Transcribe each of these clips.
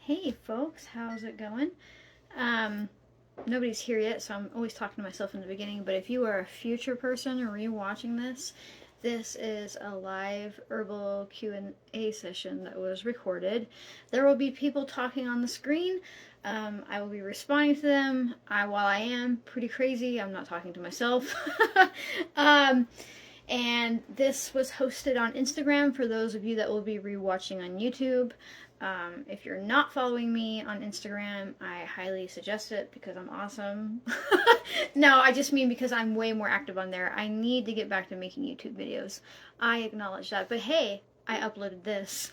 Hey folks, how's it going? Nobody's here yet, so I'm always talking to myself in the beginning, but if you are a future person re-watching this, this is a live herbal Q&A session that was recorded. There will be people talking on the screen. I will be responding to them. While I am pretty crazy, I'm not talking to myself. And this was hosted on Instagram for those of you that will be rewatching on YouTube. If you're not following me on Instagram, I highly suggest it because I'm awesome. No, I just mean because I'm way more active on there. I need to get back to making YouTube videos. I acknowledge that. But hey, I uploaded this.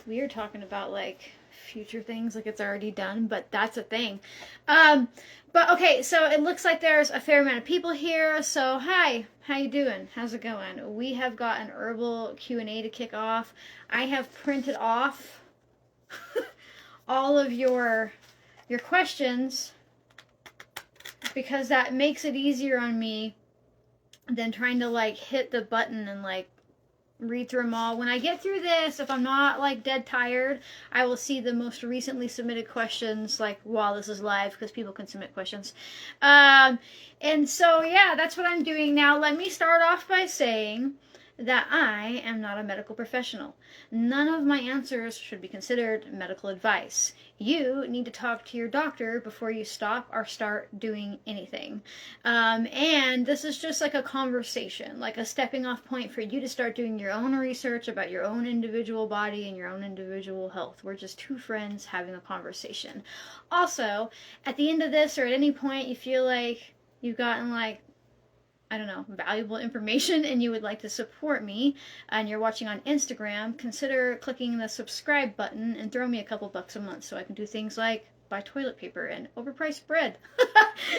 We are talking about like future things like it's already done, but that's a thing. But okay, so it looks like there's a fair amount of people here. So hi, how you doing? How's it going? We have got an herbal Q&A to kick off. I have printed off all of your questions because that makes it easier on me than trying to like hit the button and like read through them all. When I get through this, if I'm not like dead tired, I will see the most recently submitted questions like while this is live because people can submit questions. And so yeah, that's what I'm doing now. Let me start off by saying that I am not a medical professional. None of my answers should be considered medical advice. You need to talk to your doctor before you stop or start doing anything. And this is just like a conversation, like a stepping off point for you to start doing your own research about your own individual body and your own individual health. We're just two friends having a conversation. Also, at the end of this or at any point you feel like you've gotten like, I don't know, valuable information and you would like to support me and you're watching on Instagram, consider clicking the subscribe button and throw me a couple bucks a month so I can do things like buy toilet paper and overpriced bread.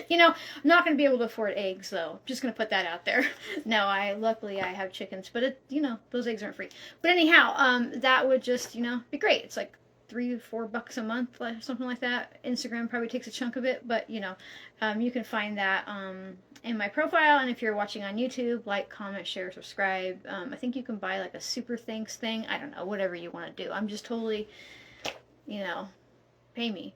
You know, I'm not going to be able to afford eggs though. I'm just going to put that out there. No, luckily I have chickens, but it, you know, those eggs aren't free. But anyhow, that would just, you know, be great. It's like $3-4 a month, something like that. Instagram probably takes a chunk of it, but you know, you can find that in my profile. And if you're watching on YouTube, like, comment, share, subscribe. I think you can buy like a super thanks thing. I don't know, whatever you want to do. I'm just totally, you know, pay me.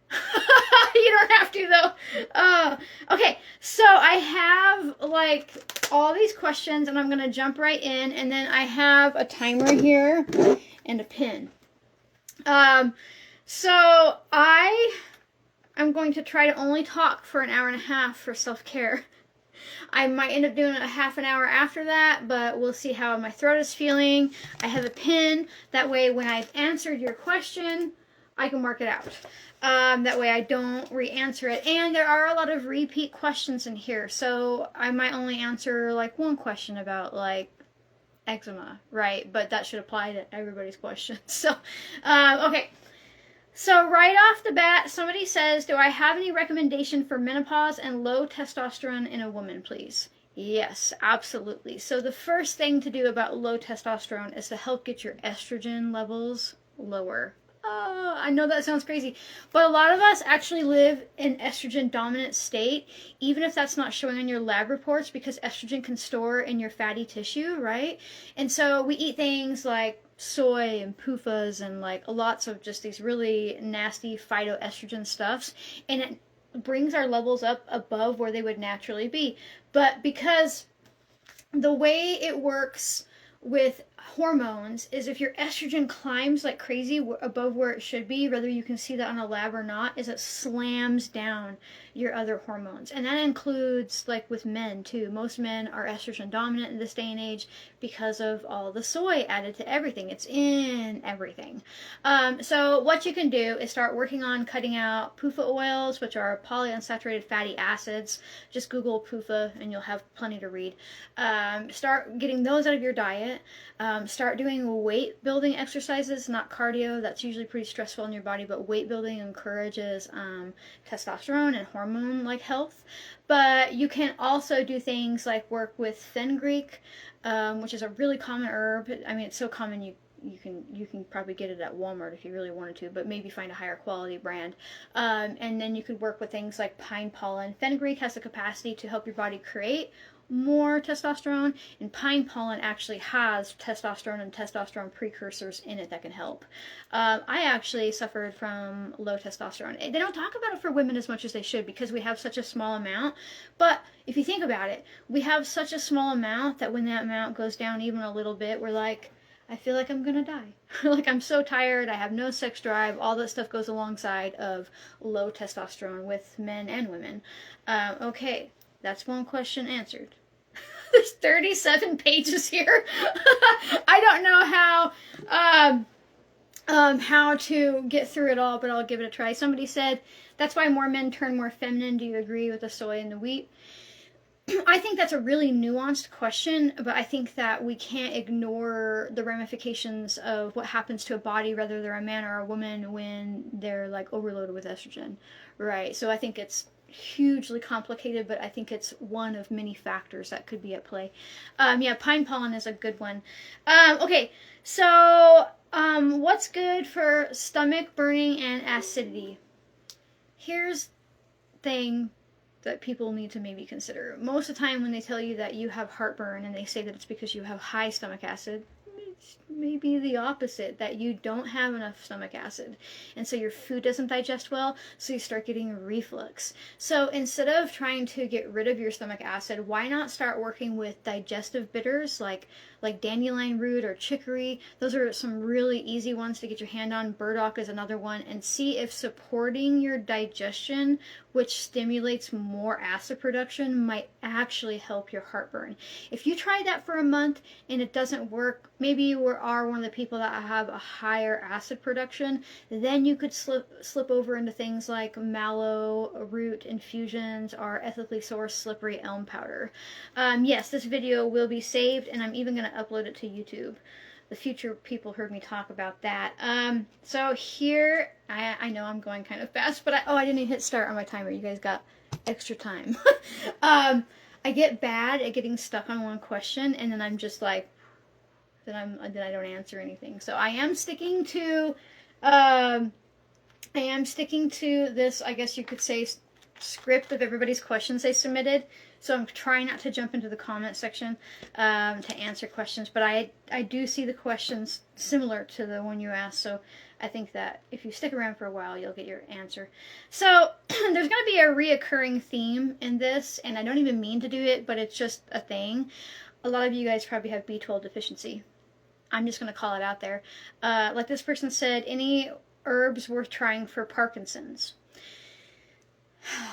You don't have to though. Okay, so I have like all these questions and I'm gonna jump right in, and then I have a timer here and a pin. So I'm going to try to only talk for an hour and a half for self-care. I might end up doing a half an hour after that, but we'll see how my throat is feeling. I have a pin. That way when I've answered your question, I can mark it out. That way I don't re-answer it. And there are a lot of repeat questions in here, so I might only answer like one question about like eczema, right? But that should apply to everybody's questions. So, okay. So right off the bat, somebody says, do I have any recommendation for menopause and low testosterone in a woman, please? Yes, absolutely. So the first thing to do about low testosterone is to help get your estrogen levels lower. Oh, I know that sounds crazy, but a lot of us actually live in estrogen dominant state, even if that's not showing on your lab reports, because estrogen can store in your fatty tissue, right? And so we eat things like soy and PUFAs and like lots of just these really nasty phytoestrogen stuffs, and it brings our levels up above where they would naturally be. But because the way it works with hormones is if your estrogen climbs like crazy above where it should be, whether you can see that on a lab or not, is it slams down your other hormones. And that includes like with men too. Most men are estrogen dominant in this day and age because of all the soy added to everything. It's in everything. So what you can do is start working on cutting out PUFA oils, which are polyunsaturated fatty acids. Just Google PUFA and you'll have plenty to read. Start getting those out of your diet. Start doing weight building exercises, not cardio. That's usually pretty stressful in your body, but weight building encourages testosterone and hormone like health. But you can also do things like work with fenugreek, which is a really common herb. I mean, it's so common you can probably get it at Walmart if you really wanted to, but maybe find a higher quality brand. And then you could work with things like pine pollen. Fenugreek has the capacity to help your body create more testosterone, and pine pollen actually has testosterone and testosterone precursors in it that can help. I actually suffered from low testosterone. They don't talk about it for women as much as they should because we have such a small amount, but if you think about it, we have such a small amount that when that amount goes down even a little bit, we're like, I feel like I'm gonna die. Like, I'm so tired, I have no sex drive, all that stuff goes alongside of low testosterone with men and women. Okay, that's one question answered. There's 37 pages here. I don't know how to get through it all, but I'll give it a try. Somebody said, that's why more men turn more feminine. Do you agree with the soy and the wheat? I think that's a really nuanced question, but I think that we can't ignore the ramifications of what happens to a body, whether they're a man or a woman, when they're like overloaded with estrogen, right? So I think it's hugely complicated, but I think it's one of many factors that could be at play. Yeah, pine pollen is a good one. Okay, so what's good for stomach burning and acidity? Here's the thing that people need to maybe consider. Most of the time when they tell you that you have heartburn and they say that it's because you have high stomach acid, it's maybe the opposite, that you don't have enough stomach acid. And so your food doesn't digest well, so you start getting reflux. So instead of trying to get rid of your stomach acid, why not start working with digestive bitters like dandelion root or chicory? Those are some really easy ones to get your hand on. Burdock is another one. And see if supporting your digestion, which stimulates more acid production, might actually help your heartburn. If you try that for a month and it doesn't work, maybe you are one of the people that have a higher acid production, then you could slip over into things like mallow root infusions or ethically sourced slippery elm powder. Yes, this video will be saved, and I'm even going to upload it to YouTube. The future people heard me talk about that. So here, I know I'm going kind of fast, but I didn't even hit start on my timer. You guys got extra time. I get bad at getting stuck on one question, and then I'm just like, then I don't answer anything. So I am sticking to this, I guess you could say, script of everybody's questions they submitted. So I'm trying not to jump into the comment section to answer questions, but I do see the questions similar to the one you asked, so I think that if you stick around for a while, you'll get your answer. So there's going to be a reoccurring theme in this, and I don't even mean to do it, but it's just a thing. A lot of you guys probably have B12 deficiency. I'm just going to call it out there. Like this person said, any herbs worth trying for Parkinson's?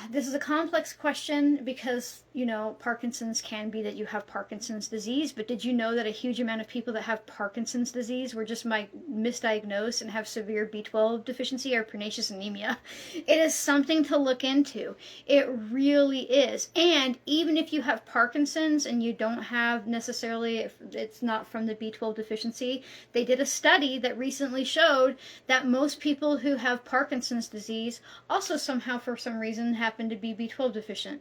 This is a complex question because, you know, Parkinson's can be that you have Parkinson's disease, but did you know that a huge amount of people that have Parkinson's disease were just misdiagnosed and have severe B12 deficiency or pernicious anemia? It is something to look into. It really is. And even if you have Parkinson's and you don't have necessarily, if it's not from the B12 deficiency, they did a study that recently showed that most people who have Parkinson's disease also somehow, for some reason, happen to be B12 deficient.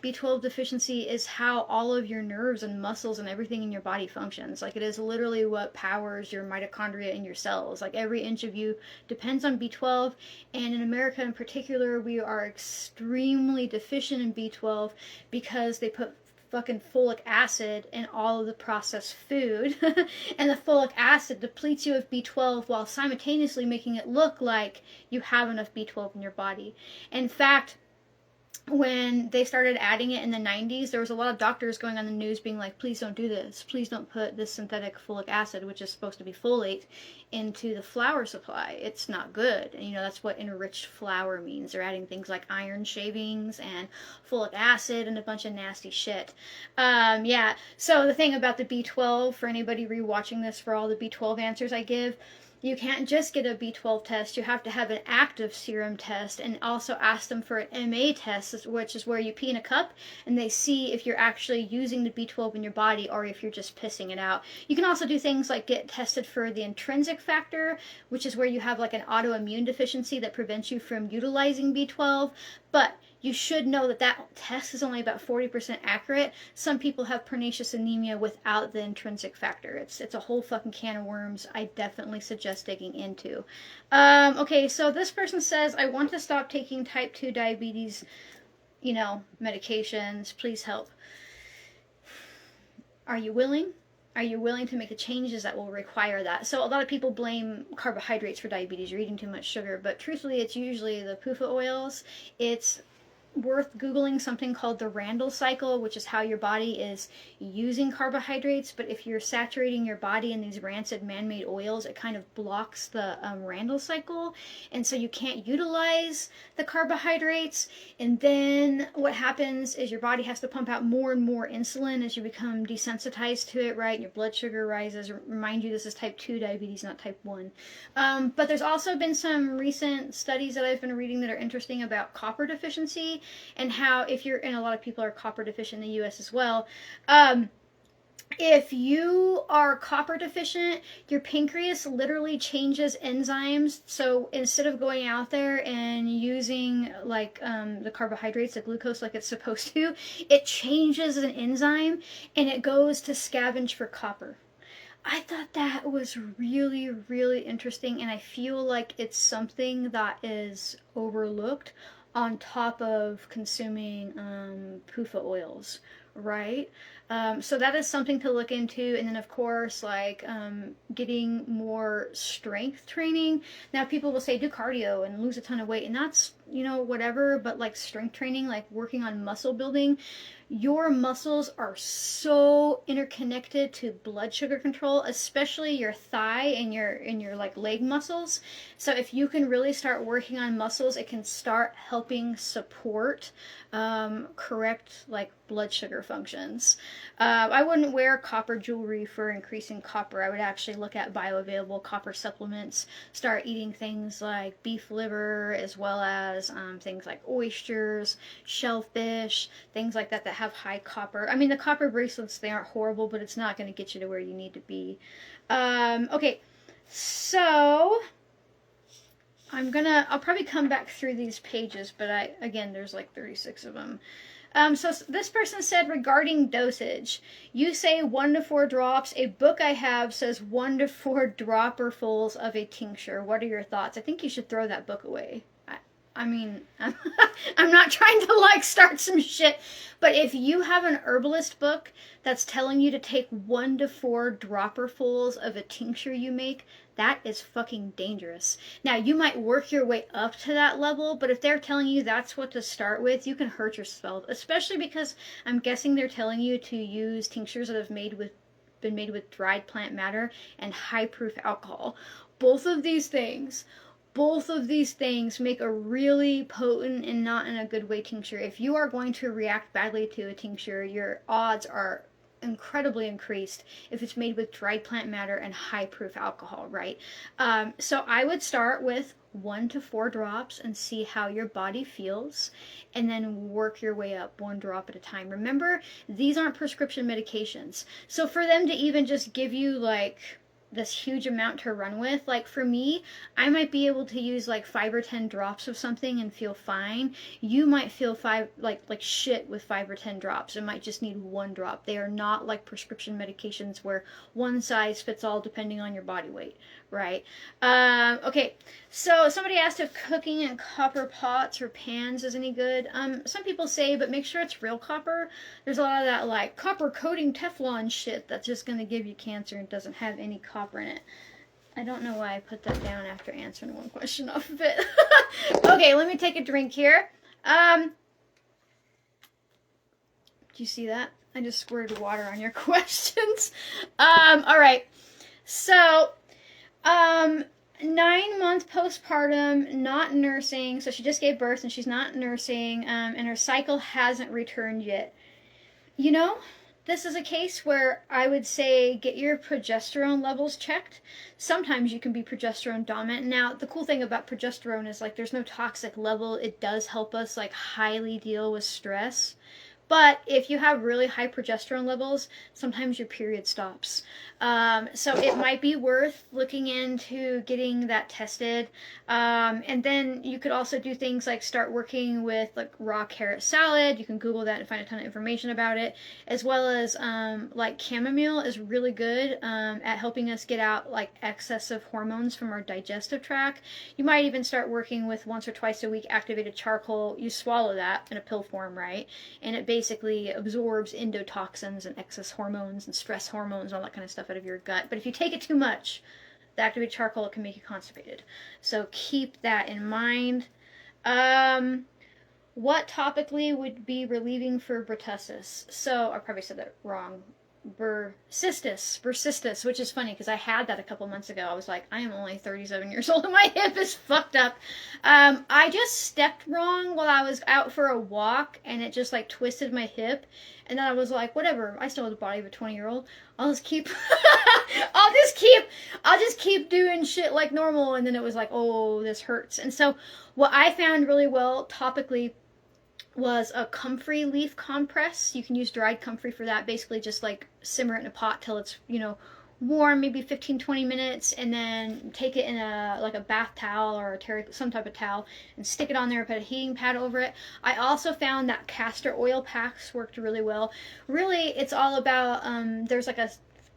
B12 deficiency is how all of your nerves and muscles and everything in your body functions. Like, it is literally what powers your mitochondria in your cells. Like, every inch of you depends on B12, and in America in particular, we are extremely deficient in B12 because they put fucking folic acid in all of the processed food and the folic acid depletes you of B12 while simultaneously making it look like you have enough B12 in your body. In fact, when they started adding it in the 90s, there was a lot of doctors going on the news being like, please don't do this. Please don't put this synthetic folic acid, which is supposed to be folate, into the flour supply. It's not good. And, you know, that's what enriched flour means. They're adding things like iron shavings and folic acid and a bunch of nasty shit. Yeah, so the thing about the B12, for anybody rewatching this, for all the B12 answers I give, you can't just get a B12 test. You have to have an active serum test and also ask them for an MA test, which is where you pee in a cup and they see if you're actually using the B12 in your body or if you're just pissing it out. You can also do things like get tested for the intrinsic factor, which is where you have like an autoimmune deficiency that prevents you from utilizing B12. But you should know that that test is only about 40% accurate. Some people have pernicious anemia without the intrinsic factor. It's a whole fucking can of worms I definitely suggest digging into. Okay, so this person says, I want to stop taking type 2 diabetes, you know, medications. Please help. Are you willing? Are you willing to make the changes that will require that? So a lot of people blame carbohydrates for diabetes. You're eating too much sugar, but truthfully, it's usually the PUFA oils. It's worth Googling something called the Randall cycle, which is how your body is using carbohydrates. But if you're saturating your body in these rancid man-made oils, it kind of blocks the Randall cycle. And so you can't utilize the carbohydrates. And then what happens is your body has to pump out more and more insulin as you become desensitized to it, right? Your blood sugar rises. Remind you, this is type 2 diabetes, not type 1. But there's also been some recent studies that I've been reading that are interesting about copper deficiency, and how if you're, and a lot of people are copper deficient in the US as well, if you are copper deficient, your pancreas literally changes enzymes. So instead of going out there and using like the carbohydrates, the glucose like it's supposed to, it changes an enzyme and it goes to scavenge for copper. I thought that was really, really interesting, and I feel like it's something that is overlooked on top of consuming PUFA oils, right? So that is something to look into. And then, of course, like getting more strength training. Now, people will say do cardio and lose a ton of weight, and that's, you know, whatever, but like strength training, like working on muscle building, your muscles are so interconnected to blood sugar control, especially your thigh and your like leg muscles. So if you can really start working on muscles, it can start helping support correct like blood sugar functions. I wouldn't wear copper jewelry for increasing copper. I would actually look at bioavailable copper supplements, start eating things like beef liver, as well as things like oysters, shellfish, things like that that have high copper. I mean, the copper bracelets, they aren't horrible, but it's not going to get you to where you need to be. Okay, so I'll probably come back through these pages, but again, there's like 36 of them. So this person said regarding dosage, you say 1 to 4 drops. A book I have says 1 to 4 dropperfuls of a tincture. What are your thoughts? I think you should throw that book away. I mean, I'm not trying to like start some shit, but if you have an herbalist book that's telling you to take 1 to 4 dropperfuls of a tincture you make, that is fucking dangerous. Now, you might work your way up to that level, but if they're telling you that's what to start with, you can hurt yourself, especially because I'm guessing they're telling you to use tinctures that have been made with dried plant matter and high proof alcohol. Both of these things make a really potent and not in a good way tincture. If you are going to react badly to a tincture, your odds are incredibly increased if it's made with dried plant matter and high proof alcohol, right? So I would start with 1 to 4 drops and see how your body feels, and then work your way up 1 drop at a time. Remember, these aren't prescription medications. So for them to even just give you like this huge amount to run with, like for me, I might be able to use like 5 or 10 drops of something and feel fine. You might feel like shit with 5 or 10 drops. It might just need 1 drop. They are not like prescription medications where one size fits all depending on your body weight, right? Okay, so somebody asked if cooking in copper pots or pans is any good. Some people say, but make sure it's real copper. There's a lot of that like copper coating Teflon shit that's just going to give you cancer and doesn't have any copper in it. I don't know why I put that down after answering one question off of it. Okay, let me take a drink here. Do you see that? I just squirted water on your questions. All right. So, 9-month postpartum, not nursing. So she just gave birth and she's not nursing, and her cycle hasn't returned yet. You know, this is a case where I would say get your progesterone levels checked. Sometimes you can be progesterone dominant. Now, the cool thing about progesterone is like there's no toxic level. It does help us like highly deal with stress. But if you have really high progesterone levels, sometimes your period stops. So it might be worth looking into getting that tested. And then you could also do things like start working with like raw carrot salad. You can Google that and find a ton of information about it. As well as like chamomile is really good at helping us get out like excessive hormones from our digestive tract. You might even start working with once or twice a week activated charcoal. You swallow that in a pill form, right? And it basically absorbs endotoxins and excess hormones and stress hormones and all that kind of stuff out of your gut. But if you take it too much, the activated charcoal can make you constipated. So keep that in mind. What topically would be relieving for pertussis? So I probably said that wrong. Bursistis, which is funny because I had that a couple months ago. I was like, I am only 37 years old and my hip is fucked up. I just stepped wrong while I was out for a walk and it just like twisted my hip. And then I was like, whatever, I still have the body of a 20-year-old. I'll just keep I'll just keep doing shit like normal. And then it was like, oh, this hurts. And so what I found really well topically was a comfrey leaf compress. You can use dried comfrey for that. Basically just like simmer it in a pot till it's, warm, maybe 15-20 minutes, and then take it in a bath towel or some type of towel and stick it on there, put a heating pad over it. I also found that castor oil packs worked really well. Really, it's all about there's like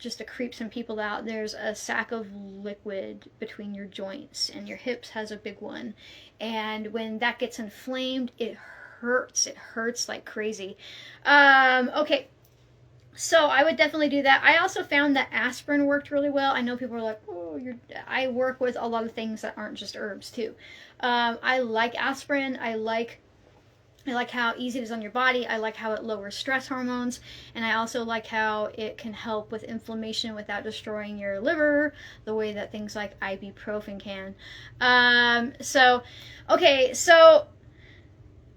just to creep some people out, there's a sack of liquid between your joints, and your hips has a big one, and when that gets inflamed, it hurts like crazy. Okay, so I would definitely do that. I also found that aspirin worked really well. I know people are like, oh, I work with a lot of things that aren't just herbs too. I like aspirin. I like how easy it is on your body. I like how it lowers stress hormones, and I also like how it can help with inflammation without destroying your liver the way that things like ibuprofen can.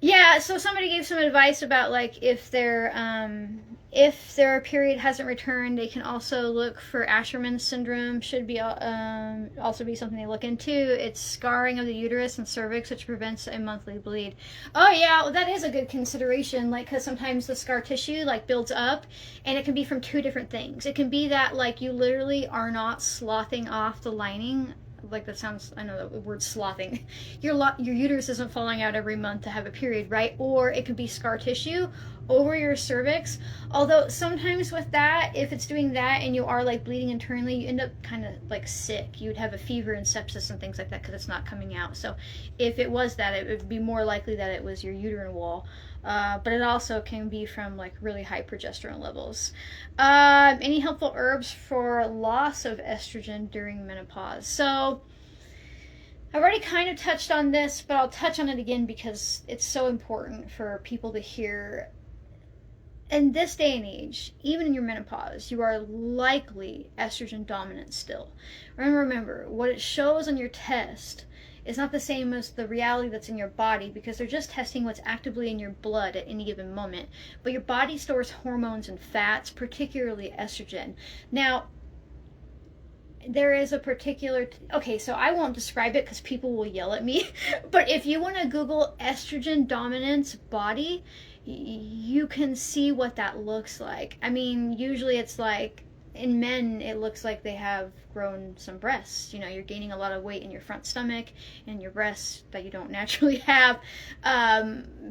Yeah, so somebody gave some advice about like if their period hasn't returned, they can also look for Asherman syndrome. Should be also be something they look into. It's scarring of the uterus and cervix, which prevents a monthly bleed. Oh yeah, well, that is a good consideration. Like, because sometimes the scar tissue like builds up, and it can be from two different things. It can be that like you literally are not sloughing off the lining. Like that sounds, I know the word sloughing. Your uterus isn't falling out every month to have a period, right? Or it could be scar tissue over your cervix. Although sometimes with that, if it's doing that and you are like bleeding internally, you end up kind of like sick. You would have a fever and sepsis and things like that because it's not coming out. So if it was that, it would be more likely that it was your uterine wall. But it also can be from like really high progesterone levels. Any helpful herbs for loss of estrogen during menopause? So I've already kind of touched on this, but I'll touch on it again because it's so important for people to hear. In this day and age, even in your menopause, you are likely estrogen dominant still. And remember, what it shows on your test is not the same as the reality that's in your body, because they're just testing what's actively in your blood at any given moment. But your body stores hormones and fats, particularly estrogen. Now, there is a particular, okay, so I won't describe it because people will yell at me, but if you want to Google estrogen dominance body, you can see what that looks like. I mean, usually it's like, in men, it looks like they have grown some breasts. You're gaining a lot of weight in your front stomach and your breasts that you don't naturally have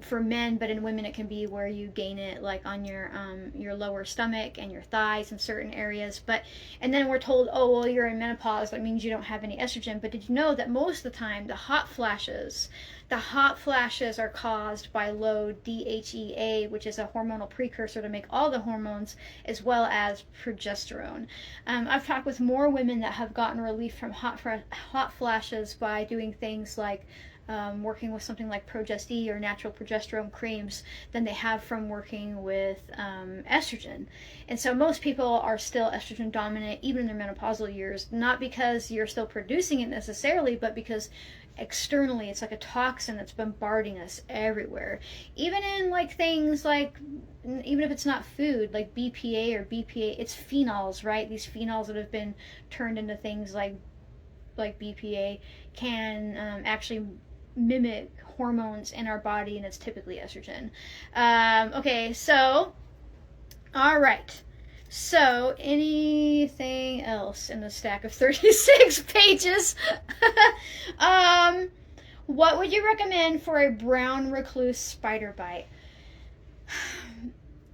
for men, but in women it can be where you gain it like on your lower stomach and your thighs in certain areas. And then we're told, oh, well, you're in menopause, that means you don't have any estrogen. But did you know that most of the time the hot flashes are caused by low DHEA, which is a hormonal precursor to make all the hormones, as well as progesterone. I've talked with more women that have gotten relief from hot flashes by doing things like working with something like Progest-E or natural progesterone creams than they have from working with estrogen. And so most people are still estrogen dominant even in their menopausal years, not because you're still producing it necessarily, but because externally it's like a toxin that's bombarding us everywhere. Even in like things like, even if it's not food, like BPA, it's phenols, right? These phenols that have been turned into things like BPA can actually mimic hormones in our body, and it's typically estrogen. Okay, so all right. So, anything else in the stack of 36 pages? What would you recommend for a brown recluse spider bite?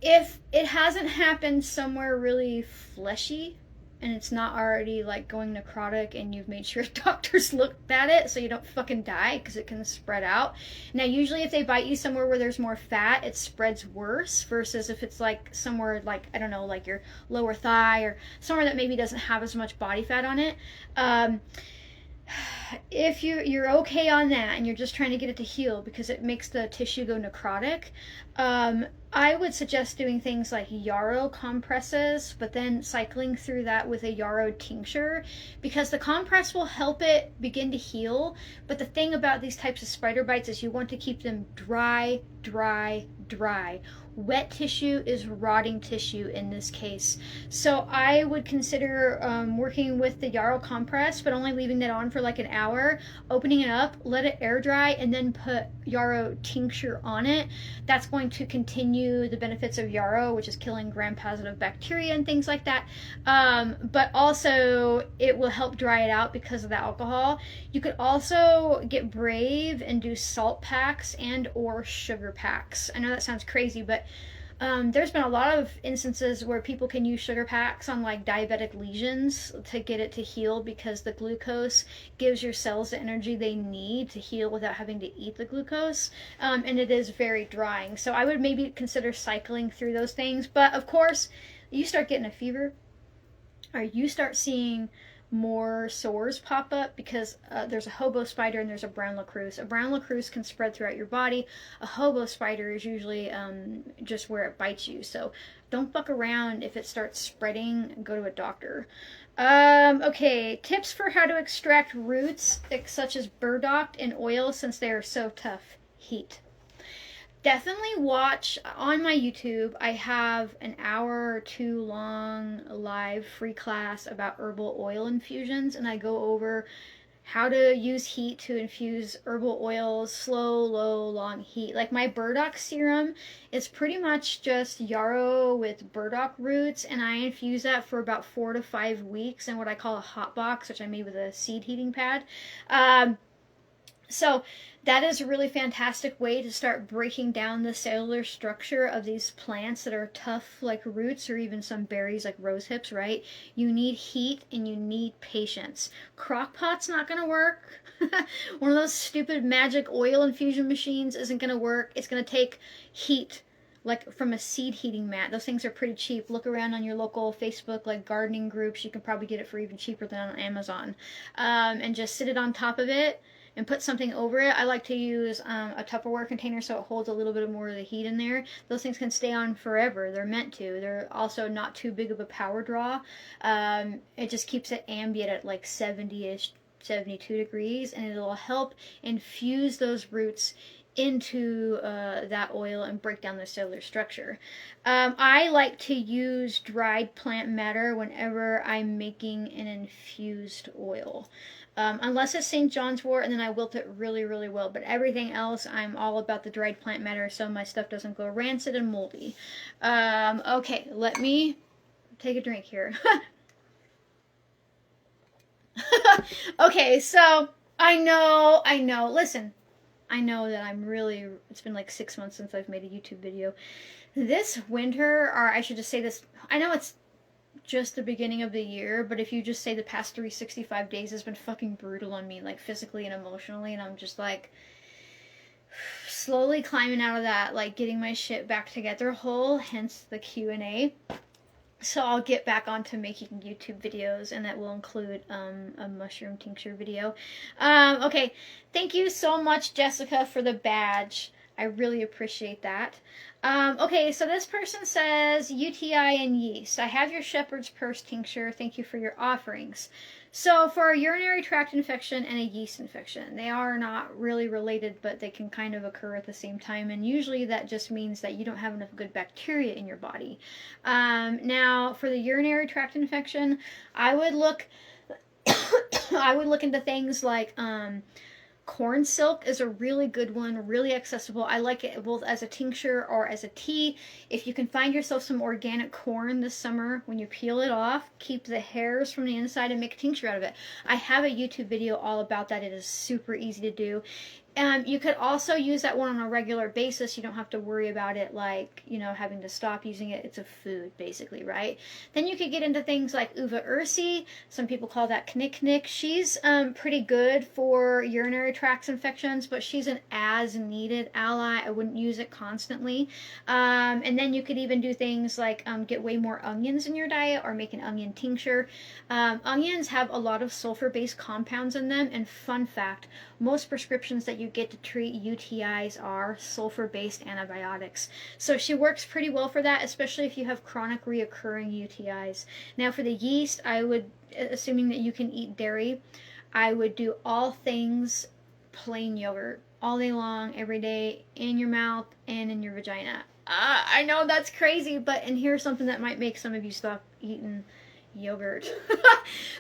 If it hasn't happened somewhere really fleshy and it's not already like going necrotic and you've made sure doctors looked at it so you don't fucking die, because it can spread out. Now usually if they bite you somewhere where there's more fat, it spreads worse, versus if it's like somewhere like, I don't know, like your lower thigh or somewhere that maybe doesn't have as much body fat on it. If you're okay on that and you're just trying to get it to heal because it makes the tissue go necrotic, I would suggest doing things like yarrow compresses, but then cycling through that with a yarrow tincture, because the compress will help it begin to heal. But the thing about these types of spider bites is you want to keep them dry, dry, dry. Wet tissue is rotting tissue in this case. So I would consider working with the yarrow compress, but only leaving that on for like an hour, opening it up, let it air dry, and then put yarrow tincture on it. That's going to continue the benefits of yarrow, which is killing gram-positive bacteria and things like that. But also it will help dry it out because of the alcohol. You could also get brave and do salt packs and or sugar packs. I know that sounds crazy, but there's been a lot of instances where people can use sugar packs on like diabetic lesions to get it to heal, because the glucose gives your cells the energy they need to heal without having to eat the glucose, and it is very drying. So I would maybe consider cycling through those things. But of course, you start getting a fever, or you start seeing more sores pop up, because there's a hobo spider and there's a brown lacrosse. A brown lacrosse can spread throughout your body. A hobo spider is usually just where it bites you. So don't fuck around. If it starts spreading, go to a doctor. Okay, tips for how to extract roots such as burdock in oil since they are so tough. Heat. Definitely watch on my YouTube. I have an hour or two long live free class about herbal oil infusions, and I go over how to use heat to infuse herbal oils, slow, low, long heat. Like my burdock serum is pretty much just yarrow with burdock roots, and I infuse that for about 4 to 5 weeks in what I call a hot box, which I made with a seed heating pad. So that is a really fantastic way to start breaking down the cellular structure of these plants that are tough like roots, or even some berries like rose hips, right? You need heat and you need patience. Crock-pot's not going to work. One of those stupid magic oil infusion machines isn't going to work. It's going to take heat, like from a seed heating mat. Those things are pretty cheap. Look around on your local Facebook like gardening groups. You can probably get it for even cheaper than on Amazon. And just sit it on top of it and put something over it. I like to use a Tupperware container so it holds a little bit more of the heat in there. Those things can stay on forever. They're meant to. They're also not too big of a power draw. It just keeps it ambient at like 70-ish, 72 degrees, and it'll help infuse those roots into that oil and break down the cellular structure. I like to use dried plant matter whenever I'm making an infused oil. Unless it's St. John's wort, and then I wilt it really, really well. But everything else, I'm all about the dried plant matter so my stuff doesn't go rancid and moldy. Okay, let me take a drink here. Okay, so I know. Listen, I know that it's been like 6 months since I've made a YouTube video. This winter, or I should just say this, I know it's just the beginning of the year, but if you just say the past 365 days has been fucking brutal on me, like physically and emotionally, and I'm just like slowly climbing out of that, like getting my shit back together hole, hence the Q&A. So I'll get back onto making YouTube videos, and that will include a mushroom tincture video. Okay, thank you so much, Jessica, for the badge. I really appreciate that. Okay, so this person says, UTI and yeast. I have your shepherd's purse tincture. Thank you for your offerings. So for a urinary tract infection and a yeast infection, they are not really related, but they can kind of occur at the same time. And usually that just means that you don't have enough good bacteria in your body. Now for the urinary tract infection, I would look into things like, corn silk is a really good one, really accessible. I like it both as a tincture or as a tea. If you can find yourself some organic corn this summer, when you peel it off, keep the hairs from the inside and make a tincture out of it. I have a YouTube video all about that. It is super easy to do. You could also use that one on a regular basis. You don't have to worry about it like, you know, having to stop using it. It's a food, basically, right? Then you could get into things like uva ursi. Some people call that knick-knick. She's pretty good for urinary tract infections, but she's an as-needed ally. I wouldn't use it constantly. And then you could even do things like get way more onions in your diet or make an onion tincture. Onions have a lot of sulfur-based compounds in them, and fun fact, most prescriptions that you get to treat UTIs are sulfur-based antibiotics. So she works pretty well for that, especially if you have chronic reoccurring UTIs. Now for the yeast, I would, assuming that you can eat dairy, I would do all things plain yogurt all day long, every day, in your mouth and in your vagina. I know that's crazy, and here's something that might make some of you stop eating yogurt.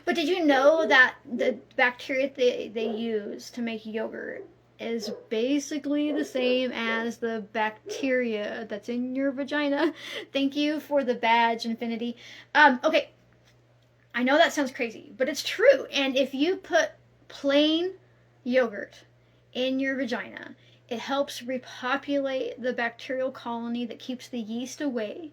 But did you know that the bacteria they use to make yogurt is basically the same as the bacteria that's in your vagina? Thank you for the badge, Infinity. Okay, I know that sounds crazy, but it's true. And if you put plain yogurt in your vagina, it helps repopulate the bacterial colony that keeps the yeast away,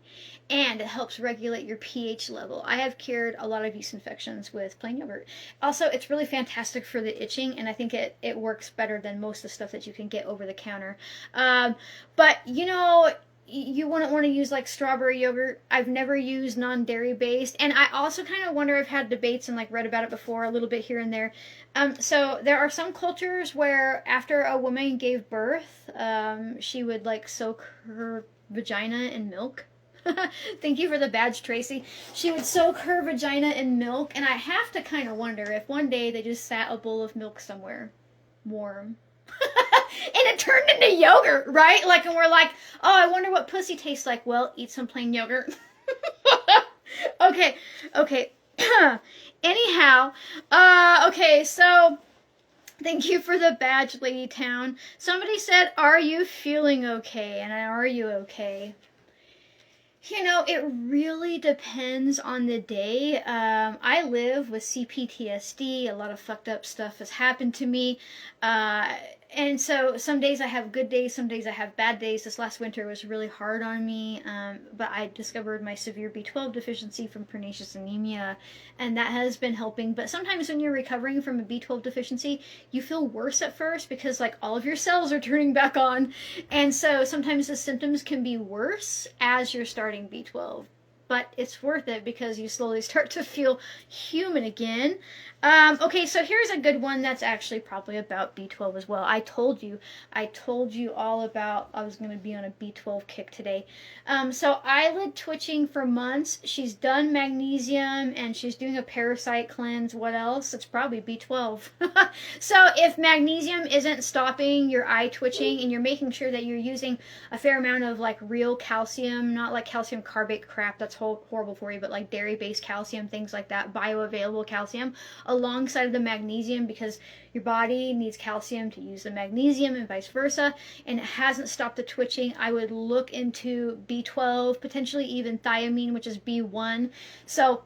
and it helps regulate your pH level. I have cured a lot of yeast infections with plain yogurt. Also, it's really fantastic for the itching, and I think it works better than most of the stuff that you can get over the counter. But, you know, you wouldn't want to use like strawberry yogurt. I've never used non-dairy based, and I also kind of wonder, I've had debates and like read about it before a little bit here and there. So there are some cultures where after a woman gave birth, she would like soak her vagina in milk. Thank you for the badge, Tracy. She would soak her vagina in milk, and I have to kind of wonder if one day they just sat a bowl of milk somewhere warm and it turned into yogurt, right? Like, and we're like, oh, I wonder what pussy tastes like. Well, eat some plain yogurt. Okay. Anyhow, okay, so thank you for the badge, Lady Town. Somebody said, are you feeling okay? And are you okay? You know, it really depends on the day. I live with CPTSD. A lot of fucked up stuff has happened to me. And so some days I have good days, some days I have bad days. This last winter was really hard on me, but I discovered my severe B12 deficiency from pernicious anemia, and that has been helping. But sometimes when you're recovering from a B12 deficiency, you feel worse at first because like all of your cells are turning back on. And so sometimes the symptoms can be worse as you're starting B12. But it's worth it because you slowly start to feel human again. Okay, so here's a good one that's actually probably about B12 as well. I told you all about I was going to be on a B12 kick today. So eyelid twitching for months. She's done magnesium and she's doing a parasite cleanse. What else? It's probably B12. So if magnesium isn't stopping your eye twitching and you're making sure that you're using a fair amount of like real calcium, not like calcium carbate crap that's horrible for you, but like dairy-based calcium, things like that, bioavailable calcium, alongside of the magnesium, because your body needs calcium to use the magnesium and vice versa, and it hasn't stopped the twitching, I would look into B12, potentially even thiamine, which is B1. So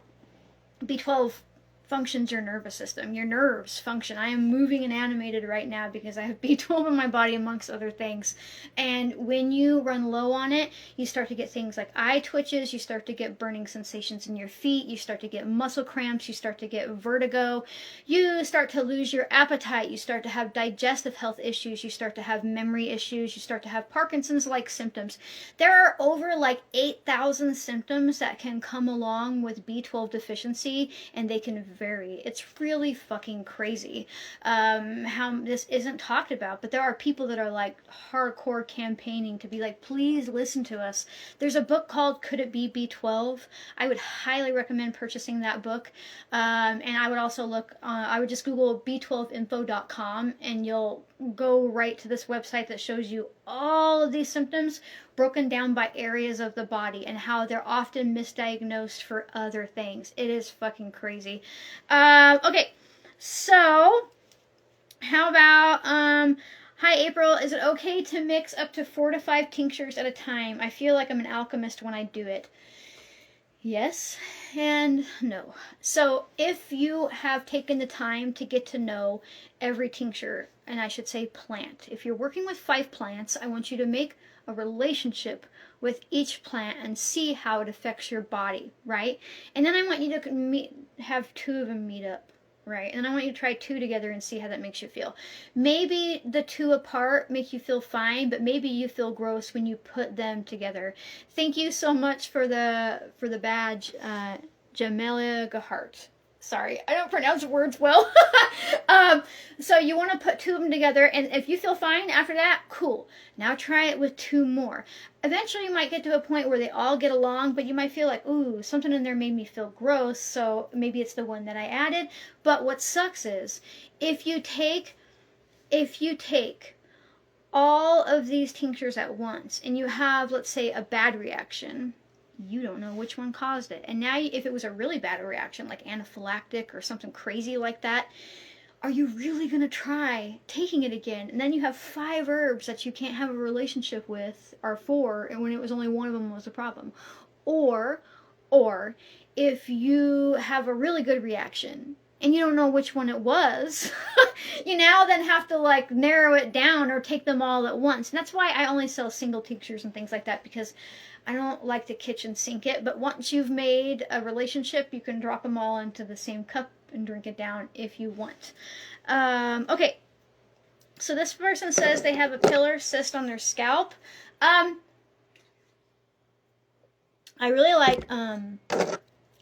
B12 functions your nervous system. Your nerves function. I am moving and animated right now because I have B12 in my body amongst other things. And when you run low on it, you start to get things like eye twitches, you start to get burning sensations in your feet, you start to get muscle cramps, you start to get vertigo, you start to lose your appetite, you start to have digestive health issues, you start to have memory issues, you start to have Parkinson's-like symptoms. There are over like 8,000 symptoms that can come along with B12 deficiency, and they can vary. It's really fucking crazy how this isn't talked about, but there are people that are like hardcore campaigning to be like, please listen to us. There's a book called Could It Be B12? I would highly recommend purchasing that book, and I would also look, I would just Google b12info.com and you'll go right to this website that shows you all of these symptoms broken down by areas of the body and how they're often misdiagnosed for other things. It is fucking crazy. Okay, so how about, hi April, is it okay to mix up to 4 to 5 tinctures at a time? I feel like I'm an alchemist when I do it. Yes and no. So if you have taken the time to get to know every tincture, and I should say plant, if you're working with 5 plants, I want you to make a relationship with each plant and see how it affects your body, right? And then I want you to have 2 of them meet up, right? And I want you to try 2 together and see how that makes you feel. Maybe the 2 apart make you feel fine, but maybe you feel gross when you put them together. Thank you so much for the badge, Jamelia Gahart. Sorry, I don't pronounce words well. So you want to put 2 of them together, and if you feel fine after that, cool. Now try it with 2 more. Eventually you might get to a point where they all get along, but you might feel like, ooh, something in there made me feel gross, so maybe it's the one that I added. But what sucks is, if you take all of these tinctures at once and you have, let's say, a bad reaction, you don't know which one caused it. And now if it was a really bad reaction, like anaphylactic or something crazy like that, are you really going to try taking it again? And then you have 5 herbs that you can't have a relationship with, or 4, and when it was only one of them was a problem. Or if you have a really good reaction and you don't know which one it was, you now then have to like narrow it down or take them all at once. And that's why I only sell single tinctures and things like that, because I don't like to kitchen sink it. But once you've made a relationship, you can drop them all into the same cup and drink it down if you want. Okay, so this person says they have a pillar cyst on their scalp. I really like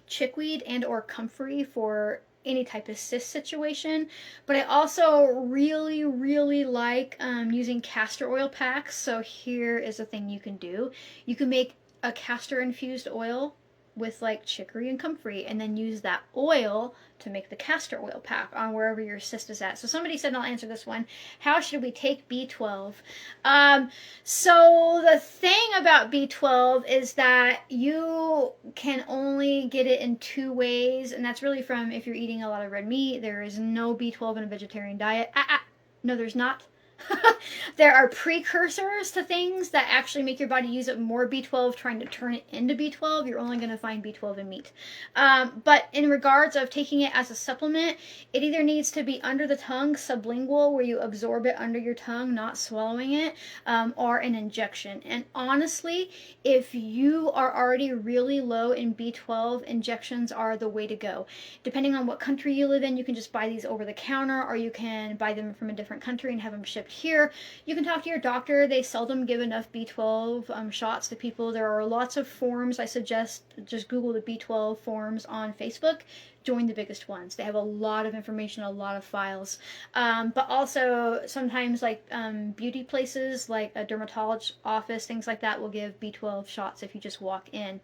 chickweed and or comfrey for any type of cyst situation, but I also really like using castor oil packs. So here is a thing you can do. You can make a castor infused oil with like chicory and comfrey, and then use that oil to make the castor oil pack on wherever your cyst is at. So somebody said, and I'll answer this one, how should we take B12? So the thing about B12 is that you can only get it in 2 ways, and that's really from if you're eating a lot of red meat. There is no B12 in a vegetarian diet. No, there's not. There are precursors to things that actually make your body use up more B12, trying to turn it into B12. You're only going to find B12 in meat. But in regards of taking it as a supplement, it either needs to be under the tongue, sublingual, where you absorb it under your tongue, not swallowing it, or an injection. And honestly, if you are already really low in B12, injections are the way to go. Depending on what country you live in, you can just buy these over the counter, or you can buy them from a different country and have them shipped here. You can talk to your doctor. They seldom give enough B12 shots to people. There are lots of forums. I suggest just Google the B12 forums on Facebook. Join the biggest ones. They have a lot of information, a lot of files. But also sometimes like beauty places, like a dermatologist office, things like that will give B12 shots if you just walk in.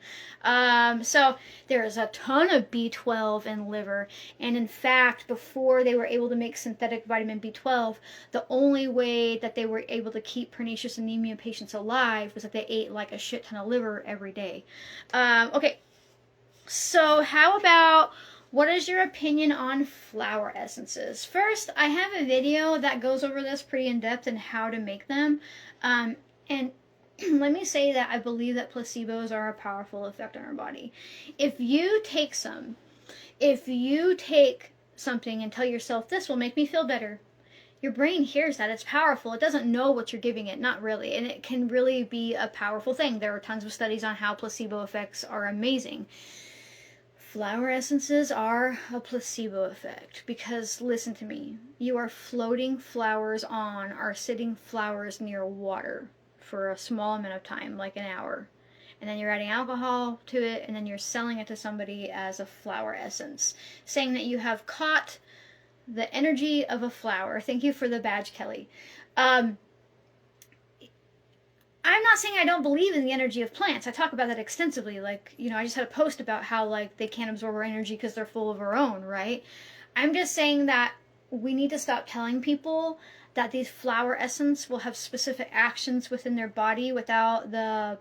So there's a ton of B12 in liver. And in fact, before they were able to make synthetic vitamin B12, the only way that they were able to keep pernicious anemia patients alive was that they ate like a shit ton of liver every day. Okay, so how about, what is your opinion on flower essences? First, I have a video that goes over this pretty in depth and how to make them. And let me say that I believe that placebos are a powerful effect on our body. If you take something and tell yourself, this will make me feel better, your brain hears that. It's powerful. It doesn't know what you're giving it, not really. And it can really be a powerful thing. There are tons of studies on how placebo effects are amazing. Flower essences are a placebo effect because, listen to me, you are floating flowers are sitting flowers near water for a small amount of time, like an hour. And then you're adding alcohol to it, and then you're selling it to somebody as a flower essence, saying that you have caught the energy of a flower. Thank you for the badge, Kelly. I'm not saying I don't believe in the energy of plants. I talk about that extensively. Like, I just had a post about how, like, they can't absorb our energy because they're full of our own, right? I'm just saying that we need to stop telling people that these flower essence will have specific actions within their body without the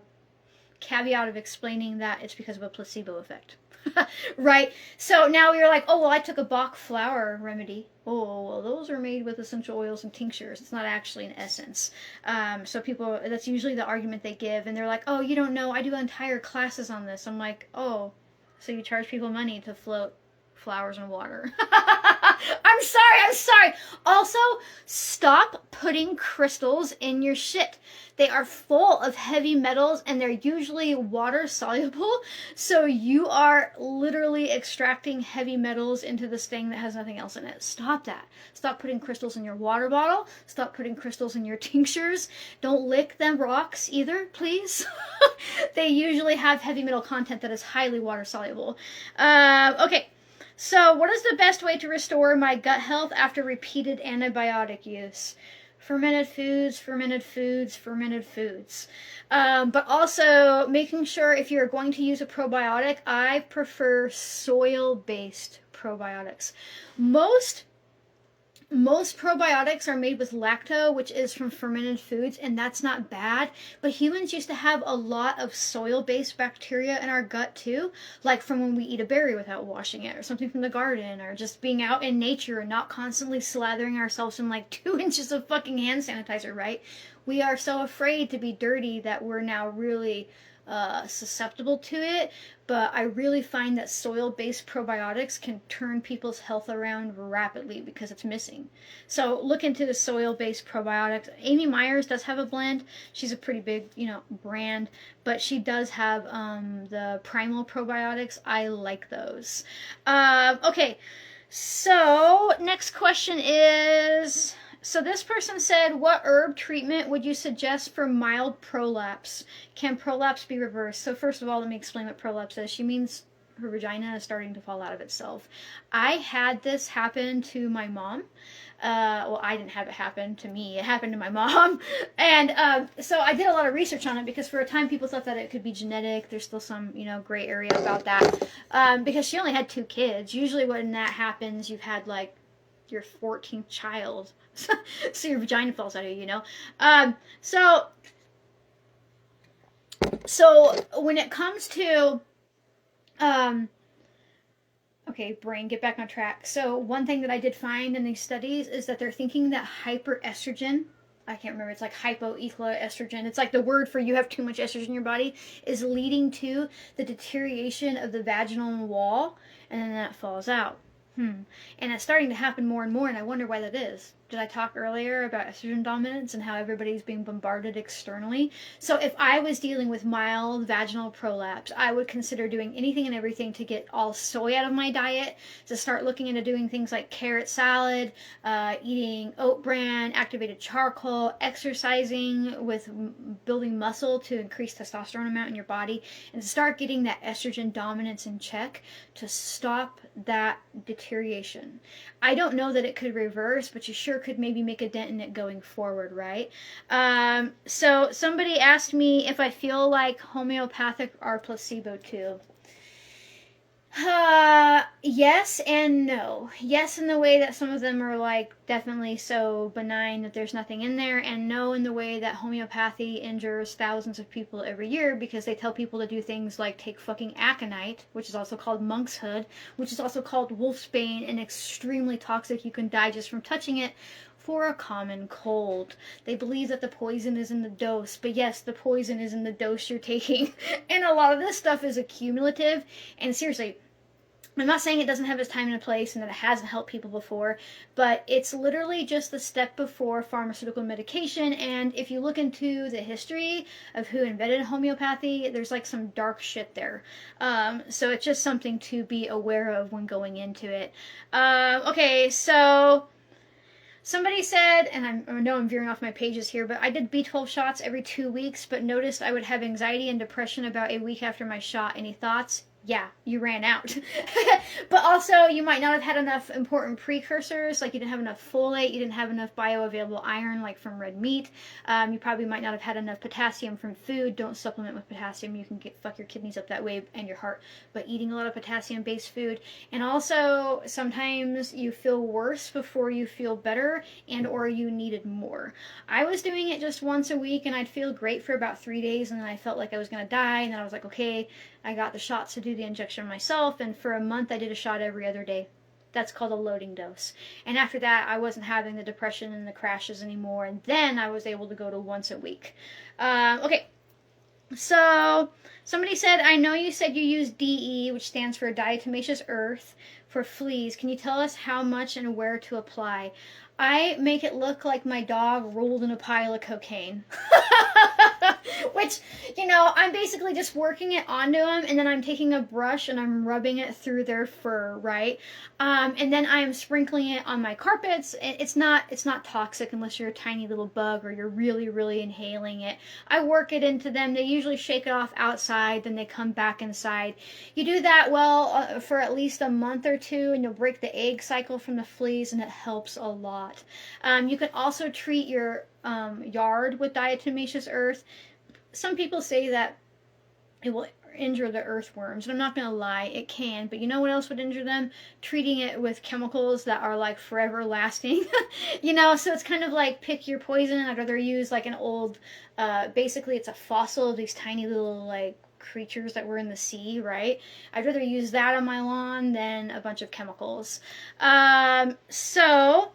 caveat of explaining that it's because of a placebo effect. Right? So now you're like, oh, well, I took a Bach flower remedy. Oh, well, those are made with essential oils and tinctures. It's not actually an essence. So people, that's usually the argument they give. And they're like, oh, you don't know. I do entire classes on this. I'm like, oh, So you charge people money to float flowers in water. I'm sorry. Also, stop putting crystals in your shit. They are full of heavy metals and they're usually water soluble. So you are literally extracting heavy metals into this thing that has nothing else in it. Stop that. Stop putting crystals in your water bottle. Stop putting crystals in your tinctures. Don't lick them rocks either, please. They usually have heavy metal content that is highly water soluble. Okay. So, what is the best way to restore my gut health after repeated antibiotic use? Fermented foods, fermented foods, fermented foods. But also making sure if you're going to use a probiotic, I prefer soil-based probiotics. Most probiotics are made with lacto, which is from fermented foods, and that's not bad. But humans used to have a lot of soil-based bacteria in our gut too, like from when we eat a berry without washing it, or something from the garden, or just being out in nature and not constantly slathering ourselves in like 2 inches of fucking hand sanitizer, right? We are so afraid to be dirty that we're now really susceptible to it, but I really find that soil-based probiotics can turn people's health around rapidly because it's missing. So look into the soil-based probiotics. Amy Myers does have a blend. She's a pretty big, brand, but she does have the primal probiotics. I like those. Okay, so next question is... So this person said, what herb treatment would you suggest for mild prolapse? Can prolapse be reversed? So first of all, let me explain what prolapse is. She means her vagina is starting to fall out of itself. I had this happen to my mom. Well, I didn't have it happen to me. It happened to my mom. And so I did a lot of research on it because for a time people thought that it could be genetic. There's still some, gray area about that. Because she only had 2 kids. Usually when that happens, you've had like your 14th child. So your vagina falls out of you, So when it comes to, okay, brain, get back on track. So one thing that I did find in these studies is that they're thinking that hyperestrogen, I can't remember, it's like hypoestrogen, it's like the word for you have too much estrogen in your body, is leading to the deterioration of the vaginal wall, and then that falls out. And it's starting to happen more and more, and I wonder why that is. Did I talk earlier about estrogen dominance and how everybody's being bombarded externally? So if I was dealing with mild vaginal prolapse, I would consider doing anything and everything to get all soy out of my diet, to start looking into doing things like carrot salad, eating oat bran, activated charcoal, exercising with building muscle to increase testosterone amount in your body, and to start getting that estrogen dominance in check to stop that deterioration. I don't know that it could reverse, but you sure could maybe make a dent in it going forward, right? So somebody asked me if I feel like homeopathic are placebo too. Yes and no. Yes, in the way that some of them are like definitely so benign that there's nothing in there, and no in the way that homeopathy injures thousands of people every year because they tell people to do things like take fucking aconite, which is also called monk's hood, which is also called wolfsbane and extremely toxic. You can die just from touching it for a common cold. They believe that the poison is in the dose, but yes, the poison is in the dose you're taking. And a lot of this stuff is accumulative, and seriously, I'm not saying it doesn't have its time and a place and that it hasn't helped people before, but it's literally just the step before pharmaceutical medication. And if you look into the history of who invented homeopathy, there's like some dark shit there. So it's just something to be aware of when going into it. Okay, so somebody said, and I know I'm veering off my pages here, but I did B12 shots every 2 weeks, but noticed I would have anxiety and depression about a week after my shot. Any thoughts? Yeah, you ran out. But also, you might not have had enough important precursors, like you didn't have enough folate, you didn't have enough bioavailable iron, like from red meat. You probably might not have had enough potassium from food. Don't supplement with potassium. You can fuck your kidneys up that way and your heart by eating a lot of potassium-based food. And also, sometimes you feel worse before you feel better, and or you needed more. I was doing it just once a week, and I'd feel great for about 3 days, and then I felt like I was going to die, and then I was like, okay, I got the shots to do the injection myself, and for a month I did a shot every other day. That's called a loading dose. And after that, I wasn't having the depression and the crashes anymore, and then I was able to go to once a week. Okay. So somebody said, I know you said you use DE, which stands for diatomaceous earth, for fleas. Can you tell us how much and where to apply? I make it look like my dog rolled in a pile of cocaine. Which, I'm basically just working it onto them, and then I'm taking a brush and I'm rubbing it through their fur, right? And then I am sprinkling it on my carpets. It's not toxic unless you're a tiny little bug or you're really, really inhaling it. I work it into them. They usually shake it off outside, then they come back inside. You do that for at least a month or two, and you'll break the egg cycle from the fleas, and it helps a lot. You can also treat your yard with diatomaceous earth. Some people say that it will injure the earthworms, and I'm not gonna lie, it can, but you know what else would injure them? Treating it with chemicals that are like forever lasting. So it's kind of like pick your poison. I'd rather use like an old, basically it's a fossil of these tiny little like creatures that were in the sea, right? I'd rather use that on my lawn than a bunch of chemicals. So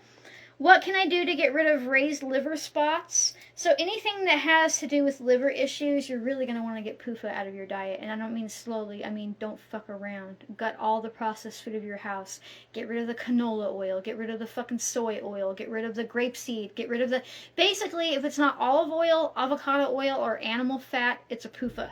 what can I do to get rid of raised liver spots? So anything that has to do with liver issues, you're really going to want to get PUFA out of your diet. And I don't mean slowly. I mean don't fuck around. Gut all the processed food of your house. Get rid of the canola oil. Get rid of the fucking soy oil. Get rid of the grapeseed. Get rid of the... Basically, if it's not olive oil, avocado oil, or animal fat, it's a PUFA.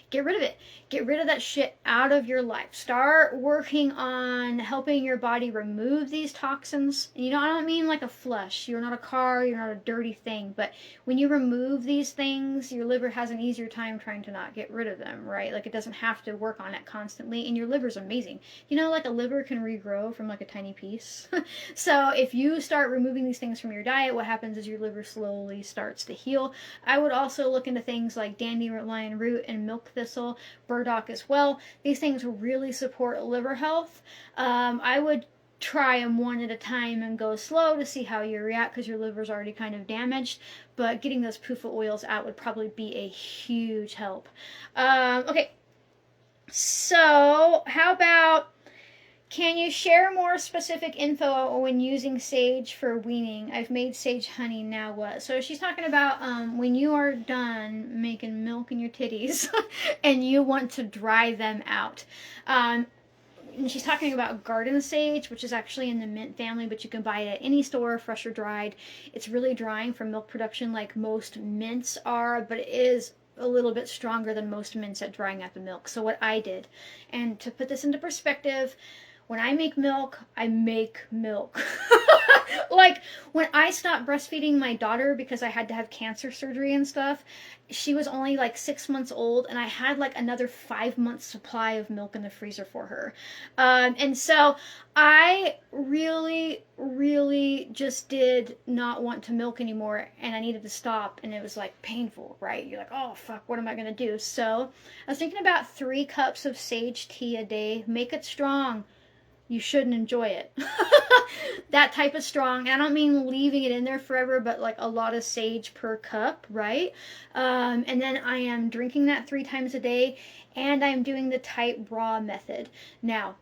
Get rid of it. Get rid of that shit out of your life. Start working on helping your body remove these toxins. And I don't mean like a flush. You're not a car, you're not a dirty thing. But when you remove these things, your liver has an easier time trying to not get rid of them, right? Like it doesn't have to work on it constantly. And your liver's amazing. Like a liver can regrow from like a tiny piece. So if you start removing these things from your diet, what happens is your liver slowly starts to heal. I would also look into things like dandelion root and milk thistle, burdock as well. These things really support liver health. I would try them one at a time and go slow to see how you react because your liver's already kind of damaged. But getting those PUFA oils out would probably be a huge help. Okay, so how about, can you share more specific info when using sage for weaning? I've made sage honey, now what? So she's talking about when you are done making milk in your titties and you want to dry them out. And she's talking about garden sage, which is actually in the mint family, but you can buy it at any store, fresh or dried. It's really drying for milk production like most mints are, but it is a little bit stronger than most mints at drying out the milk. So what I did, and to put this into perspective, when I make milk, I make milk. Like, when I stopped breastfeeding my daughter because I had to have cancer surgery and stuff, she was only like 6 months old, and I had like another 5 months supply of milk in the freezer for her. And so I really, really just did not want to milk anymore, and I needed to stop, and it was like painful, right? You're like, oh fuck, what am I gonna do? So I was thinking about 3 cups of sage tea a day. Make it strong. You shouldn't enjoy it. That type of strong. I don't mean leaving it in there forever, but like a lot of sage per cup, right? And then I am drinking that 3 times a day, and I'm doing the tight bra method. Now,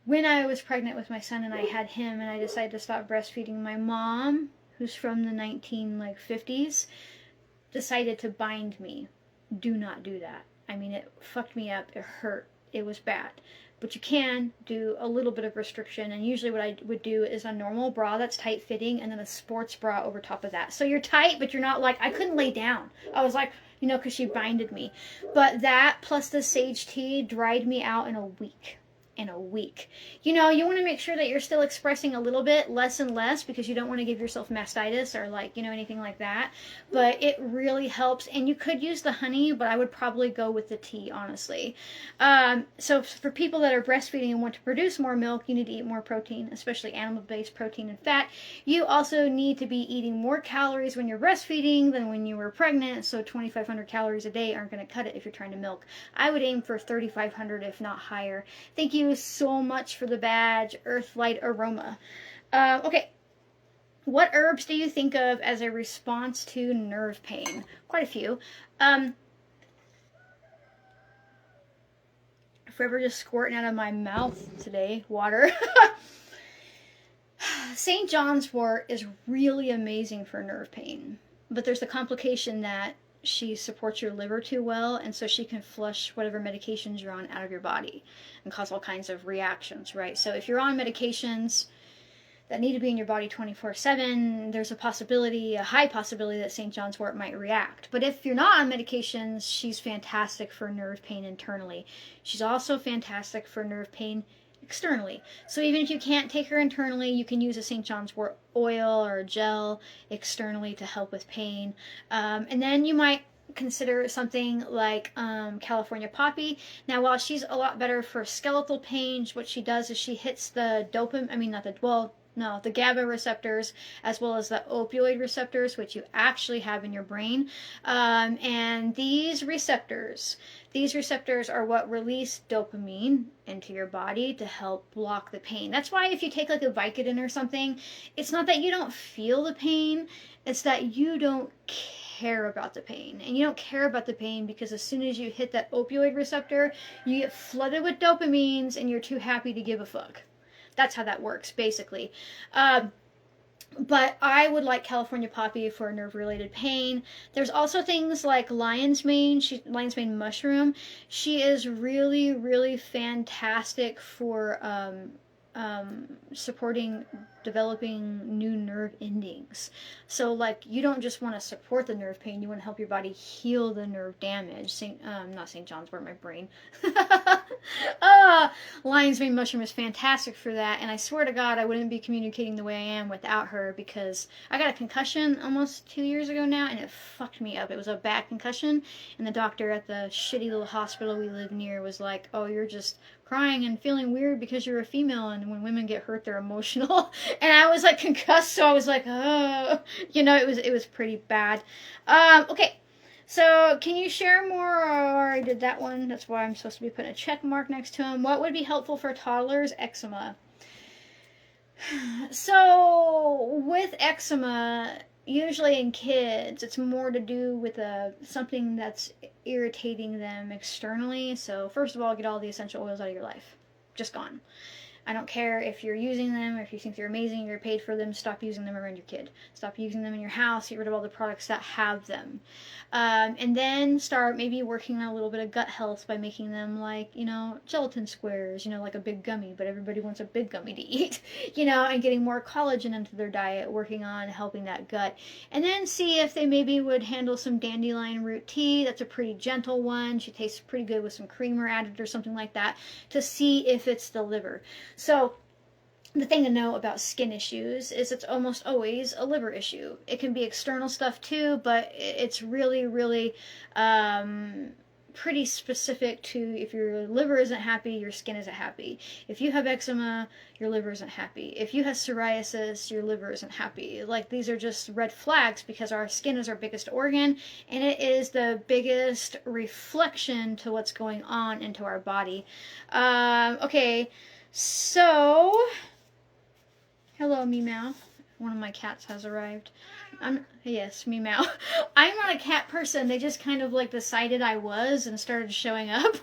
when I was pregnant with my son and I had him and I decided to stop breastfeeding, my mom, who's from the 1950s, decided to bind me. Do not do that. I mean, it fucked me up. It hurt. It was bad. But you can do a little bit of restriction, and usually what I would do is a normal bra that's tight fitting and then a sports bra over top of that. So you're tight, but you're not like, I couldn't lay down. I was like, because she binded me. But that plus the sage tea dried me out in a week. You want to make sure that you're still expressing a little bit, less and less, because you don't want to give yourself mastitis or like, anything like that. But it really helps. And you could use the honey, but I would probably go with the tea, honestly. So for people that are breastfeeding and want to produce more milk, you need to eat more protein, especially animal-based protein and fat. You also need to be eating more calories when you're breastfeeding than when you were pregnant. So 2,500 calories a day aren't going to cut it if you're trying to milk. I would aim for 3,500, if not higher. Thank you so much for the badge, Earthlight Aroma. Okay, what herbs do you think of as a response to nerve pain? Quite a few. Forever just squirting out of my mouth today, water. St. John's wort is really amazing for nerve pain, but there's the complication that she supports your liver too well, and so she can flush whatever medications you're on out of your body and cause all kinds of reactions, right? So if you're on medications that need to be in your body 24/7, there's a possibility, a high possibility, that St. John's wort might react. But if you're not on medications, she's fantastic for nerve pain internally. She's also fantastic for nerve pain externally. So even if you can't take her internally, you can use a St. John's wort oil or a gel externally to help with pain. And then you might consider something like California poppy. Now, while she's a lot better for skeletal pain, what she does is she hits the dopamine, I mean, not the, well, no, the GABA receptors as well as the opioid receptors, which you actually have in your brain. And these receptors are what release dopamine into your body to help block the pain. That's why if you take like a Vicodin or something, it's not that you don't feel the pain, it's that you don't care about the pain. And you don't care about the pain because as soon as you hit that opioid receptor, you get flooded with dopamines and you're too happy to give a fuck. That's how that works, basically. But I would like California poppy for nerve-related pain. There's also things like lion's mane mushroom. She is really, really fantastic for supporting developing new nerve endings. So like you don't just want to support the nerve pain, you want to help your body heal the nerve damage. Not St. John's wort, my brain. Lion's mane mushroom is fantastic for that, and I swear to God I wouldn't be communicating the way I am without her, because I got a concussion almost 2 years ago now and it fucked me up. It was a bad concussion, and the doctor at the shitty little hospital we live near was like, oh, you're just crying and feeling weird because you're a female, and when women get hurt they're emotional. And I was like concussed, so I was like, oh, it was pretty bad. Okay, so can you share more? Or I did that one. That's why I'm supposed to be putting a check mark next to him. What would be helpful for toddlers? Eczema. So with eczema, usually in kids, it's more to do with something that's irritating them externally. So first of all, get all the essential oils out of your life. Just gone. I don't care if you're using them, if you think they're amazing, you're paid for them, stop using them around your kid. Stop using them in your house, get rid of all the products that have them. And then start maybe working on a little bit of gut health by making them like, gelatin squares, like a big gummy, but everybody wants a big gummy to eat, and getting more collagen into their diet, working on helping that gut. And then see if they maybe would handle some dandelion root tea. That's a pretty gentle one. She tastes pretty good with some creamer added or something like that, to see if it's the liver. So the thing to know about skin issues is it's almost always a liver issue. It can be external stuff too, but it's really, really pretty specific to if your liver isn't happy, your skin isn't happy. If you have eczema, your liver isn't happy. If you have psoriasis, your liver isn't happy. Like, these are just red flags because our skin is our biggest organ and it is the biggest reflection to what's going on into our body. Okay. So, hello, Meow. One of my cats has arrived. Yes, Meow. I'm not a cat person. They just kind of like decided I was and started showing up.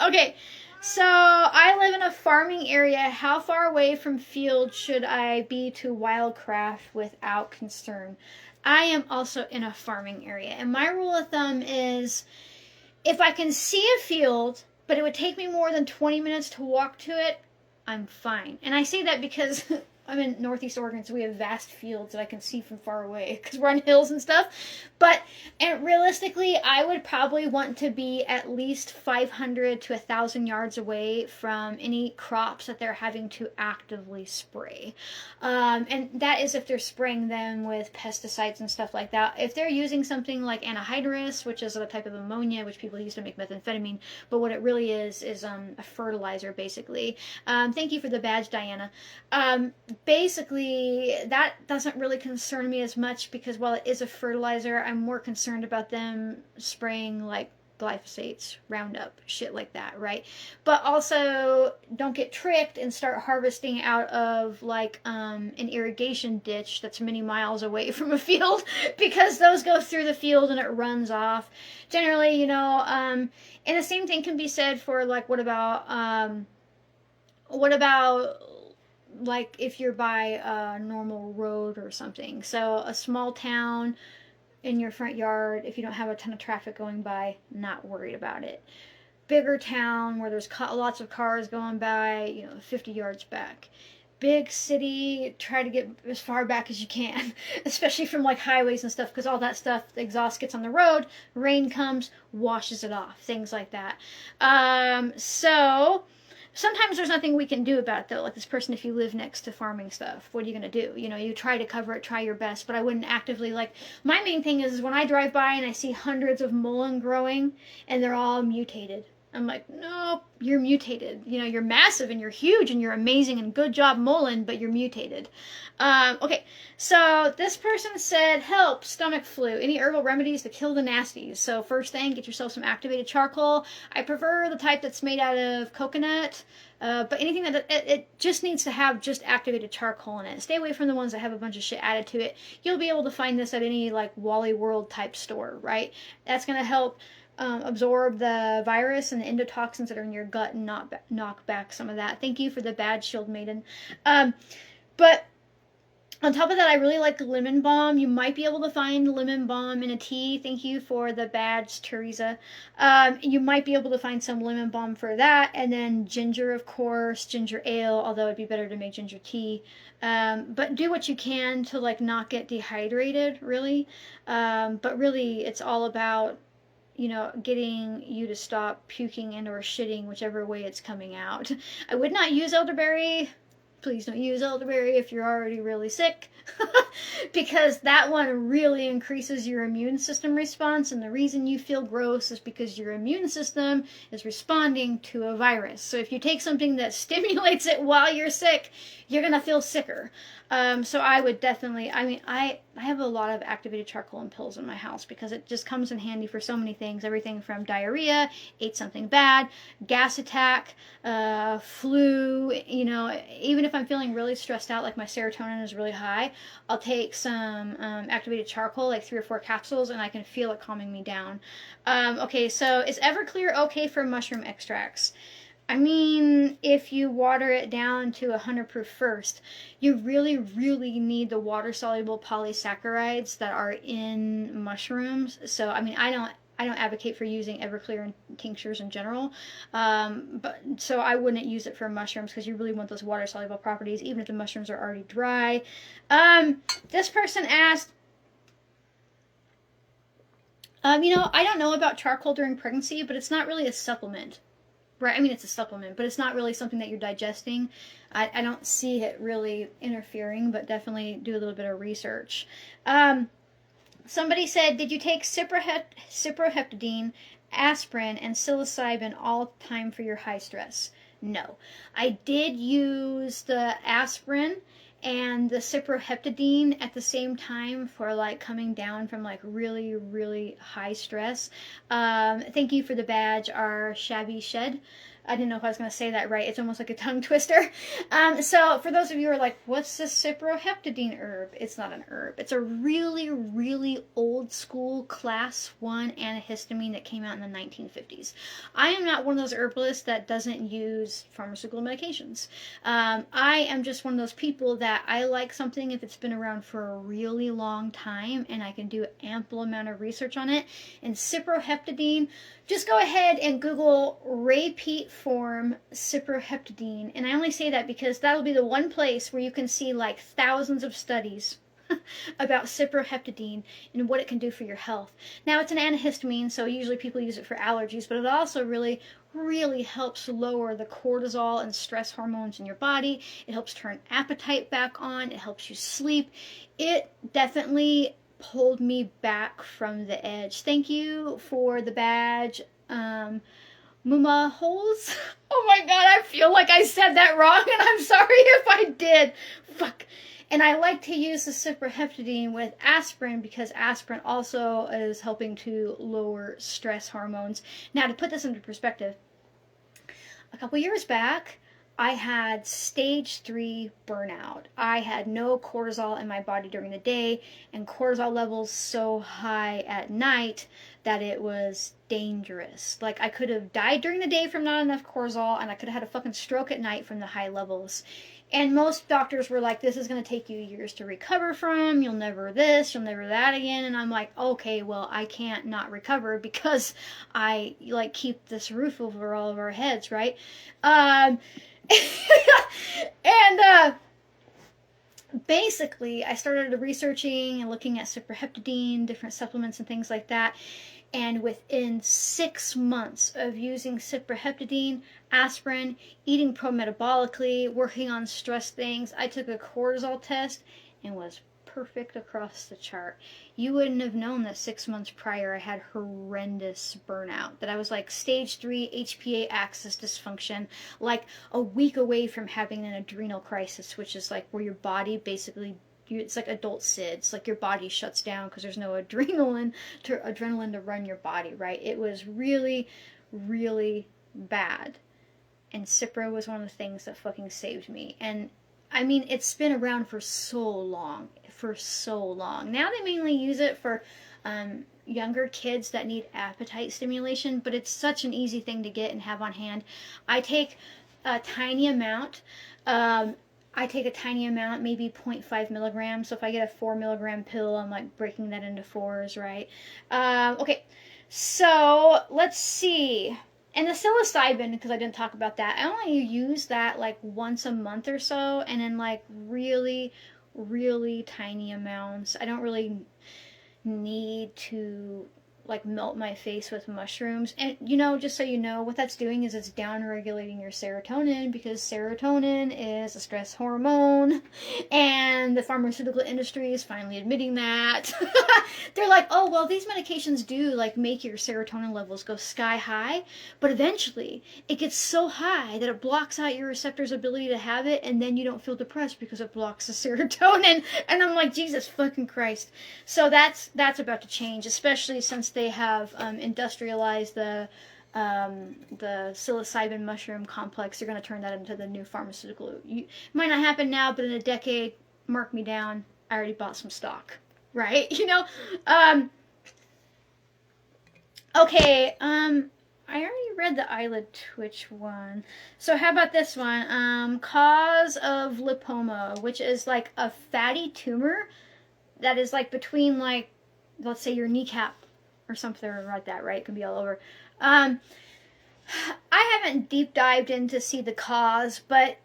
Okay. So, I live in a farming area. How far away from field should I be to wildcraft without concern? I am also in a farming area. And my rule of thumb is if I can see a field, but it would take me more than 20 minutes to walk to it, I'm fine. And I say that because I'm in Northeast Oregon, so we have vast fields that I can see from far away because we're on hills and stuff. And realistically, I would probably want to be at least 500 to 1,000 yards away from any crops that they're having to actively spray. And that is if they're spraying them with pesticides and stuff like that. If they're using something like anhydrous, which is a type of ammonia which people use to make methamphetamine, but what it really is a fertilizer, basically. Thank you for the badge, Diana. Basically, that doesn't really concern me as much because while it is a fertilizer, I'm more concerned about them spraying like glyphosates, Roundup, shit like that, right? But also, don't get tricked and start harvesting out of like an irrigation ditch that's many miles away from a field because those go through the field and it runs off. Generally, and the same thing can be said for like what about like if you're by a normal road or something. So a small town, in your front yard, if you don't have a ton of traffic going by, not worried about it. Bigger town where there's lots of cars going by, 50 yards back. Big city, try to get as far back as you can, especially from like highways and stuff, because all that stuff, the exhaust gets on the road, rain comes, washes it off, things like that. So sometimes there's nothing we can do about it, though. Like this person, if you live next to farming stuff, what are you going to do? You try to cover it, try your best, but I wouldn't actively, like, my main thing is when I drive by and I see hundreds of mullein growing and they're all mutated. I'm like, nope, you're mutated. You're massive and you're huge and you're amazing and good job, mullein, but you're mutated. Okay, so this person said, help, stomach flu. Any herbal remedies to kill the nasties? So first thing, get yourself some activated charcoal. I prefer the type that's made out of coconut, but anything that it just needs to have just activated charcoal in it. Stay away from the ones that have a bunch of shit added to it. You'll be able to find this at any like Wally World type store, right? That's going to help absorb the virus and the endotoxins that are in your gut and knock back some of that. Thank you for the badge, Shield Maiden. But on top of that, I really like lemon balm. You might be able to find lemon balm in a tea. Thank you for the badge, Teresa. You might be able to find some lemon balm for that. And then ginger, of course, ginger ale, although it'd be better to make ginger tea. But do what you can to like not get dehydrated, really. But really, it's all about getting you to stop puking and or shitting, whichever way it's coming out. I would not use elderberry. Please don't use elderberry if you're already really sick, because that one really increases your immune system response, and the reason you feel gross is because your immune system is responding to a virus. So if you take something that stimulates it while you're sick, you're going to feel sicker. So I would definitely, I have a lot of activated charcoal and pills in my house because it just comes in handy for so many things. Everything from diarrhea, ate something bad, gas attack, flu, even if I'm feeling really stressed out, like my serotonin is really high, I'll take some activated charcoal, like 3 or 4 capsules, and I can feel it calming me down. Okay, so is Everclear okay for mushroom extracts? If you water it down to 100 proof first, you really, really need the water-soluble polysaccharides that are in mushrooms. So, I don't advocate for using Everclear in tinctures in general, but so I wouldn't use it for mushrooms because you really want those water-soluble properties, even if the mushrooms are already dry. This person asked, I don't know about charcoal during pregnancy, but it's not really a supplement. Right, it's a supplement, but it's not really something that you're digesting. I don't see it really interfering, but definitely do a little bit of research. Somebody said, did you take Cyproheptadine, aspirin, and psilocybin all the time for your high stress? No. I did use the aspirin and the Cyproheptadine at the same time for like coming down from like really, really high stress. Thank you for the badge, our Shabby Shed. I didn't know if I was going to say that right. It's almost like a tongue twister. So for those of you who are like, what's this Cyproheptadine herb? It's not an herb. It's a really, really old school class 1 antihistamine that came out in the 1950s. I am not one of those herbalists that doesn't use pharmaceutical medications. I am just one of those people that I like something if it's been around for a really long time and I can do an ample amount of research on it. And Cyproheptadine, just go ahead and Google repeat form Cyproheptadine. And I only say that because that'll be the one place where you can see like thousands of studies about Cyproheptadine and what it can do for your health. Now, it's an antihistamine, so usually people use it for allergies, but it also really, really helps lower the cortisol and stress hormones in your body. It helps turn appetite back on. It helps you sleep. It definitely pulled me back from the edge. Thank you for the badge, Muma Holes. Oh my god, I feel like I said that wrong, and I'm sorry if I did. Fuck. And I like to use the Cyproheptadine with aspirin because aspirin also is helping to lower stress hormones. Now, to put this into perspective, a couple years back, I had stage 3 burnout. I had no cortisol in my body during the day, and cortisol levels so high at night that it was dangerous. Like, I could have died during the day from not enough cortisol, and I could have had a fucking stroke at night from the high levels. And most doctors were like, this is going to take you years to recover from. You'll never this, you'll never that again. And I'm like, okay, well, I can't not recover because I like keep this roof over all of our heads, right? And basically, I started researching and looking at Cyproheptadine, different supplements and things like that. And within 6 months of using Cyproheptadine, aspirin, eating pro-metabolically, working on stress things, I took a cortisol test and was perfect across the chart. You wouldn't have known that 6 months prior I had horrendous burnout, that I was like stage 3 HPA axis dysfunction, like a week away from having an adrenal crisis, which is like where your body basically it's like adult SIDS, like your body shuts down because there's no adrenaline to run your body, right? It was really, really bad. And Cipro was one of the things that fucking saved me. And I mean, it's been around for so long. Now they mainly use it for younger kids that need appetite stimulation, but it's such an easy thing to get and have on hand. I take a tiny amount. Maybe 0.5 milligrams. So if I get a 4 milligram pill, I'm like breaking that into fours, right? Okay, so let's see. And the psilocybin, because I didn't talk about that, I only use that like once a month or so, and in like really, really tiny amounts. I don't really need to like melt my face with mushrooms. And just so you know, what that's doing is it's down regulating your serotonin, because serotonin is a stress hormone, and the pharmaceutical industry is finally admitting that. They're like, oh well, these medications do like make your serotonin levels go sky high, but eventually it gets so high that it blocks out your receptor's ability to have it, and then you don't feel depressed because it blocks the serotonin. And I'm like, Jesus fucking Christ. So that's about to change, especially since they have industrialized the psilocybin mushroom complex. They're going to turn that into the new pharmaceutical. It might not happen now, but in a decade, mark me down, I already bought some stock, right? Okay, I already read the eyelid twitch one. So how about this one? Cause of lipoma, which is like a fatty tumor that is like between like, let's say your kneecap or something like that, right? It can be all over. I haven't deep dived in to see the cause, but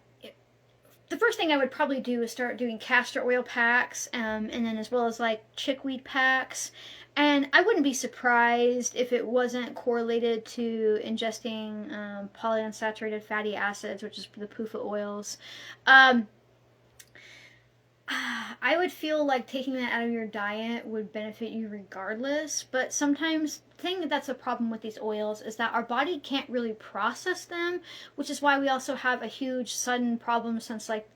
the first thing I would probably do is start doing castor oil packs, and then as well as like chickweed packs. And I wouldn't be surprised if it wasn't correlated to ingesting polyunsaturated fatty acids, which is the PUFA oils. I would feel like taking that out of your diet would benefit you regardless, but sometimes the thing that's a problem with these oils is that our body can't really process them, which is why we also have a huge sudden problem since like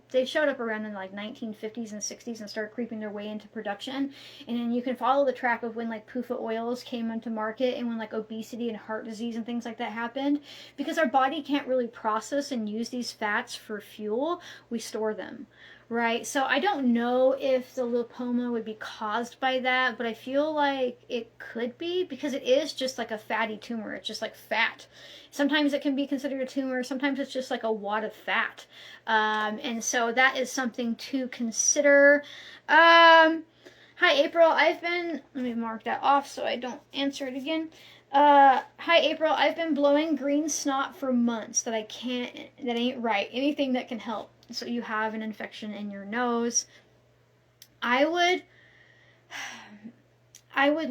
they showed up around in like 1950s and 60s and started creeping their way into production. And then you can follow the track of when like PUFA oils came into market and when like obesity and heart disease and things like that happened, because our body can't really process and use these fats for fuel. We store them. Right, so I don't know if the lipoma would be caused by that, but I feel like it could be, because it is just like a fatty tumor. It's just like fat. Sometimes it can be considered a tumor. Sometimes it's just like a wad of fat. And so that is something to consider. Hi, April. Let me mark that off so I don't answer it again. Hi, April. I've been blowing green snot for months that ain't right. Anything that can help. So you have an infection in your nose. I would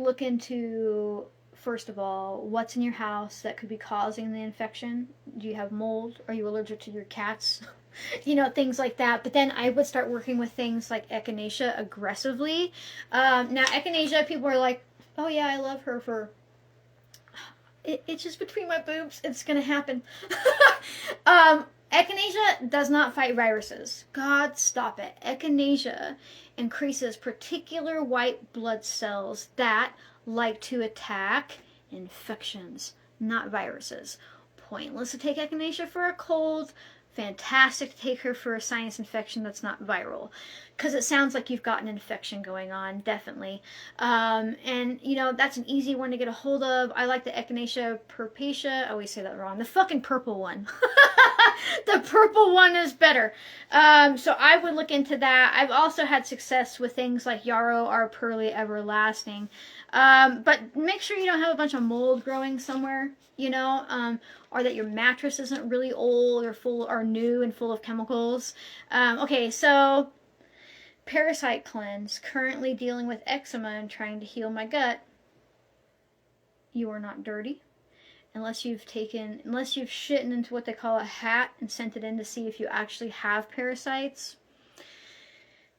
look into, first of all, what's in your house that could be causing the infection. Do you have mold? Are you allergic to your cats? Things like that. But then I would start working with things like echinacea aggressively. Now, echinacea, people are like, oh yeah, I love her for... It's just between my boobs. It's going to happen. Echinacea does not fight viruses. God, stop it. Echinacea increases particular white blood cells that like to attack infections, not viruses. Pointless to take echinacea for a cold. Fantastic to take her for a sinus infection that's not viral. because it sounds like you've got an infection going on, definitely. And, you know, that's an easy one to get a hold of. I like the Echinacea purpurea. I always say that wrong. The fucking purple one. The purple one is better. So I would look into that. I've also had success with things like Yarrow or Pearly Everlasting. But make sure you don't have a bunch of mold growing somewhere, you know, or that your mattress isn't really old or full or new and full of chemicals. Okay, so parasite cleanse. Currently dealing with eczema and trying to heal my gut. You are not dirty. Unless you've shitten into what they call a hat and sent it in to see if you actually have parasites.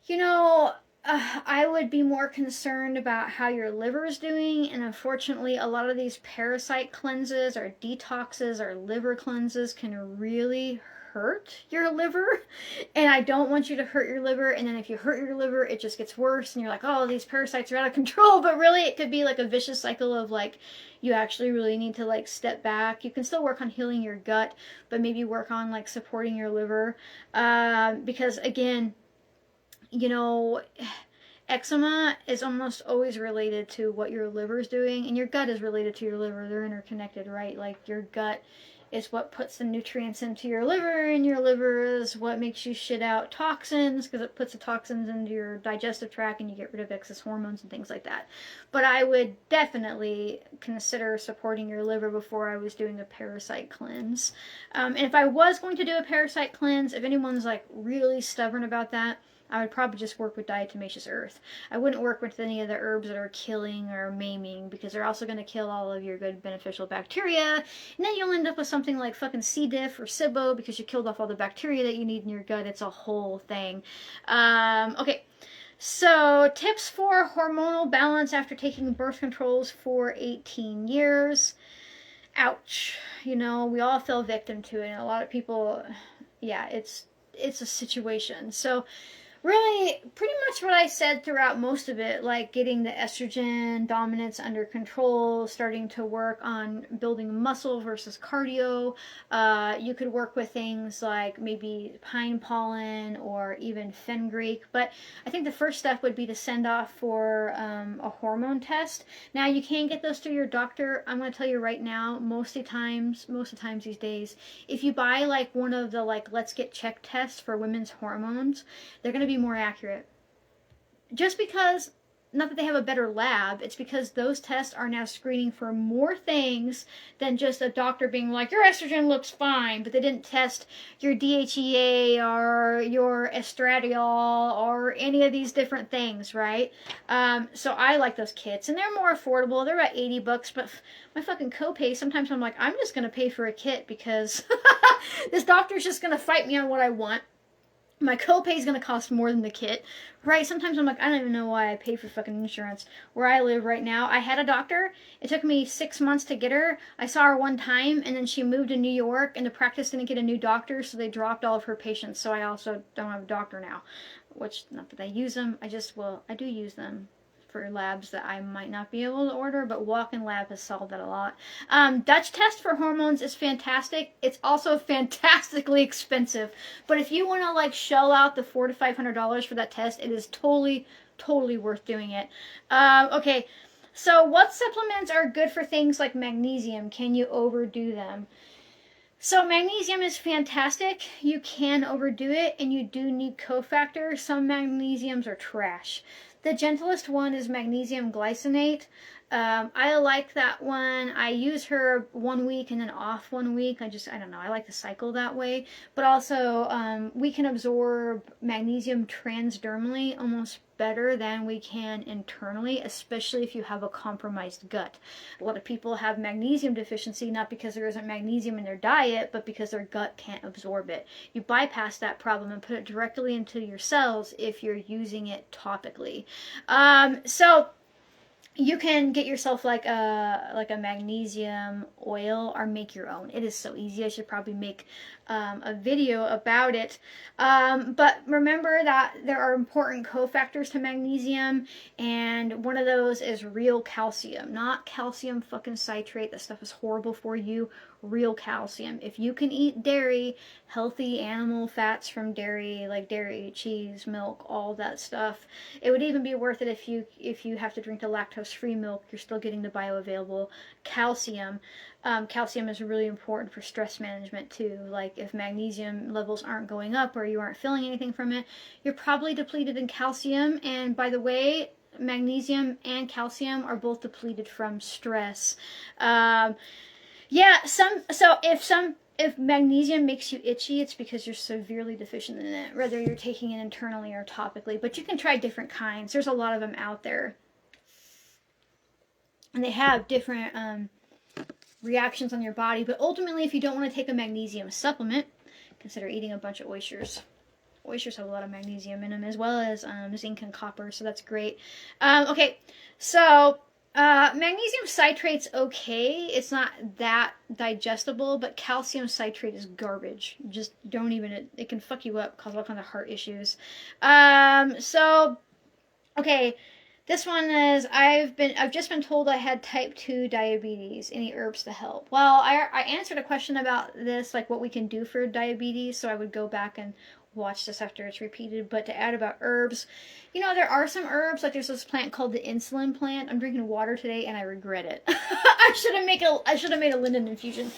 You know, I would be more concerned about how your liver is doing, and unfortunately a lot of these parasite cleanses or detoxes or liver cleanses can really hurt your liver, and I don't want you to hurt your liver, and then if you hurt your liver it just gets worse and you're like, oh, these parasites are out of control, but really it could be like a vicious cycle of like, you actually really need to like step back. You can still work on healing your gut, but maybe work on like supporting your liver, because again, you know, eczema is almost always related to what your liver is doing, and your gut is related to your liver. They're interconnected, right? Like your gut is what puts the nutrients into your liver, and your liver is what makes you shit out toxins, because it puts the toxins into your digestive tract and you get rid of excess hormones and things like that. But I would definitely consider supporting your liver before I was doing a parasite cleanse. And if I was going to do a parasite cleanse, if anyone's like really stubborn about that, I would probably just work with diatomaceous earth. I wouldn't work with any of the herbs that are killing or maiming, because they're also going to kill all of your good beneficial bacteria. And then you'll end up with something like fucking C. diff or SIBO because you killed off all the bacteria that you need in your gut. It's a whole thing. Okay. So, tips for hormonal balance after taking birth controls for 18 years. Ouch. You know, we all fell victim to it. And a lot of people, yeah, it's a situation. So, really, pretty much what I said throughout most of it, like getting the estrogen dominance under control, starting to work on building muscle versus cardio. You could work with things like maybe pine pollen or even fenugreek. But I think the first step would be to send off for a hormone test. Now, you can get those through your doctor. I'm going to tell you right now, most of the times these days, if you buy like one of the like let's get checked tests for women's hormones, they're going to be more accurate. Just because, not that they have a better lab, it's because those tests are now screening for more things than just a doctor being like, your estrogen looks fine, but they didn't test your DHEA or your estradiol or any of these different things, right? So I like those kits, and they're more affordable. They're about $80, but my fucking copay, sometimes I'm like, I'm just going to pay for a kit because this doctor's just going to fight me on what I want. My copay is going to cost more than the kit, right? Sometimes I'm like, I don't even know why I pay for fucking insurance. Where I live right now, I had a doctor. It took me 6 months to get her. I saw her one time, and then she moved to New York, and the practice didn't get a new doctor, so they dropped all of her patients. So I also don't have a doctor now, which, not that I use them. I do use them for labs that I might not be able to order, but Walk-in Lab has solved that a lot. Dutch test for hormones is fantastic. It's also fantastically expensive, but if you want to like shell out the $400 to $500 for that test, it is totally worth doing it. Okay, so what supplements are good for things like magnesium? Can you overdo them? So magnesium is fantastic. You can overdo it, and you do need cofactors. Some magnesiums are trash. The gentlest one is magnesium glycinate. I like that one. I use her 1 week and then off 1 week. I don't know. I like to cycle that way. But also, we can absorb magnesium transdermally almost better than we can internally, especially if you have a compromised gut. A lot of people have magnesium deficiency not because there isn't magnesium in their diet, but because their gut can't absorb it. You bypass that problem and put it directly into your cells if you're using it topically. So you can get yourself like a magnesium oil or make your own. It is so easy. I should probably make a video about it. But remember that there are important cofactors to magnesium, and one of those is real calcium, not calcium fucking citrate. That stuff is horrible for you. Real calcium. If you can eat dairy, healthy animal fats from dairy, like dairy, cheese, milk, all that stuff, it would even be worth it if you have to drink the lactose-free milk. You're still getting the bioavailable calcium. Calcium is really important for stress management too. Like if magnesium levels aren't going up or you aren't feeling anything from it, you're probably depleted in calcium. And by the way, magnesium and calcium are both depleted from stress. If magnesium makes you itchy, it's because you're severely deficient in it, whether you're taking it internally or topically. But you can try different kinds. There's a lot of them out there. And they have different reactions on your body. But ultimately, if you don't want to take a magnesium supplement, consider eating a bunch of oysters. Oysters have a lot of magnesium in them, as well as zinc and copper, so that's great. Okay, so magnesium citrate's okay. It's not that digestible, but calcium citrate is garbage. Just don't even, it can fuck you up, cause all kinds of heart issues. Okay, this one is, I've just been told I had type 2 diabetes. Any herbs to help? Well, I answered a question about this, like what we can do for diabetes, so I would go back and watch this after it's repeated. But to add about herbs, you know, there are some herbs, like there's this plant called the insulin plant. I'm drinking water today and I regret it. I should have made a linden infusion.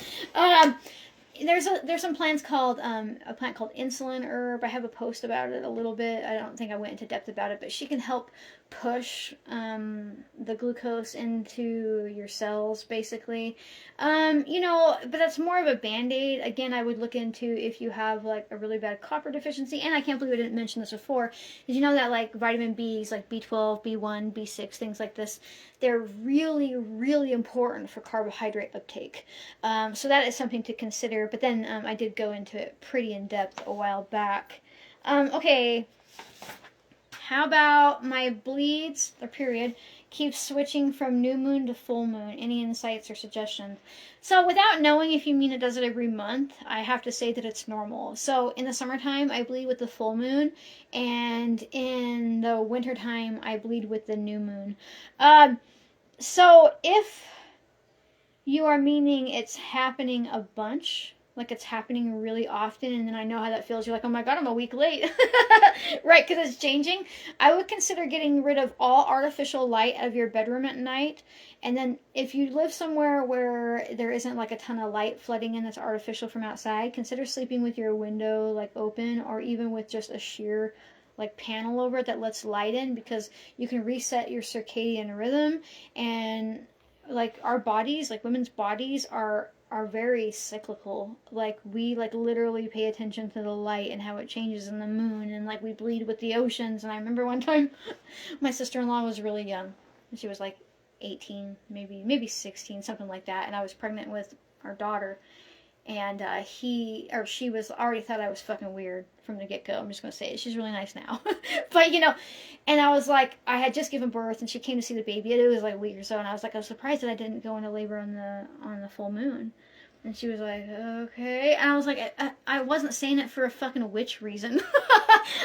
There's some plants called a plant called insulin herb. I have a post about it a little bit. I don't think I went into depth about it, but she can help push the glucose into your cells, basically. You know, but that's more of a band-aid. Again, I would look into if you have like a really bad copper deficiency. And I can't believe I didn't mention this before. Did you know that like vitamin B's, like B12, B1, B6, things like this, they're really, really important for carbohydrate uptake. So that is something to consider. But then I did go into it pretty in depth a while back. Okay. How about my bleeds, or period, keep switching from new moon to full moon? Any insights or suggestions? So without knowing if you mean it does it every month, I have to say that it's normal. So in the summertime, I bleed with the full moon, and in the wintertime, I bleed with the new moon. So if you are meaning it's happening a bunch, like it's happening really often, and then I know how that feels. You're like, oh my god, I'm a week late. Right, because it's changing. I would consider getting rid of all artificial light out of your bedroom at night. And then if you live somewhere where there isn't like a ton of light flooding in that's artificial from outside, consider sleeping with your window like open, or even with just a sheer like panel over it that lets light in, because you can reset your circadian rhythm. And like our bodies, like women's bodies are very cyclical. Like we like literally pay attention to the light and how it changes in the moon, and like we bleed with the oceans. And I remember one time my sister-in-law was really young. She was like 18, maybe 16, something like that, and I was pregnant with our daughter. And she was already thought I was fucking weird from the get-go. I'm just going to say it. She's really nice now. But, you know, and I was like, I had just given birth, and she came to see the baby. It was like a week or so, and I was like, I was surprised that I didn't go into labor on the full moon. And she was like, okay. And I was like, I wasn't saying it for a fucking witch reason.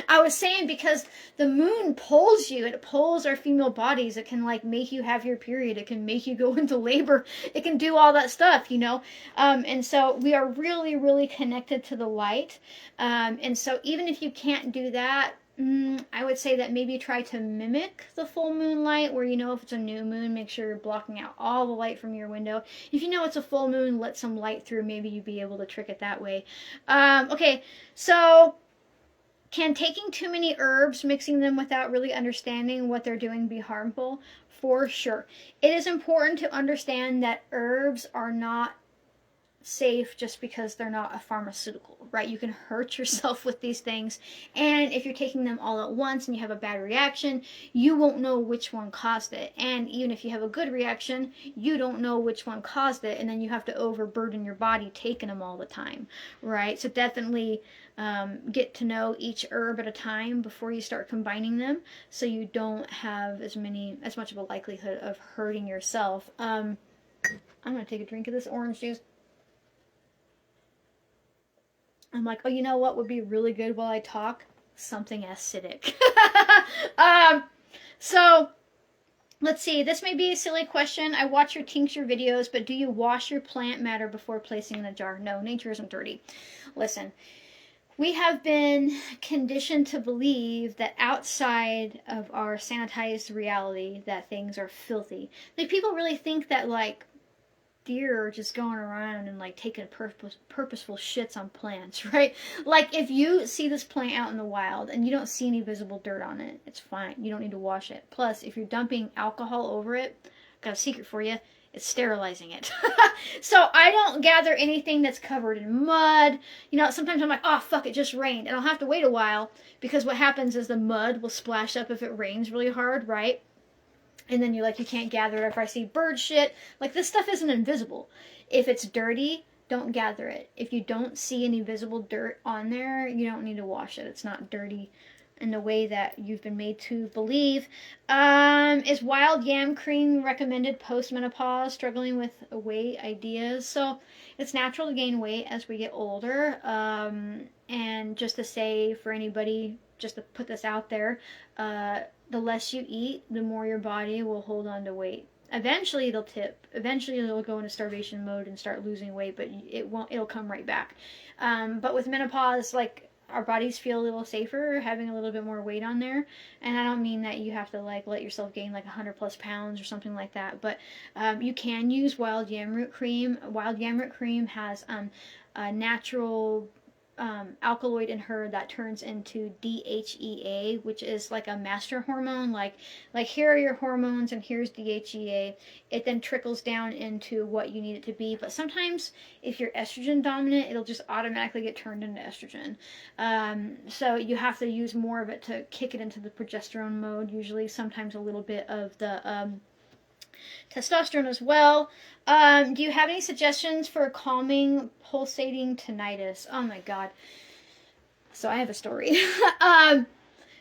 I was saying because the moon pulls you. It pulls our female bodies. It can, like, make you have your period. It can make you go into labor. It can do all that stuff, you know. And so we are really, really connected to the light. And so even if you can't do that, I would say that maybe try to mimic the full moon light, where, you know, if it's a new moon, make sure you're blocking out all the light from your window. If you know it's a full moon, let some light through. Maybe you'd be able to trick it that way. Okay, so can taking too many herbs, mixing them without really understanding what they're doing, be harmful? For sure. It is important to understand that herbs are not safe just because they're not a pharmaceutical, right? You can hurt yourself with these things, and if you're taking them all at once and you have a bad reaction, you won't know which one caused it. And even if you have a good reaction, you don't know which one caused it, and then you have to overburden your body taking them all the time, right? So definitely get to know each herb at a time before you start combining them, so you don't have as much of a likelihood of hurting yourself. I'm gonna take a drink of this orange juice. I'm like, oh, you know what would be really good while I talk? Something acidic. So let's see. This may be a silly question. I watch your tincture videos, but do you wash your plant matter before placing in a jar? No, nature isn't dirty. Listen, we have been conditioned to believe that outside of our sanitized reality that things are filthy. Like, people really think that, like, deer are just going around and like taking purposeful shits on plants, right? Like, if you see this plant out in the wild and you don't see any visible dirt on it, it's fine. You don't need to wash it. Plus, if you're dumping alcohol over it, got a secret for you. It's sterilizing it. So I don't gather anything that's covered in mud. You know, sometimes I'm like, oh, fuck, it just rained. And I'll have to wait a while because what happens is the mud will splash up if it rains really hard, right? And then you're like, you can't gather it. If I see bird shit, like, this stuff isn't invisible. If it's dirty, don't gather it. If you don't see any visible dirt on there, you don't need to wash it. It's not dirty in the way that you've been made to believe. Is wild yam cream recommended post-menopause, struggling with weight ideas? So it's natural to gain weight as we get older. And just to say for anybody, just to put this out there, the less you eat, the more your body will hold on to weight. Eventually it'll tip. Eventually it'll go into starvation mode and start losing weight, but it won't. It'll come right back. But with menopause, like, our bodies feel a little safer having a little bit more weight on there. And I don't mean that you have to like let yourself gain like 100 plus pounds or something like that, but you can use wild yam root cream. Wild yam root cream has a natural alkaloid in her that turns into DHEA, which is like a master hormone. Like here are your hormones and here's DHEA. It then trickles down into what you need it to be. But sometimes if you're estrogen dominant, it'll just automatically get turned into estrogen. So you have to use more of it to kick it into the progesterone mode. Usually, sometimes a little bit of the testosterone as well. Do you have any suggestions for calming pulsating tinnitus? Oh my god. So I have a story.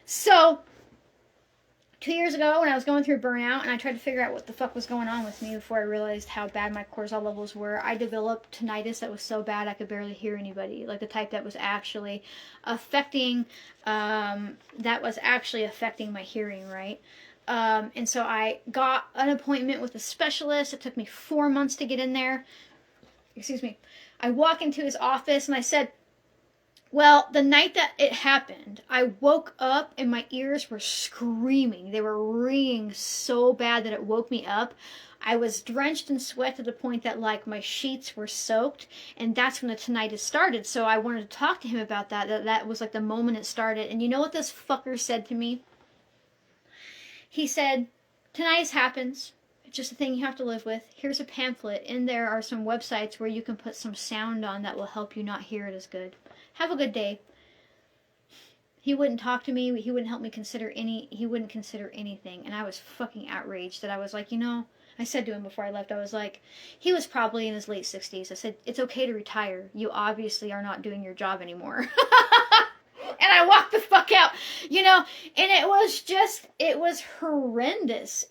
So 2 years ago, when I was going through burnout and I tried to figure out what the fuck was going on with me before I realized how bad my cortisol levels were, I developed tinnitus that was so bad I could barely hear anybody. Like, the type that was actually affecting my hearing, right? And so I got an appointment with a specialist. It took me 4 months to get in there. Excuse me. I walk into his office and I said, well, the night that it happened, I woke up and my ears were screaming. They were ringing so bad that it woke me up. I was drenched in sweat to the point that, like, my sheets were soaked, and that's when the tinnitus started. So I wanted to talk to him about that. That was like the moment it started. And you know what this fucker said to me? He said, tinnitus happens. It's just a thing you have to live with. Here's a pamphlet. In there are some websites where you can put some sound on that will help you not hear it as good. Have a good day. He wouldn't talk to me. He wouldn't help me he wouldn't consider anything. And I was fucking outraged that I was like, you know, I said to him before I left, I was like, he was probably in his late 60s. I said, it's okay to retire. You obviously are not doing your job anymore. And I walked the fuck out, you know, and it was horrendous.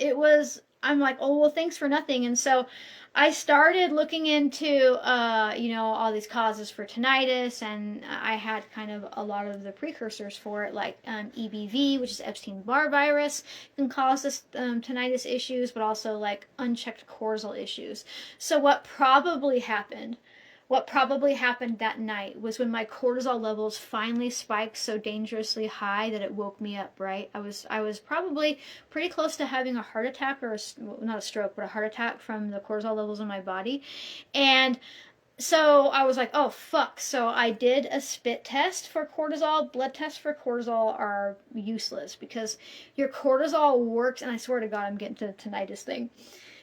I'm like, oh, well, thanks for nothing. And so I started looking into, all these causes for tinnitus, and I had kind of a lot of the precursors for it, like EBV, which is Epstein-Barr virus, can cause this tinnitus issues, but also like unchecked cortisol issues. So what probably happened that night was when my cortisol levels finally spiked so dangerously high that it woke me up, right? I was probably pretty close to having a heart attack, or not a stroke, but a heart attack from the cortisol levels in my body. And so I was like, oh, fuck. So I did a spit test for cortisol. Blood tests for cortisol are useless because your cortisol works, and I swear to God, I'm getting to the tinnitus thing.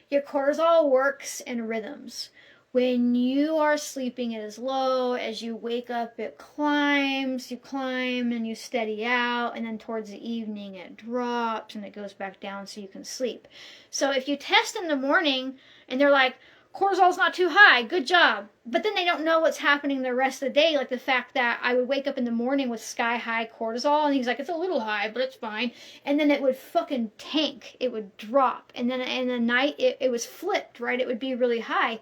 Your cortisol works in rhythms. When you are sleeping, it is low. As you wake up, it climbs. You climb and you steady out. And then towards the evening, it drops and it goes back down so you can sleep. So if you test in the morning and they're like, cortisol's not too high, good job. But then they don't know what's happening the rest of the day. Like the fact that I would wake up in the morning with sky high cortisol, and he's like, it's a little high, but it's fine. And then it would fucking tank. It would drop. And then in the night, it was flipped, right? It would be really high.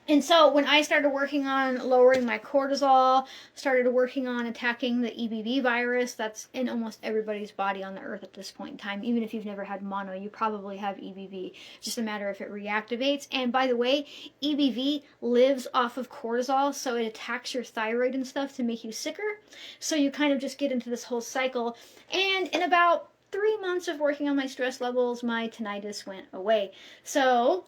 And so when I started working on lowering my cortisol, started working on attacking the EBV virus that's in almost everybody's body on the earth at this point in time. Even if you've never had mono, you probably have EBV. Just a matter if it reactivates. And by the way, EBV lives off of cortisol, so it attacks your thyroid and stuff to make you sicker. So you kind of just get into this whole cycle. And in about 3 months of working on my stress levels, my tinnitus went away. So,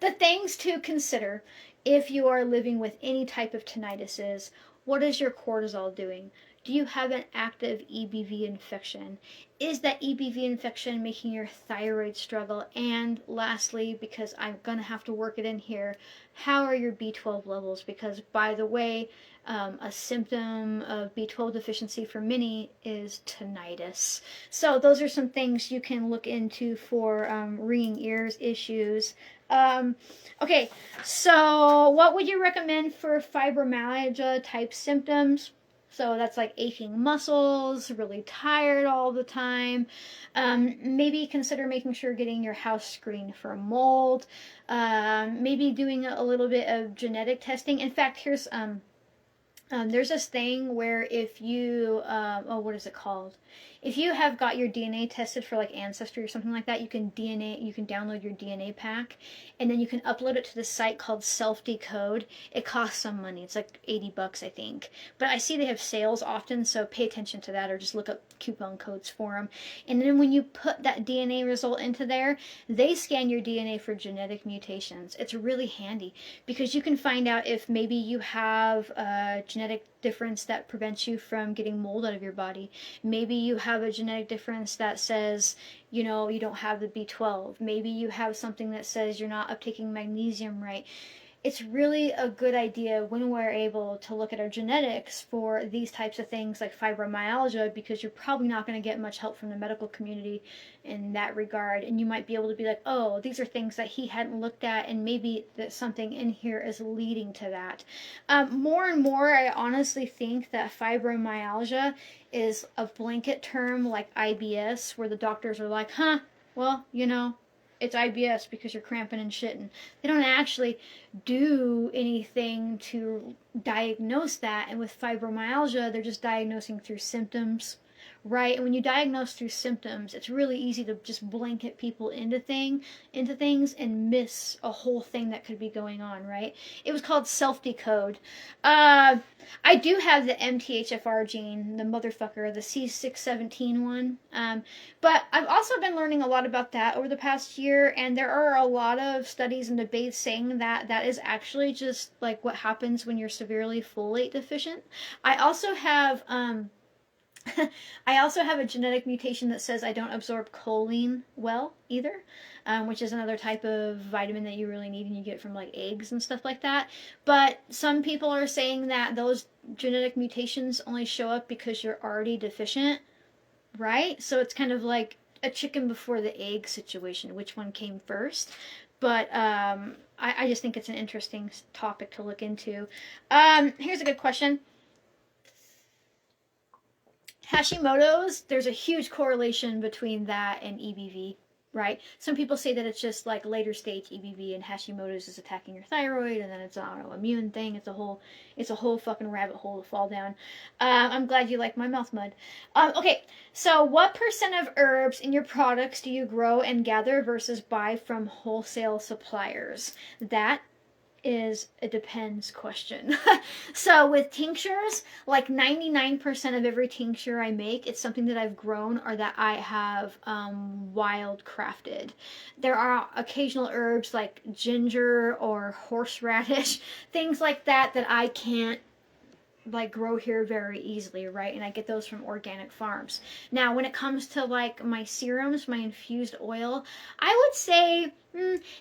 the things to consider if you are living with any type of tinnitus is, what is your cortisol doing? Do you have an active EBV infection? Is that EBV infection making your thyroid struggle? And lastly, because I'm going to have to work it in here, how are your B12 levels? Because, by the way, a symptom of B12 deficiency for many is tinnitus. So those are some things you can look into for ringing ears issues. Okay, so what would you recommend for fibromyalgia type symptoms? So that's like aching muscles, really tired all the time. Maybe consider making sure getting your house screened for mold. Maybe doing a little bit of genetic testing. In fact, there's this thing where if you, what is it called? If you have got your DNA tested for like Ancestry or something like that, you can download your DNA pack, and then you can upload it to this site called Self Decode. It costs some money. It's like $80, I think. But I see they have sales often, so pay attention to that, or just look up coupon codes for them. And then when you put that DNA result into there, they scan your DNA for genetic mutations. It's really handy because you can find out if maybe you have a genetic difference that prevents you from getting mold out of your body. Maybe you have a genetic difference that says, you don't have the B12. Maybe you have something that says you're not uptaking magnesium right. It's really a good idea when we're able to look at our genetics for these types of things like fibromyalgia, because you're probably not going to get much help from the medical community in that regard. And you might be able to be like, oh, these are things that he hadn't looked at, and maybe that something in here is leading to that. More and more, I honestly think that fibromyalgia is a blanket term like IBS, where the doctors are like, well, it's IBS because you're cramping and shitting. They don't actually do anything to diagnose that. And with fibromyalgia, they're just diagnosing through symptoms, right? And when you diagnose through symptoms, it's really easy to just blanket people into things and miss a whole thing that could be going on, right? It was called Self Decode. I do have the MTHFR gene, the motherfucker, the C617 one. But I've also been learning a lot about that over the past year, and there are a lot of studies and debates saying that that is actually just like what happens when you're severely folate deficient. I also have a genetic mutation that says I don't absorb choline well either, which is another type of vitamin that you really need and you get from like eggs and stuff like that. But some people are saying that those genetic mutations only show up because you're already deficient, right? So it's kind of like a chicken before the egg situation, which one came first. But I just think it's an interesting topic to look into. Here's a good question. Hashimoto's, there's a huge correlation between that and EBV, right? Some people say that it's just like later stage EBV and Hashimoto's is attacking your thyroid, and then it's an autoimmune thing. It's a whole fucking rabbit hole to fall down. I'm glad you like my mouth mud. Okay, so what % of herbs in your products do you grow and gather versus buy from wholesale suppliers? That is a depends question. So with tinctures, like 99% of every tincture I make, it's something that I've grown or that I have wild crafted. There are occasional herbs like ginger or horseradish, things like that I can't like grow here very easily, right? And I get those from organic farms. Now, when it comes to like my serums, my infused oil, I would say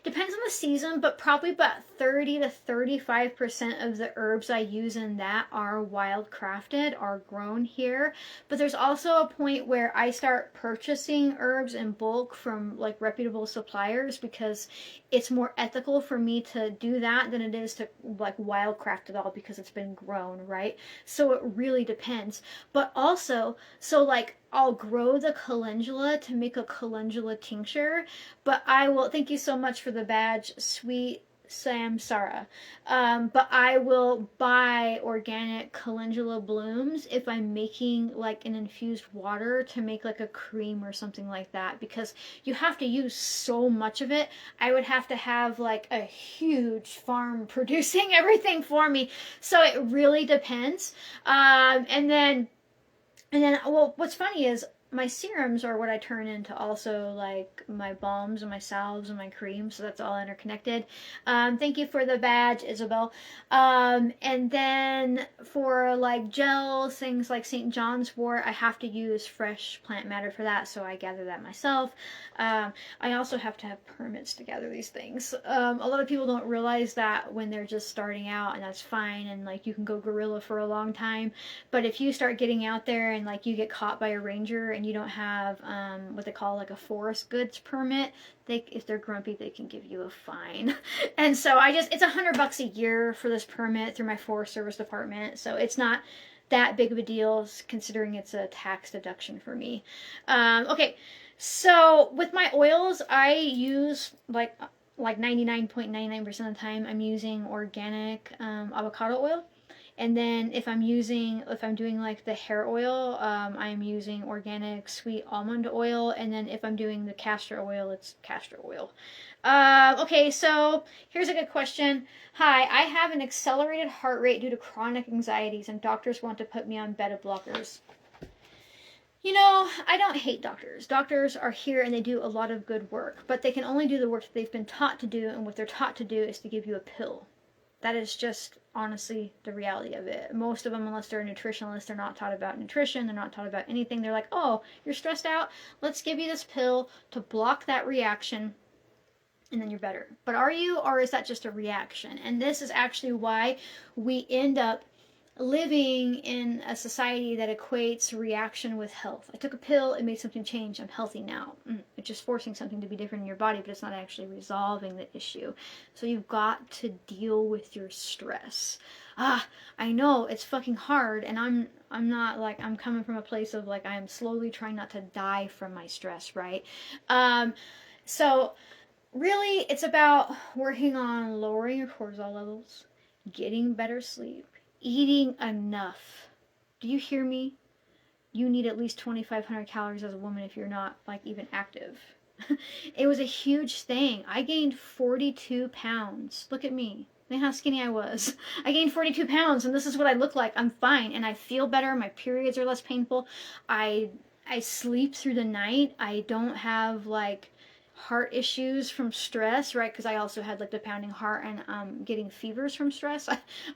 depends on the season, but probably about 30 to 35% of the herbs I use in that are wild crafted, are grown here. But there's also a point where I start purchasing herbs in bulk from like reputable suppliers, because it's more ethical for me to do that than it is to like wild craft it all because it's been grown, right? So it really depends. But also, so like I'll grow the calendula to make a calendula tincture, but I will, thank you so much for the badge, Sweet samsara. But I will buy organic calendula blooms if I'm making like an infused water to make like a cream or something like that, because you have to use so much of it. I would have to have like a huge farm producing everything for me. So it really depends. And then, well, what's funny is my serums are what I turn into also like my balms and my salves and my creams, so that's all interconnected. Thank you for the badge, Isabel. And then for like gels, things like St. John's wort, I have to use fresh plant matter for that, so I gather that myself. I also have to have permits to gather these things. A lot of people don't realize that when they're just starting out, and that's fine, and like you can go guerrilla for a long time. But if you start getting out there and like you get caught by a ranger and you don't have what they call like a forest goods permit, if they're grumpy, they can give you a fine. And so it's $100 a year for this permit through my Forest Service department. So it's not that big of a deal considering it's a tax deduction for me. Okay, so with my oils, I use like 99.99% of the time I'm using organic avocado oil. And then if I'm doing like the hair oil, I'm using organic sweet almond oil. And then if I'm doing the castor oil, it's castor oil. Okay, so here's a good question. Hi, I have an accelerated heart rate due to chronic anxieties, and doctors want to put me on beta blockers. You know, I don't hate doctors. Doctors are here and they do a lot of good work, but they can only do the work that they've been taught to do, and what they're taught to do is to give you a pill. That is just honestly the reality of it. Most of them, unless they're a nutritionalist, they're not taught about nutrition. They're not taught about anything. They're like, oh, you're stressed out? Let's give you this pill to block that reaction, and then you're better. But are you, or is that just a reaction? And this is actually why we end up living in a society that equates reaction with health. I took a pill, it made something change, I'm healthy now. It's just forcing something to be different in your body, but it's not actually resolving the issue. So you've got to deal with your stress. I know it's fucking hard, and I'm not like, I'm coming from a place of like, I am slowly trying not to die from my stress, right? So really it's about working on lowering your cortisol levels, getting better sleep, eating enough. Do you hear me? You need at least 2,500 calories as a woman if you're not like even active. It was a huge thing. I gained 42 pounds. Look at me. Look how skinny I was. I gained 42 pounds, and this is what I look like. I'm fine, and I feel better. My periods are less painful. I sleep through the night. I don't have like heart issues from stress, right? Because I also had like the pounding heart and getting fevers from stress.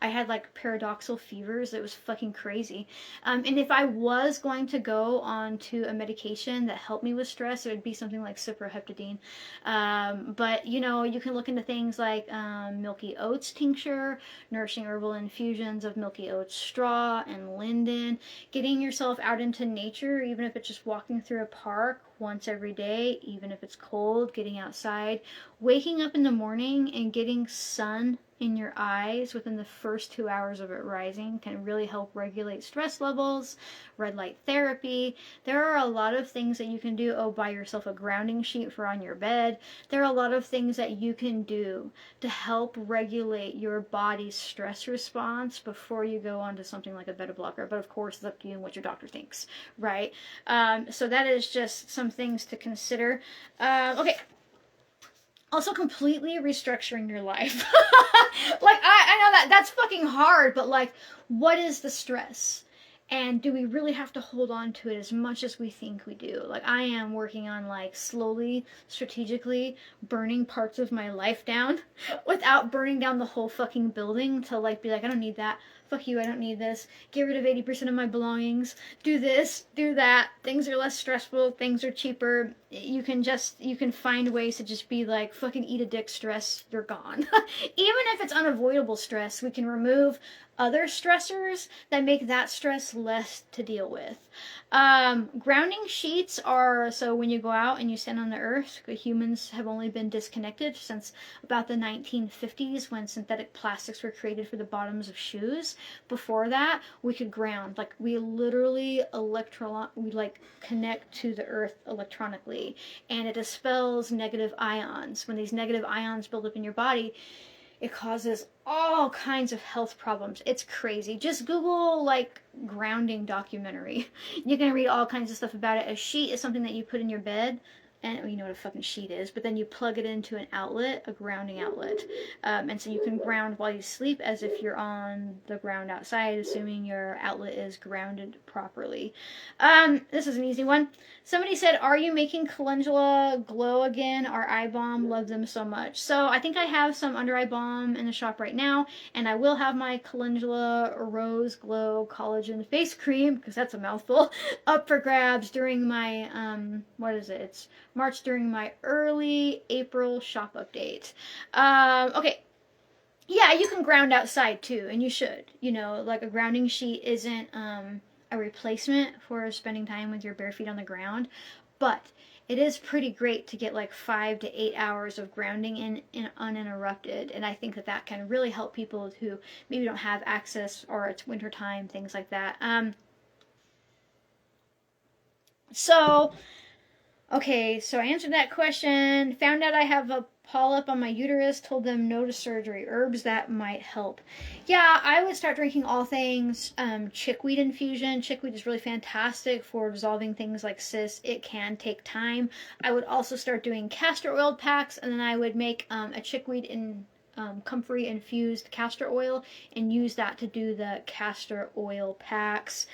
I had like paradoxal fevers. It was fucking crazy. And if I was going to go on to a medication that helped me with stress, it would be something like Cyproheptadine. But you know, you can look into things like milky oats tincture, nourishing herbal infusions of milky oats straw and linden, getting yourself out into nature, even if it's just walking through a park once every day, even if it's cold, getting outside, waking up in the morning and getting sun in your eyes within the first 2 hours of it rising can really help regulate stress levels. Red light therapy. There are a lot of things that you can do. Oh, buy yourself a grounding sheet for on your bed. There are a lot of things that you can do to help regulate your body's stress response before you go on to something like a beta blocker. But of course, it's up to you and what your doctor thinks, right? So that is just some things to consider. Okay. Also, completely restructuring your life. Like, I know that's fucking hard, but like, what is the stress? And do we really have to hold on to it as much as we think we do? Like, I am working on like slowly, strategically burning parts of my life down without burning down the whole fucking building to like be like, I don't need that. Fuck you, I don't need this. Get rid of 80% of my belongings. Do this, do that. Things are less stressful. Things are cheaper. You can find ways to just be like, fucking eat a dick stress. You're gone. Even if it's unavoidable stress, we can remove other stressors that make that stress less to deal with. Grounding sheets are, so when you go out and you stand on the earth, humans have only been disconnected since about the 1950s when synthetic plastics were created for the bottoms of shoes. Before that, we could ground. Like, we literally connect to the earth electronically, and it dispels negative ions. When these negative ions build up in your body, It causes all kinds of health problems. It's crazy. Just Google like grounding documentary. You can read all kinds of stuff about it. A sheet is something that you put in your bed, and you know what a fucking sheet is, but then you plug it into an outlet, a grounding outlet. And so you can ground while you sleep as if you're on the ground outside, assuming your outlet is grounded properly. This is an easy one. Somebody said, are you making calendula glow again? Our eye balm, love them so much. So I think I have some under eye balm in the shop right now, and I will have my calendula rose glow collagen face cream, because that's a mouthful, up for grabs during my, what is it? It's March, during my early April shop update. Okay. Yeah, you can ground outside too, and you should. You know, like a grounding sheet isn't a replacement for spending time with your bare feet on the ground, but it is pretty great to get like 5 to 8 hours of grounding in uninterrupted, and I think that that can really help people who maybe don't have access, or it's winter time, things like that. Okay, so I answered that question, found out I have a polyp on my uterus, told them no to surgery. Herbs that might help. Yeah, I would start drinking all things chickweed infusion. Chickweed is really fantastic for resolving things like cysts. It can take time. I would also start doing castor oil packs, and then I would make a chickweed comfrey infused castor oil and use that to do the castor oil packs.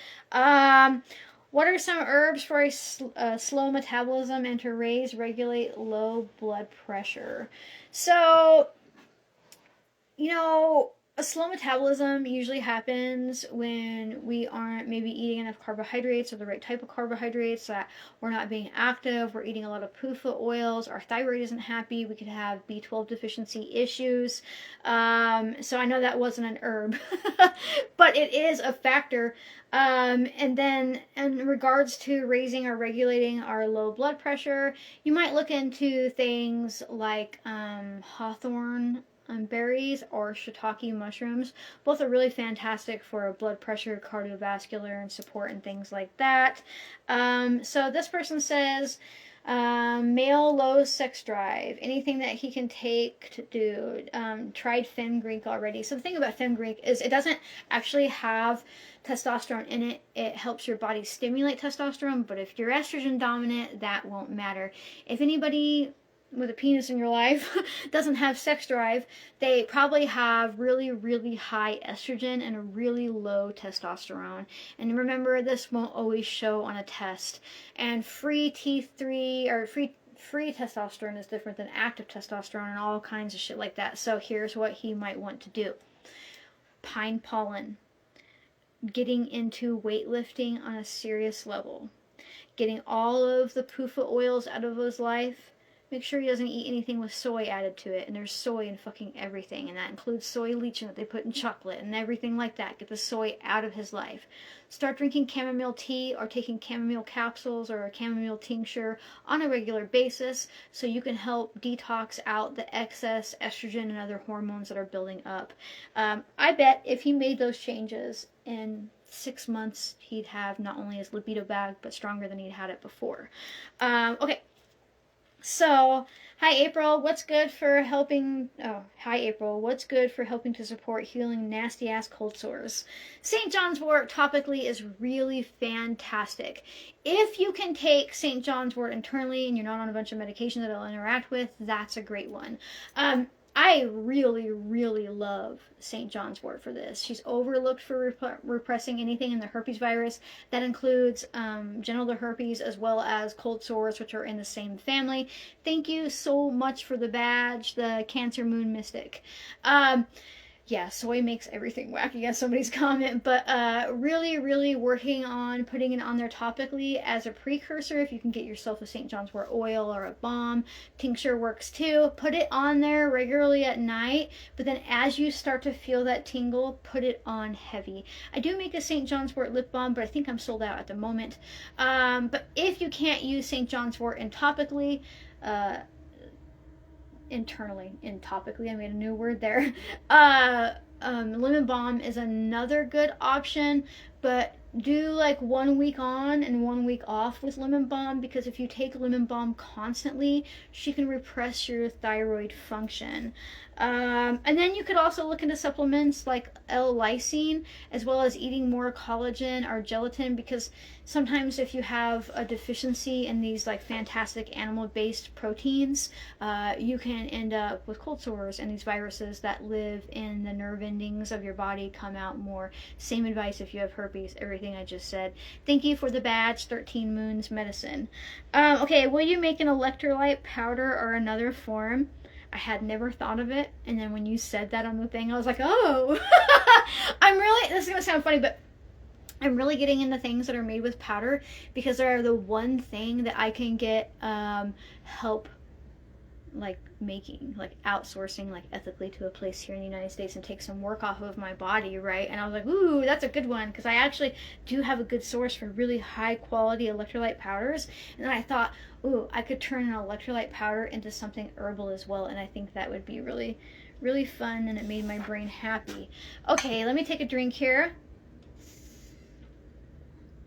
What are some herbs for a slow metabolism and to regulate low blood pressure? So, you know, a slow metabolism usually happens when we aren't maybe eating enough carbohydrates or the right type of carbohydrates, that we're not being active, we're eating a lot of PUFA oils, our thyroid isn't happy, we could have B12 deficiency issues. So I know that wasn't an herb, but it is a factor. And then in regards to raising or regulating our low blood pressure, you might look into things like hawthorn berries or shiitake mushrooms. Both are really fantastic for blood pressure, cardiovascular, and support and things like that. So this person says, male low sex drive, anything that he can take to do. Tried fenugreek already. So the thing about fenugreek is it doesn't actually have testosterone in it. It helps your body stimulate testosterone, but if you're estrogen dominant, that won't matter. If anybody with a penis in your life doesn't have sex drive, they probably have really, really high estrogen and a really low testosterone. And remember, this won't always show on a test. And free T3 or free testosterone is different than active testosterone and all kinds of shit like that. So here's what he might want to do. Pine pollen. Getting into weightlifting on a serious level. Getting all of the PUFA oils out of his life. Make sure he doesn't eat anything with soy added to it, and there's soy in fucking everything, and that includes soy lecithin that they put in chocolate and everything like that. Get the soy out of his life. Start drinking chamomile tea or taking chamomile capsules or a chamomile tincture on a regular basis so you can help detox out the excess estrogen and other hormones that are building up. I bet if he made those changes in 6 months, he'd have not only his libido back, but stronger than he'd had it before. Okay. So, hi April, what's good for helping, hi April, what's good for helping to support healing nasty ass cold sores? St. John's wort topically is really fantastic. If you can take St. John's wort internally and you're not on a bunch of medications that it'll interact with, that's a great one. I really, really love St. John's wort for this. She's overlooked for repressing anything in the herpes virus. That includes genital herpes as well as cold sores, which are in the same family. Thank you so much for the badge, the Cancer Moon Mystic. Yeah, soy makes everything wacky as somebody's comment, but really, really working on putting it on there topically as a precursor. If you can get yourself a St. John's wort oil or a balm, tincture works too. Put it on there regularly at night, but then as you start to feel that tingle, put it on heavy. I do make a St. John's wort lip balm, but I think I'm sold out at the moment. But if you can't use St. John's wort topically, topically, I made a new word there. Lemon balm is another good option, but do like 1 week on and 1 week off with lemon balm, because if you take lemon balm constantly, she can repress your thyroid function. And then you could also look into supplements like L-lysine, as well as eating more collagen or gelatin, because sometimes if you have a deficiency in these like fantastic animal-based proteins, you can end up with cold sores, and these viruses that live in the nerve endings of your body come out more. Same advice if you have herpes, everything I just said. Thank you for the badge, 13 Moons Medicine. Okay, will you make an electrolyte powder or another form? I had never thought of it, and then when you said that on the thing, I was like, oh. This is going to sound funny, but I'm really getting into things that are made with powder, because they're the one thing that I can get help like making, like outsourcing, like ethically to a place here in the United States and take some work off of my body, right? And I was like, ooh, that's a good one, because I actually do have a good source for really high quality electrolyte powders. And then I thought, ooh, I could turn an electrolyte powder into something herbal as well, and I think that would be really, really fun, and it made my brain happy. Okay, let me take a drink here.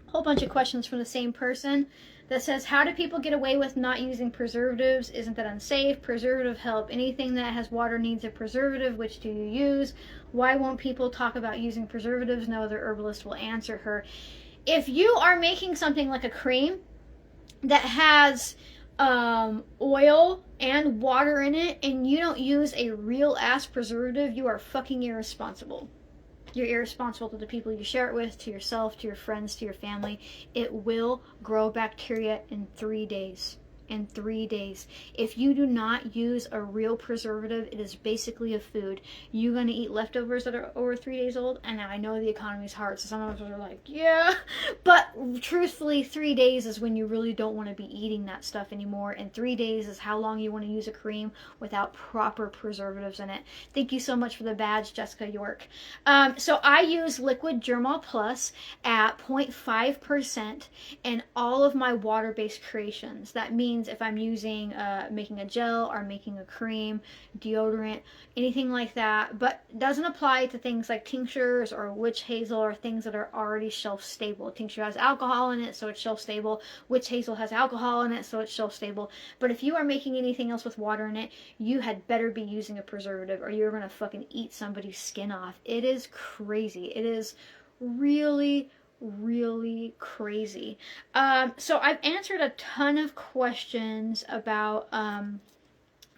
Whole bunch of questions from the same person that says, how do people get away with not using preservatives? Isn't that unsafe? Preservative help. Anything that has water needs a preservative. Which do you use? Why won't people talk about using preservatives? No other herbalist will answer her. If you are making something like a cream that has oil and water in it, and you don't use a real ass preservative, you are fucking irresponsible. You're irresponsible to the people you share it with, to yourself, to your friends, to your family. It will grow bacteria in 3 days. In 3 days. If you do not use a real preservative, it is basically a food. You're going to eat leftovers that are over 3 days old, and I know the economy's hard, so some of us are like, yeah. But truthfully, 3 days is when you really don't want to be eating that stuff anymore, and 3 days is how long you want to use a cream without proper preservatives in it. Thank you so much for the badge, Jessica York. So I use liquid Germall Plus at 0.5% in all of my water-based creations. That means if I'm using making a gel or making a cream, deodorant, anything like that, but doesn't apply to things like tinctures or witch hazel or things that are already shelf stable. Tincture has alcohol in it, so it's shelf stable. Witch hazel has alcohol in it, so it's shelf stable. But if you are making anything else with water in it, you had better be using a preservative, or you're gonna fucking eat somebody's skin off. It is crazy. It is really, really crazy. So I've answered a ton of questions about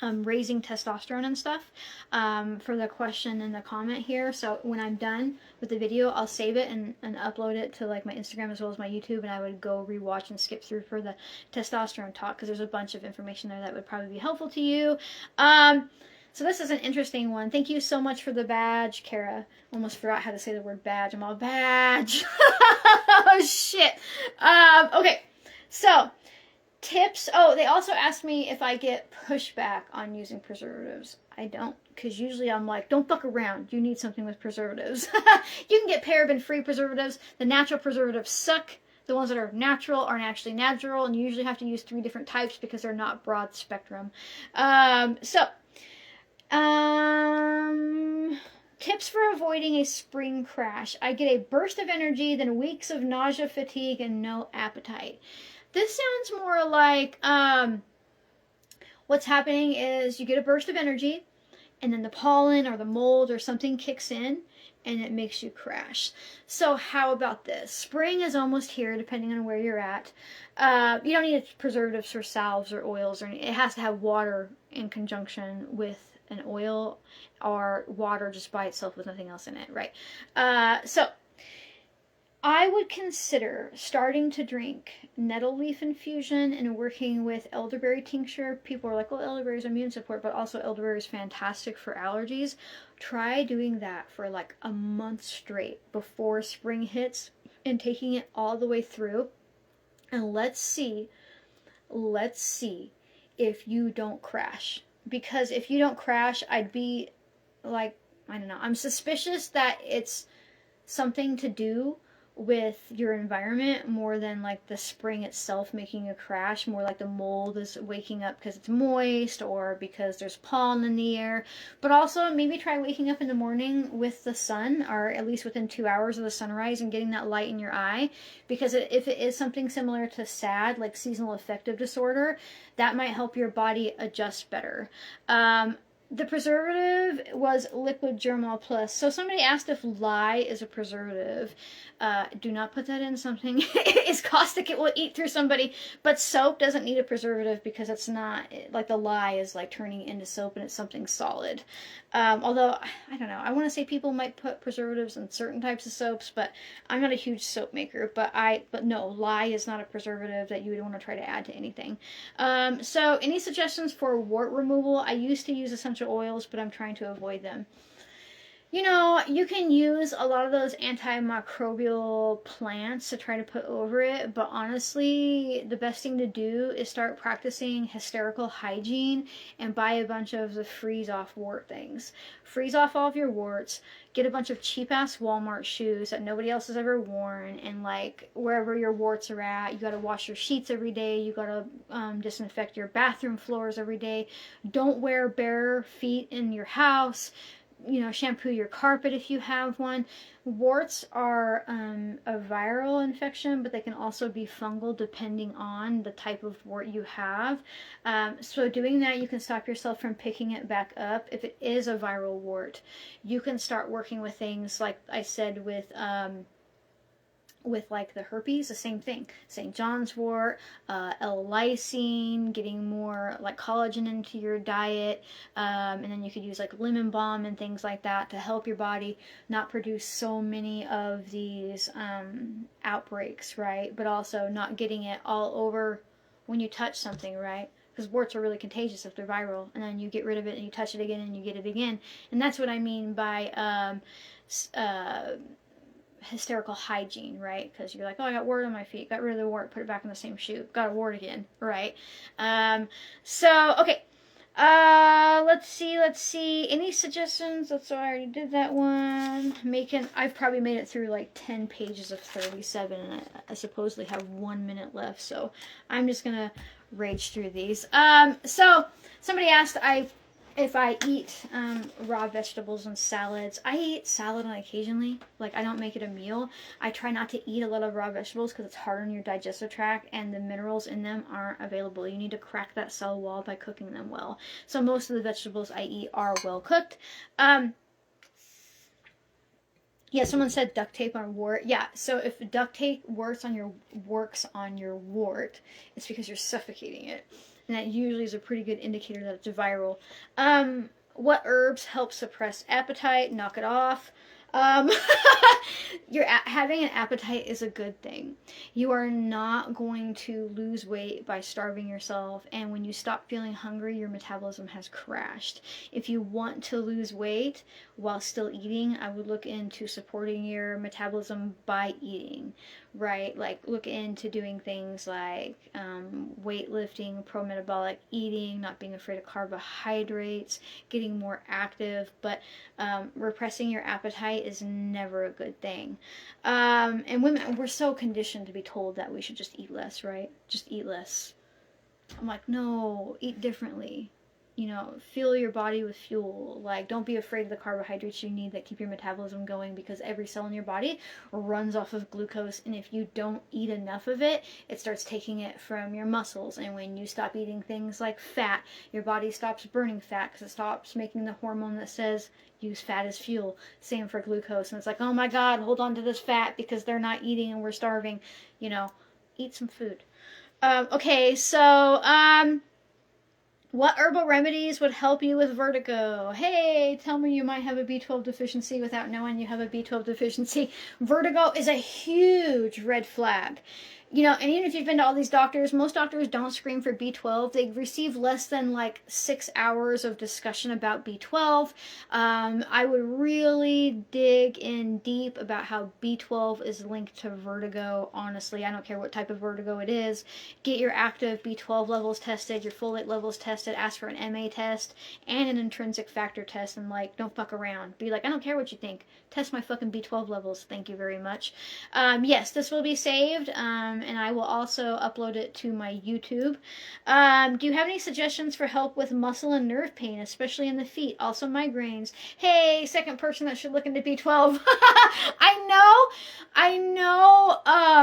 raising testosterone and stuff for the question in the comment here. So when I'm done with the video, I'll save it and upload it to like my Instagram as well as my YouTube, and I would go rewatch and skip through for the testosterone talk, because there's a bunch of information there that would probably be helpful to you. So this is an interesting one. Thank you so much for the badge, Kara. Almost forgot how to say the word badge. I'm all badge. Oh, shit. Okay, so tips. Oh, they also asked me if I get pushback on using preservatives. I don't, because usually I'm like, don't fuck around. You need something with preservatives. You can get paraben-free preservatives. The natural preservatives suck. The ones that are natural aren't actually natural, and you usually have to use 3 different types because they're not broad spectrum. Tips for avoiding a spring crash. I get a burst of energy, then weeks of nausea, fatigue, and no appetite. This sounds more like what's happening is you get a burst of energy, and then the pollen or the mold or something kicks in, and it makes you crash. So how about this? Spring is almost here, depending on where you're at. You don't need preservatives for salves or oils, or anything. It has to have water in conjunction with an oil, or water just by itself with nothing else in it, right? So I would consider starting to drink nettle leaf infusion and working with elderberry tincture. People are like, well, elderberry is immune support, but also elderberry is fantastic for allergies. Try doing that for like a month straight before spring hits, and taking it all the way through. And let's see if you don't crash. Because if you don't crash, I'd be like, I don't know, I'm suspicious that it's something to do with your environment more than like the spring itself making a crash, more like the mold is waking up because it's moist or because there's pollen in the air. But also maybe try waking up in the morning with the sun, or at least within 2 hours of the sunrise, and getting that light in your eye, because if it is something similar to SAD, like seasonal affective disorder, that might help your body adjust better. The preservative was Liquid Germall Plus. So somebody asked if lye is a preservative. Do not put that in something. It's caustic. It will eat through somebody. But soap doesn't need a preservative because it's not, like the lye is like turning into soap and it's something solid. Although, I don't know. I want to say people might put preservatives in certain types of soaps, but I'm not a huge soap maker. But no, lye is not a preservative that you would want to try to add to anything. So any suggestions for wart removal? I used to use essential oils, but I'm trying to avoid them. You know, you can use a lot of those antimicrobial plants to try to put over it, but honestly, the best thing to do is start practicing hysterical hygiene and buy a bunch of the freeze-off wart things. Freeze off all of your warts, get a bunch of cheap-ass Walmart shoes that nobody else has ever worn, and like, wherever your warts are at, you gotta wash your sheets every day, you gotta disinfect your bathroom floors every day. Don't wear bare feet in your house. You know, shampoo your carpet if you have one. Warts are a viral infection, but they can also be fungal depending on the type of wart you have. So doing that, you can stop yourself from picking it back up. If it is a viral wart, you can start working with things like I said with like the herpes, the same thing. St. John's wort, L-lysine, getting more like collagen into your diet, and then you could use like lemon balm and things like that to help your body not produce so many of these outbreaks, right? But also not getting it all over when you touch something, right? Because warts are really contagious if they're viral, and then you get rid of it and you touch it again and you get it again. And that's what I mean by hysterical hygiene, right? Because you're like, oh, I got wart on my feet, got rid of the wart, put it back in the same shoe, got a wart again, right? So okay, let's see, any suggestions? So I already did that one. I've probably made it through like 10 pages of 37, and I supposedly have 1 minute left, so I'm just gonna rage through these. So somebody asked if I eat raw vegetables and salads. I eat salad on occasionally. Like, I don't make it a meal. I try not to eat a lot of raw vegetables because it's hard on your digestive tract and the minerals in them aren't available. You need to crack that cell wall by cooking them well. So most of the vegetables I eat are well cooked. Yeah, someone said duct tape on wart. Yeah, so if duct tape works on your wart, it's because you're suffocating it. And that usually is a pretty good indicator that it's viral. What herbs help suppress appetite? Knock it off. Having an appetite is a good thing. You are not going to lose weight by starving yourself, and when you stop feeling hungry, your metabolism has crashed. If you want to lose weight while still eating, I would look into supporting your metabolism by eating, right? Like, look into doing things like weightlifting, pro-metabolic eating, not being afraid of carbohydrates, getting more active, but repressing your appetite is never a good thing. And women, we're so conditioned to be told that we should just eat less, right? Just eat less. I'm like, no, eat differently. You know, fuel your body with fuel. Like, don't be afraid of the carbohydrates you need that keep your metabolism going, because every cell in your body runs off of glucose, and if you don't eat enough of it, it starts taking it from your muscles. And when you stop eating things like fat, your body stops burning fat because it stops making the hormone that says use fat as fuel. Same for glucose. And it's like, oh my God, hold on to this fat because they're not eating and we're starving. You know, eat some food. Okay, so what herbal remedies would help you with vertigo? Hey, tell me you might have a B12 deficiency without knowing you have a B12 deficiency. Vertigo is a huge red flag. You know, and even if you've been to all these doctors, most doctors don't screen for B12. They receive less than like 6 hours of discussion about B12. I would really dig in deep about how B12 is linked to vertigo. Honestly, I don't care what type of vertigo it is. Get your active B12 levels tested, your folate levels tested, ask for an MA test and an intrinsic factor test, and like, don't fuck around. Be like, I don't care what you think. Test my fucking B12 levels. Thank you very much. Yes, this will be saved, and I will also upload it to my YouTube. Do you have any suggestions for help with muscle and nerve pain, especially in the feet? Also migraines. Hey, second person that should look into B12. I know,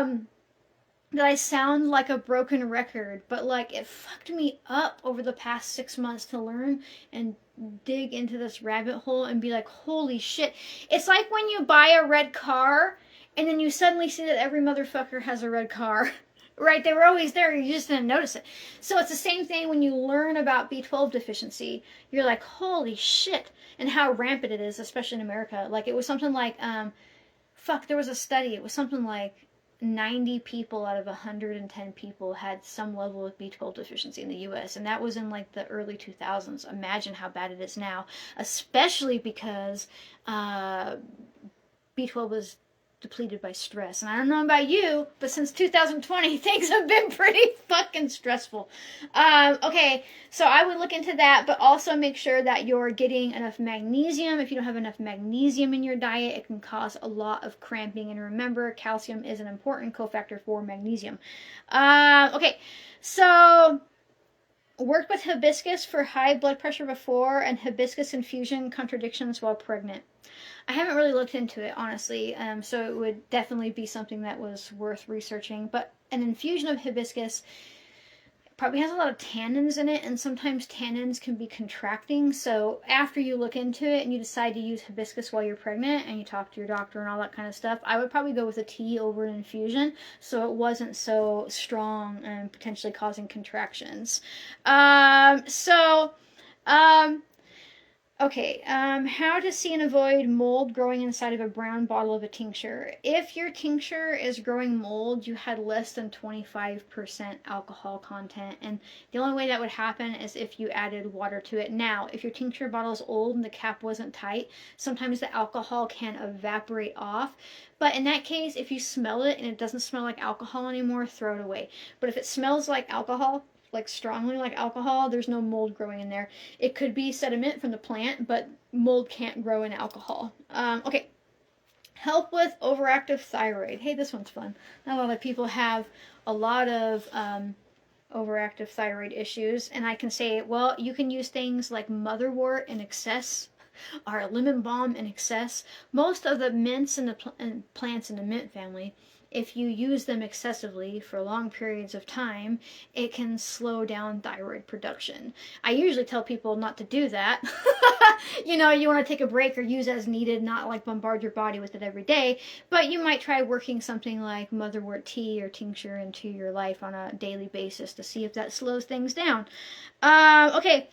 that I sound like a broken record, but like it fucked me up over the past 6 months to learn and dig into this rabbit hole and be like, holy shit. It's like when you buy a red car and then you suddenly see that every motherfucker has a red car. Right? They were always there, you just didn't notice it. So it's the same thing when you learn about B12 deficiency. You're like, holy shit, and how rampant it is, especially in America. Like, it was something like, there was a study. It was something like 90 people out of 110 people had some level of B12 deficiency in the US, and that was in like the early 2000s. Imagine how bad it is now, especially because B12 was depleted by stress. And I don't know about you, but since 2020, things have been pretty fucking stressful. Okay, so I would look into that, but also make sure that you're getting enough magnesium. If you don't have enough magnesium in your diet, it can cause a lot of cramping. And remember, calcium is an important cofactor for magnesium. Okay, so worked with hibiscus for high blood pressure before, and hibiscus infusion contradictions while pregnant. I haven't really looked into it, honestly, so it would definitely be something that was worth researching. But an infusion of hibiscus probably has a lot of tannins in it, and sometimes tannins can be contracting. So after you look into it and you decide to use hibiscus while you're pregnant and you talk to your doctor and all that kind of stuff, I would probably go with a tea over an infusion so it wasn't so strong and potentially causing contractions. Okay, how to see and avoid mold growing inside of a brown bottle of a tincture. If your tincture is growing mold, you had less than 25% alcohol content, and the only way that would happen is if you added water to it. Now, if your tincture bottle is old and the cap wasn't tight, sometimes the alcohol can evaporate off. But in that case, if you smell it and it doesn't smell like alcohol anymore, throw it away. But if it smells like alcohol, like strongly like alcohol, there's no mold growing in there. It could be sediment from the plant, but mold can't grow in alcohol. Okay, help with overactive thyroid. Hey, this one's fun. Not a lot of people have a lot of overactive thyroid issues, and I can say, well, you can use things like motherwort in excess or lemon balm in excess. Most of the mints and the plants in the mint family, if you use them excessively for long periods of time, it can slow down thyroid production. I usually tell people not to do that. You know, you want to take a break or use as needed, not like bombard your body with it every day, but you might try working something like motherwort tea or tincture into your life on a daily basis to see if that slows things down. Okay.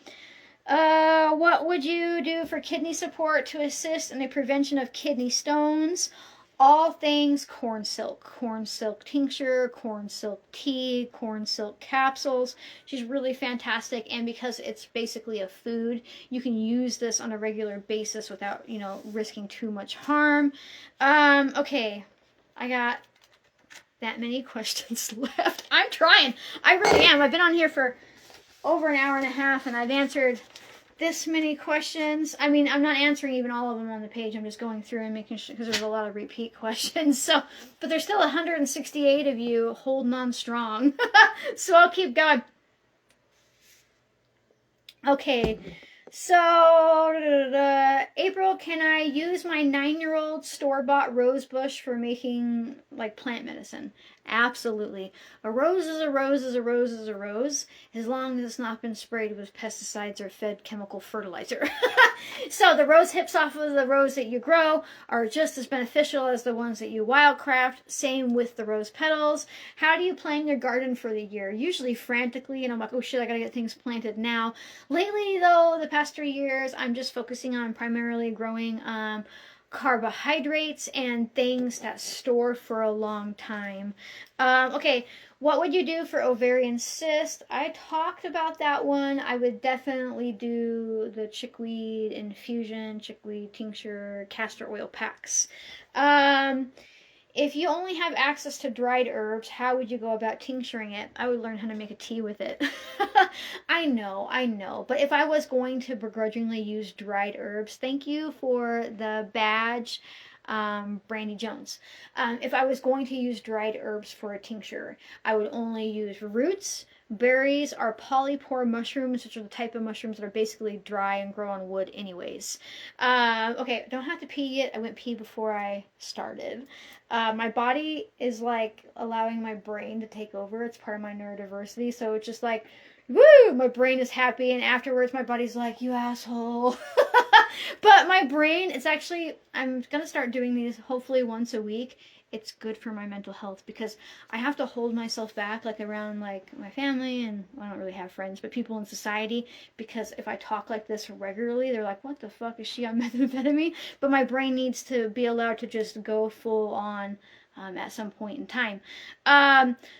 What would you do for kidney support to assist in the prevention of kidney stones? All things corn silk tincture, corn silk tea, corn silk capsules. She's really fantastic, and because it's basically a food, you can use this on a regular basis without, you know, risking too much harm. Okay, I got that many questions left. I'm trying. I really am. I've been on here for over an hour and a half, and I've answered this many questions. I mean, I'm not answering even all of them on the page. I'm just going through and making sure, because there's a lot of repeat questions. So, but there's still 168 of you holding on strong. So I'll keep going. Okay. So, April, can I use my 9-year-old store-bought rose bush for making, like, plant medicine? Absolutely. A rose is a rose is a rose is a rose, as long as it's not been sprayed with pesticides or fed chemical fertilizer. So the rose hips off of the rose that you grow are just as beneficial as the ones that you wildcraft. Same with the rose petals. How do you plan your garden for the year? Usually frantically, and I'm like, oh shit, I gotta get things planted now. Lately, though, the past 3 years, I'm just focusing on primarily growing carbohydrates and things that store for a long time. Okay, what would you do for ovarian cyst? I talked about that one. I would definitely do the chickweed infusion, chickweed tincture, castor oil packs. Um, if you only have access to dried herbs, how would you go about tincturing it? I would learn how to make a tea with it. I know. But if I was going to begrudgingly use dried herbs, thank you for the badge, Brandy Jones. If I was going to use dried herbs for a tincture, I would only use roots. Berries are polypore mushrooms, which are the type of mushrooms that are basically dry and grow on wood anyways. Okay, don't have to pee yet. I went pee before I started. My body is like allowing my brain to take over. It's part of my neurodiversity. So it's just like, woo, my brain is happy. And afterwards, my body's like, you asshole. But my brain, it's actually, I'm going to start doing these hopefully once a week. It's good for my mental health because I have to hold myself back like around like my family, and I don't really have friends, but people in society, because if I talk like this regularly, they're like, what the fuck, is she on methamphetamine? But my brain needs to be allowed to just go full on at some point in time.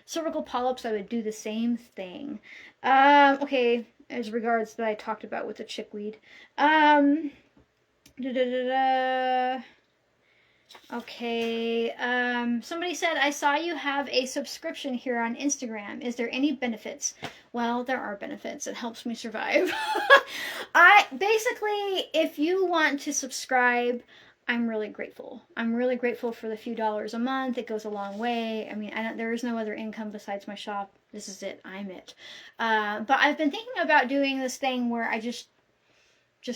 Cervical polyps, I would do the same thing. Okay, as regards that I talked about with the chickweed. Da, da, da, da. Okay, somebody said, I saw you have a subscription here on Instagram. Is there any benefits? Well, there are benefits. It helps me survive. Basically, if you want to subscribe, I'm really grateful. I'm really grateful for the few dollars a month. It goes a long way. I mean, there is no other income besides my shop. This is it. I'm it. But I've been thinking about doing this thing where I just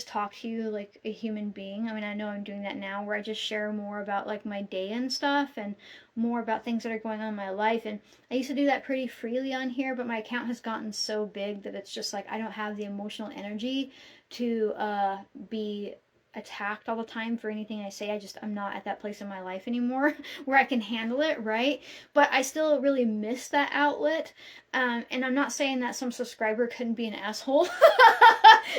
talk to you like a human being. I mean, I know I'm doing that now, where I just share more about like my day and stuff, and more about things that are going on in my life. And I used to do that pretty freely on here, but my account has gotten so big that it's just like I don't have the emotional energy to be attacked all the time for anything I say. I'm not at that place in my life anymore where I can handle it, right? But I still really miss that outlet. And I'm not saying that some subscriber couldn't be an asshole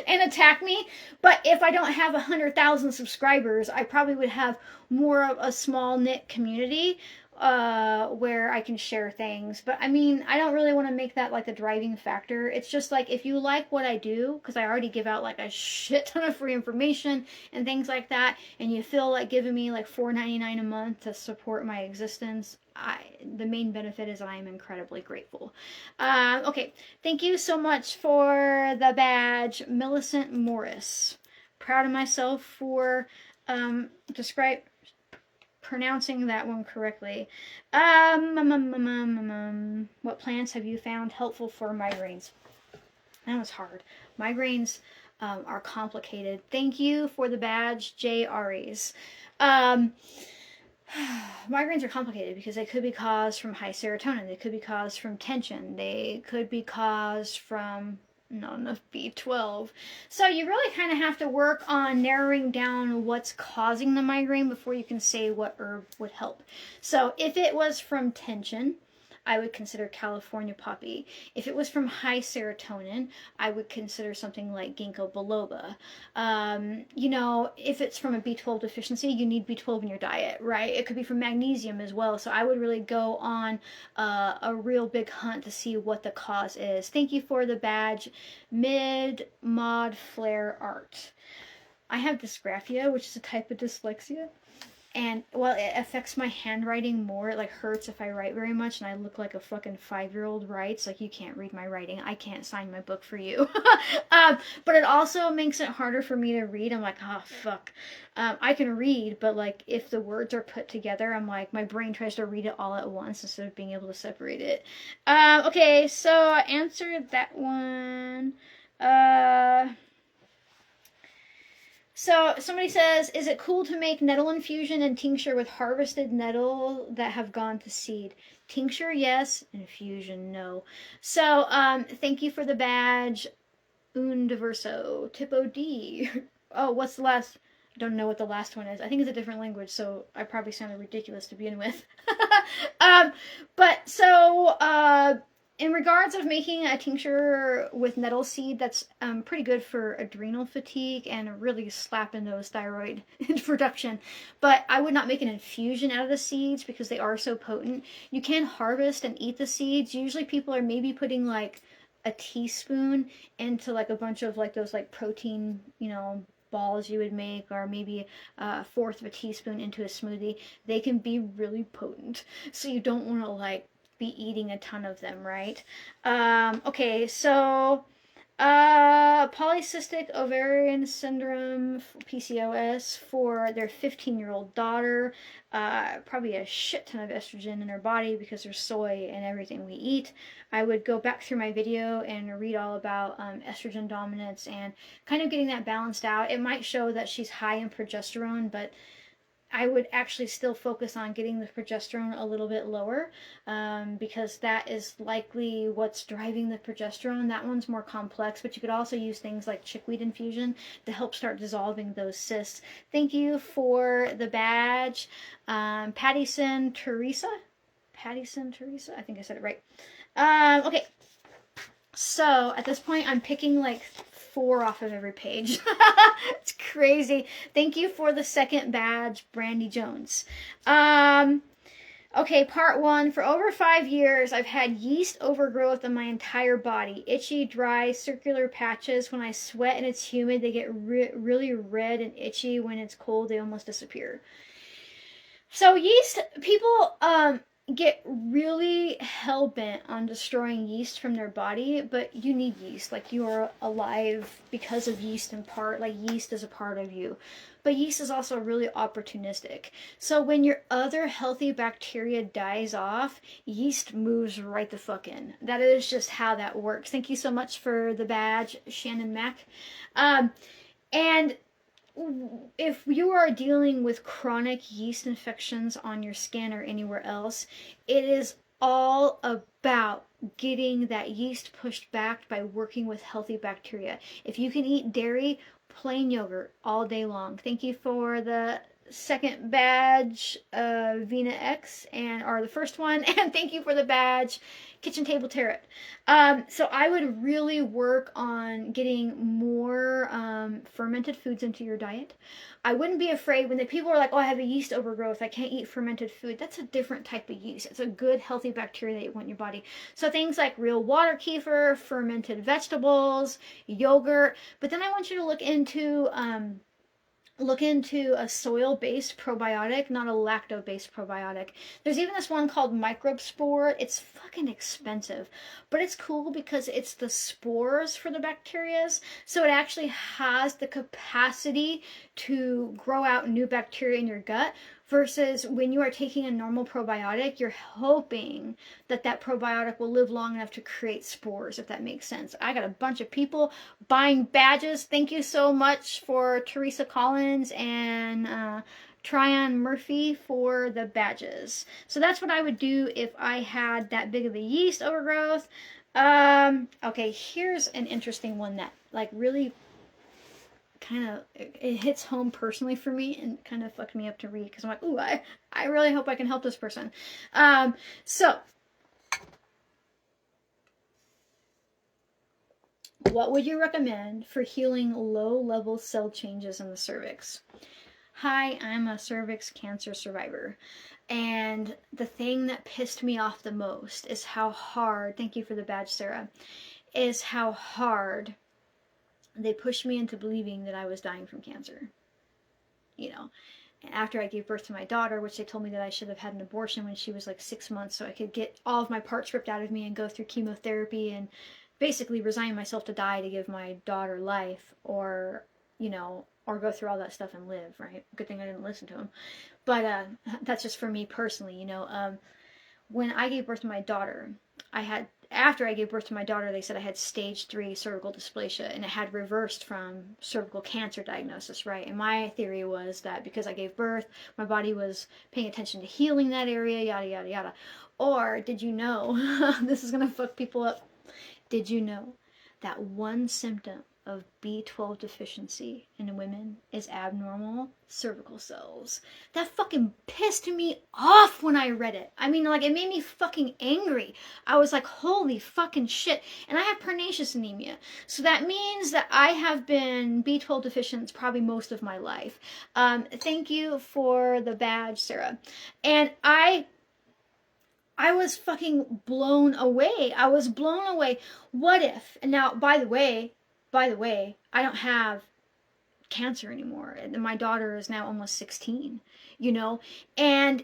and attack me, but if I don't have 100,000 subscribers, I probably would have more of a small knit community where I can share things. But I mean, I don't really want to make that like the driving factor. It's just like, if you like what I do, because I already give out like a shit ton of free information and things like that, and you feel like giving me like $4.99 a month to support my existence, the main benefit is I am incredibly grateful. Okay, thank you so much for the badge, Millicent Morris. Proud of myself for pronouncing that one correctly. What plants have you found helpful for migraines? That was hard. Migraines are complicated. Thank you for the badge, J. Aries. Migraines are complicated because they could be caused from high serotonin. They could be caused from tension. They could be caused from not enough B12. So you really kind of have to work on narrowing down what's causing the migraine before you can say what herb would help. So if it was from tension, I would consider California poppy. If it was from high serotonin, I would consider something like ginkgo biloba. If it's from a B12 deficiency, you need B12 in your diet, right? It could be from magnesium as well. So I would really go on a real big hunt to see what the cause is. Thank you for the badge, Mod Flare Art. I have dysgraphia, which is a type of dyslexia. And, well, it affects my handwriting more. It, like, hurts if I write very much, and I look like a fucking 5-year-old writes. Like, you can't read my writing. I can't sign my book for you. But it also makes it harder for me to read. I'm like, oh, fuck. I can read, but, like, if the words are put together, I'm like, my brain tries to read it all at once instead of being able to separate it. Okay, so I answered that one. So somebody says, is it cool to make nettle infusion and tincture with harvested nettle that have gone to seed? Tincture, yes. Infusion, no. So thank you for the badge, Universo. Tipo D. Oh, what's the last? I don't know what the last one is. I think it's a different language, so I probably sounded ridiculous to begin with. in regards of making a tincture with nettle seed, that's pretty good for adrenal fatigue and really slapping those thyroid production. But I would not make an infusion out of the seeds because they are so potent. You can harvest and eat the seeds. Usually people are maybe putting like a teaspoon into like a bunch of like those like protein, balls you would make, or maybe a fourth of a teaspoon into a smoothie. They can be really potent. So you don't want to like be eating a ton of them, right? Okay, so polycystic ovarian syndrome, PCOS, for their 15-year-old daughter. Probably a shit ton of estrogen in her body because there's soy in everything we eat. I would go back through my video and read all about estrogen dominance and kind of getting that balanced out. It might show that she's high in progesterone, but I would actually still focus on getting the progesterone a little bit lower, because that is likely what's driving the progesterone. That one's more complex, but you could also use things like chickweed infusion to help start dissolving those cysts. Thank you for the badge. Pattison Teresa? Pattison Teresa? I think I said it right. Okay, so at this point, I'm picking like 4 off of every page. It's crazy. Thank you for the second badge, Brandy Jones. Okay, part 1. For over 5 years, I've had yeast overgrowth in my entire body. Itchy, dry, circular patches. When I sweat and it's humid, they get really red and itchy. When it's cold, they almost disappear. So yeast, people get really hell-bent on destroying yeast from their body, but you need yeast. Like, you are alive because of yeast in part. Like, yeast is a part of you. But yeast is also really opportunistic. So when your other healthy bacteria dies off, yeast moves right the fuck in. That is just how that works. Thank you so much for the badge, Shannon Mack. And if you are dealing with chronic yeast infections on your skin or anywhere else, it is all about getting that yeast pushed back by working with healthy bacteria. If you can eat dairy, plain yogurt all day long. Thank you for the second badge, Vina X, or the first one, and thank you for the badge, Kitchen Table Tarot. So I would really work on getting more fermented foods into your diet. I wouldn't be afraid when the people are like, oh, I have a yeast overgrowth, I can't eat fermented food. That's a different type of yeast. It's a good, healthy bacteria that you want in your body. So things like real water kefir, fermented vegetables, yogurt. But then I want you to look into a soil-based probiotic, not a lacto-based probiotic. There's even this one called Microbe Spore. It's fucking expensive, but it's cool because it's the spores for the bacterias, so it actually has the capacity to grow out new bacteria in your gut, versus when you are taking a normal probiotic, you're hoping that that probiotic will live long enough to create spores, if that makes sense. I got a bunch of people buying badges. Thank you so much for Teresa Collins and Tryon Murphy for the badges. So that's what I would do if I had that big of a yeast overgrowth. Okay, here's an interesting one that like really kind of, it hits home personally for me and kind of fucked me up to read, because I'm like, ooh, I really hope I can help this person. So what would you recommend for healing low-level cell changes in the cervix? Hi, I'm a cervix cancer survivor, and the thing that pissed me off the most is how hard, thank you for the badge, Sarah, is how hard they pushed me into believing that I was dying from cancer. After I gave birth to my daughter, which they told me that I should have had an abortion when she was like 6 months so I could get all of my parts ripped out of me and go through chemotherapy and basically resign myself to die to give my daughter life, or go through all that stuff and live, right? Good thing I didn't listen to him. But that's just for me personally, when I gave birth to my daughter, after I gave birth to my daughter, they said I had stage 3 cervical dysplasia, and it had reversed from cervical cancer diagnosis, right? And my theory was that because I gave birth, my body was paying attention to healing that area, yada, yada, yada. Or did you know, this is going to fuck people up, did you know that one symptom of B12 deficiency in women is abnormal cervical cells. That fucking pissed me off when I read it. I mean, like, it made me fucking angry. I was like, holy fucking shit. And I have pernicious anemia. So that means that I have been B12 deficient probably most of my life. Thank you for the badge, Sarah. And I was fucking blown away. I was blown away. What if, and now, by the way, I don't have cancer anymore. And my daughter is now almost 16, you know? And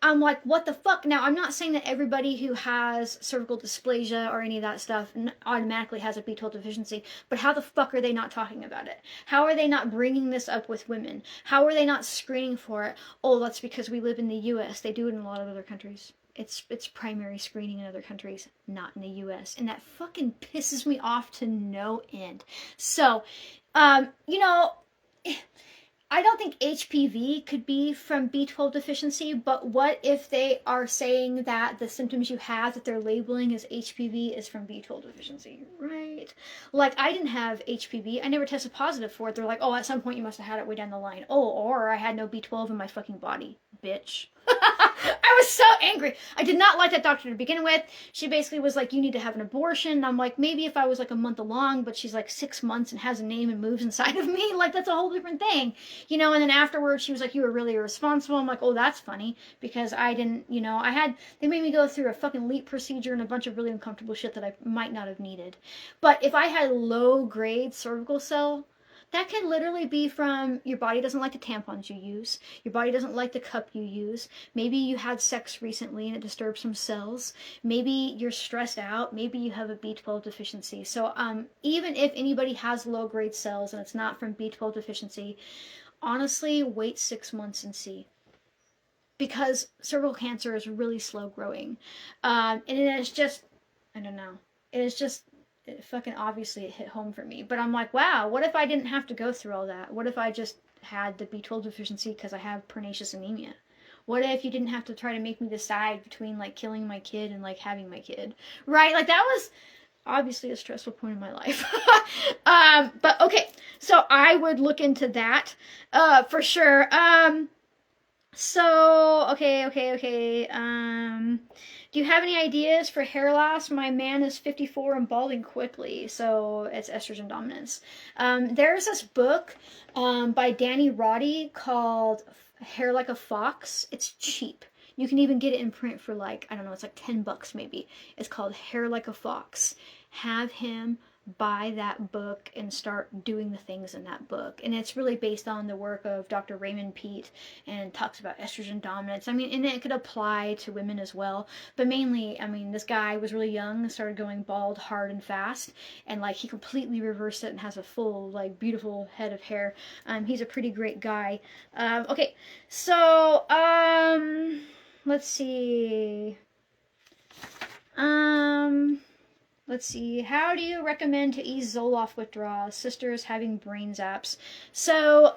I'm like, what the fuck? Now, I'm not saying that everybody who has cervical dysplasia or any of that stuff automatically has a B12 deficiency, but how the fuck are they not talking about it? How are they not bringing this up with women? How are they not screening for it? Oh, that's because we live in the US. They do it in a lot of other countries. It's primary screening in other countries, not in the US. And that fucking pisses me off to no end. So, you know, I don't think HPV could be from B12 deficiency, but what if they are saying that the symptoms you have that they're labeling as HPV is from B12 deficiency, right? Like, I didn't have HPV. I never tested positive for it. They're like, oh, at some point you must have had it way down the line. Oh, or I had no B12 in my fucking body, bitch. I was so angry. I did not like that doctor to begin with. She basically was like, you need to have an abortion. And I'm like, maybe if I was like a month along, but she's like 6 months and has a name and moves inside of me. Like, that's a whole different thing, you know? And then afterwards she was like, you were really irresponsible. I'm like, oh, that's funny, because I didn't, you know, they made me go through a fucking LEAP procedure and a bunch of really uncomfortable shit that I might not have needed. But if I had low grade cervical cell, that can literally be from your body doesn't like the tampons you use. Your body doesn't like the cup you use. Maybe you had sex recently and it disturbed some cells. Maybe you're stressed out. Maybe you have a B12 deficiency. So even if anybody has low-grade cells and it's not from B12 deficiency, honestly, wait 6 months and see. Because cervical cancer is really slow growing. And it is just, I don't know. It is just... fucking obviously it hit home for me. But I'm like, wow, what if I didn't have to go through all that? What if I just had the B12 deficiency because I have pernicious anemia? What if you didn't have to try to make me decide between like killing my kid and like having my kid? Right? Like, that was obviously a stressful point in my life. But okay, so I would look into that for sure. So, okay. Do you have any ideas for hair loss? My man is 54 and balding quickly, so it's estrogen dominance. There's this book by Danny Roddy called Hair Like a Fox. It's cheap. You can even get it in print for like, I don't know, it's like $10 maybe. It's called Hair Like a Fox. Have him buy that book and start doing the things in that book. And it's really based on the work of Dr. Raymond Peat and talks about estrogen dominance. I mean, and it could apply to women as well. But mainly, I mean, this guy was really young and started going bald hard and fast. And like, he completely reversed it and has a full, like, beautiful head of hair. He's a pretty great guy. Okay, so, let's see. Let's see. How do you recommend to ease Zoloft withdrawal? Sister's having brain zaps. So,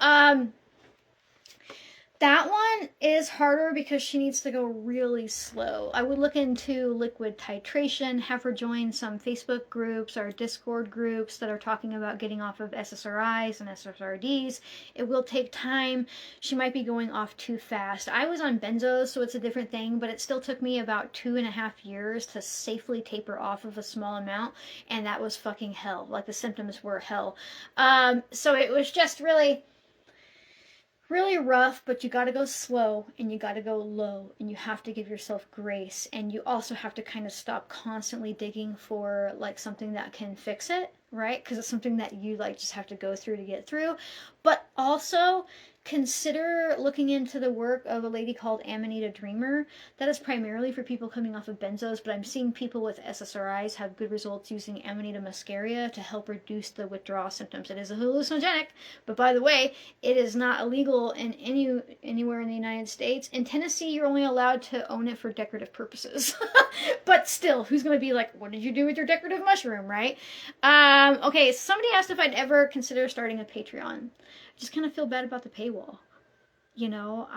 that one is harder because she needs to go really slow. I would look into liquid titration, have her join some Facebook groups or Discord groups that are talking about getting off of SSRIs and SSRDs. It will take time. She might be going off too fast. I was on benzos, so it's a different thing, but it still took me about 2.5 years to safely taper off of a small amount, and that was fucking hell. Like, the symptoms were hell. So it was just really rough, but you gotta go slow and you gotta go low and you have to give yourself grace, and you also have to kind of stop constantly digging for like something that can fix it, right? Because it's something that you like just have to go through to get through. But also consider looking into the work of a lady called Amanita Dreamer. That is primarily for people coming off of benzos, but I'm seeing people with SSRIs have good results using Amanita muscaria to help reduce the withdrawal symptoms. It is a hallucinogenic, but by the way, it is not illegal in anywhere in the United States. In Tennessee, you're only allowed to own it for decorative purposes. But still, who's going to be like, what did you do with your decorative mushroom, right? Okay, somebody asked if I'd ever consider starting a Patreon. I just kind of feel bad about the paywall. You know,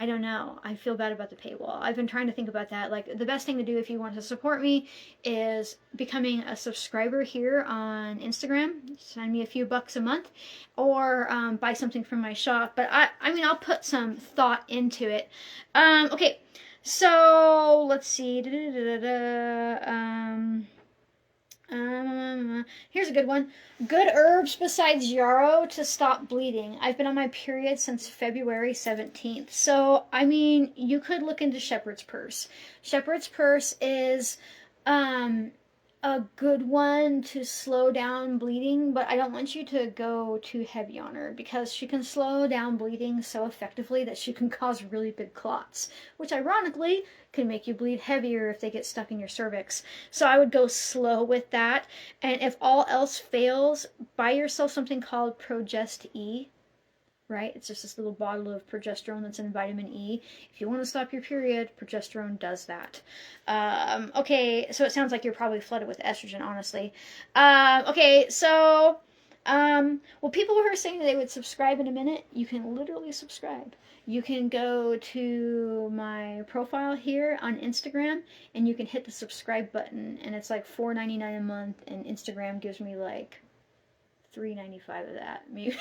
I don't know. I feel bad about the paywall. I've been trying to think about that. Like, the best thing to do if you want to support me is becoming a subscriber here on Instagram. Send me a few bucks a month, or buy something from my shop. But I mean, I'll put some thought into it. Okay, so let's see. Here's a good one. Good herbs besides yarrow to stop bleeding. I've been on my period since February 17th. So, I mean, you could look into shepherd's purse. Shepherd's purse is a good one to slow down bleeding, but I don't want you to go too heavy on her because she can slow down bleeding so effectively that she can cause really big clots, which ironically can make you bleed heavier if they get stuck in your cervix. So I would go slow with that. And if all else fails, buy yourself something called Progest E. Right? It's just this little bottle of progesterone that's in vitamin E. If you want to stop your period, progesterone does that. Okay, so it sounds like you're probably flooded with estrogen, honestly. Okay, so, well, people who are saying they would subscribe in a minute, you can literally subscribe. You can go to my profile here on Instagram, and you can hit the subscribe button, and it's like $4.99 a month, and Instagram gives me like $3.95 of that, maybe,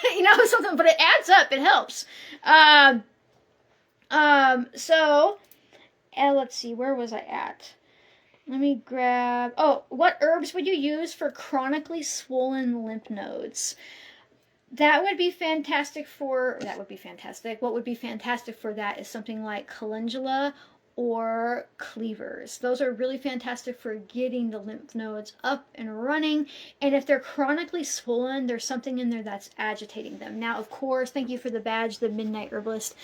something, but it adds up. It helps. So, let's see, where was I at? Let me grab. Oh, what herbs would you use for chronically swollen lymph nodes? That would be fantastic for. That would be fantastic. What would be fantastic for that is something like calendula or cleavers. Those are really fantastic for getting the lymph nodes up and running. And if they're chronically swollen, there's something in there that's agitating them. Now, of course, thank you for the badge, the Midnight Herbalist.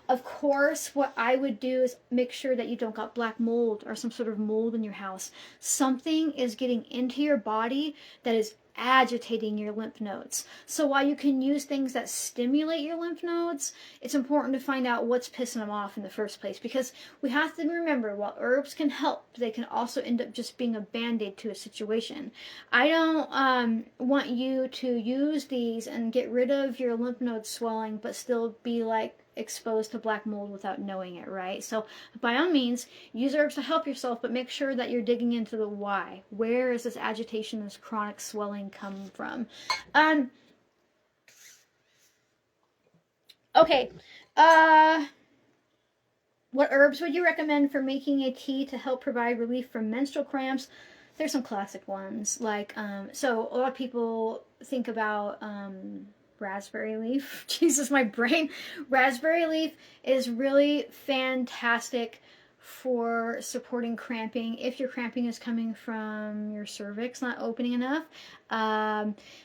Of course, what I would do is make sure that you don't got black mold or some sort of mold in your house. Something is getting into your body that is agitating your lymph nodes. So while you can use things that stimulate your lymph nodes, it's important to find out what's pissing them off in the first place, because we have to remember, while herbs can help, they can also end up just being a band-aid to a situation. I don't want you to use these and get rid of your lymph node swelling but still be like exposed to black mold without knowing it, right? So by all means, use herbs to help yourself, but make sure that you're digging into the why. Where is this agitation, this chronic swelling come from? Okay. What herbs would you recommend for making a tea to help provide relief from menstrual cramps? There's some classic ones, like, so a lot of people think about, raspberry leaf. Jesus, my brain. Raspberry leaf is really fantastic for supporting cramping if your cramping is coming from your cervix not opening enough.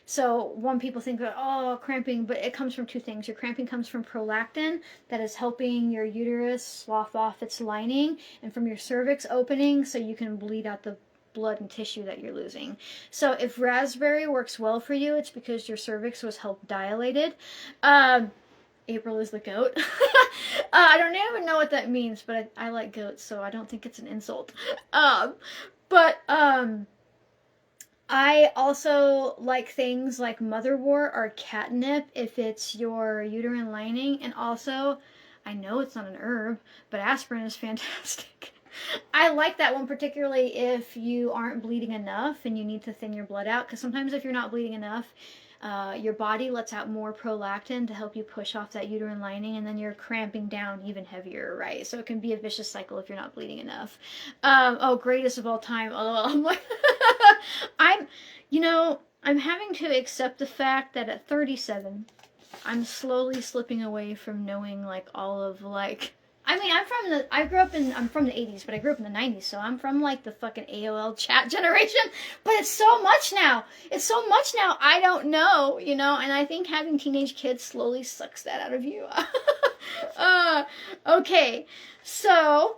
So one people think that, oh, cramping, but it comes from two things. Your cramping comes from prolactin, that is helping your uterus slough off its lining, and from your cervix opening so you can bleed out the blood and tissue that you're losing. So if raspberry works well for you, it's because your cervix was helped dilated. April is the goat. I don't even know what that means, but I like goats, so I don't think it's an insult. I also like things like motherwort or catnip if it's your uterine lining, and also, I know it's not an herb, but aspirin is fantastic. I like that one particularly if you aren't bleeding enough and you need to thin your blood out, because sometimes if you're not bleeding enough, your body lets out more prolactin to help you push off that uterine lining, and then you're cramping down even heavier, right? So it can be a vicious cycle if you're not bleeding enough. Oh, greatest of all time. Oh, I'm like, I'm having to accept the fact that at 37, I'm slowly slipping away from knowing like all of like, I mean, I'm from the 80s, but I grew up in the 90s, so I'm from like the fucking AOL chat generation, but it's so much now. I don't know, and I think having teenage kids slowly sucks that out of you. Okay, so,